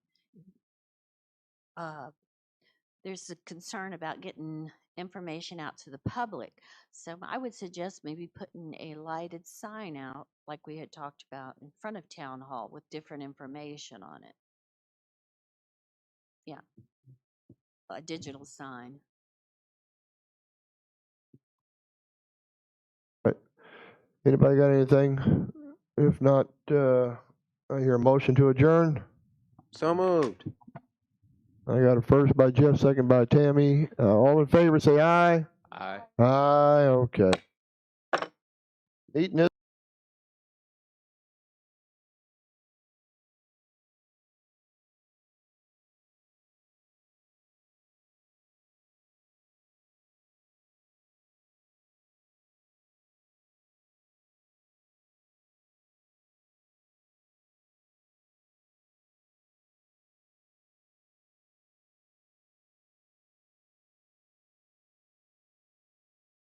There's a concern about getting information out to the public. So I would suggest maybe putting a lighted sign out, like we had talked about, in front of Town Hall with different information on it. Yeah, a digital sign. Right. Anybody got anything? If not, I hear a motion to adjourn. So moved. I got a first by Jeff, second by Tammy. All in favor, say aye. Aye. Aye. Okay. Meeting is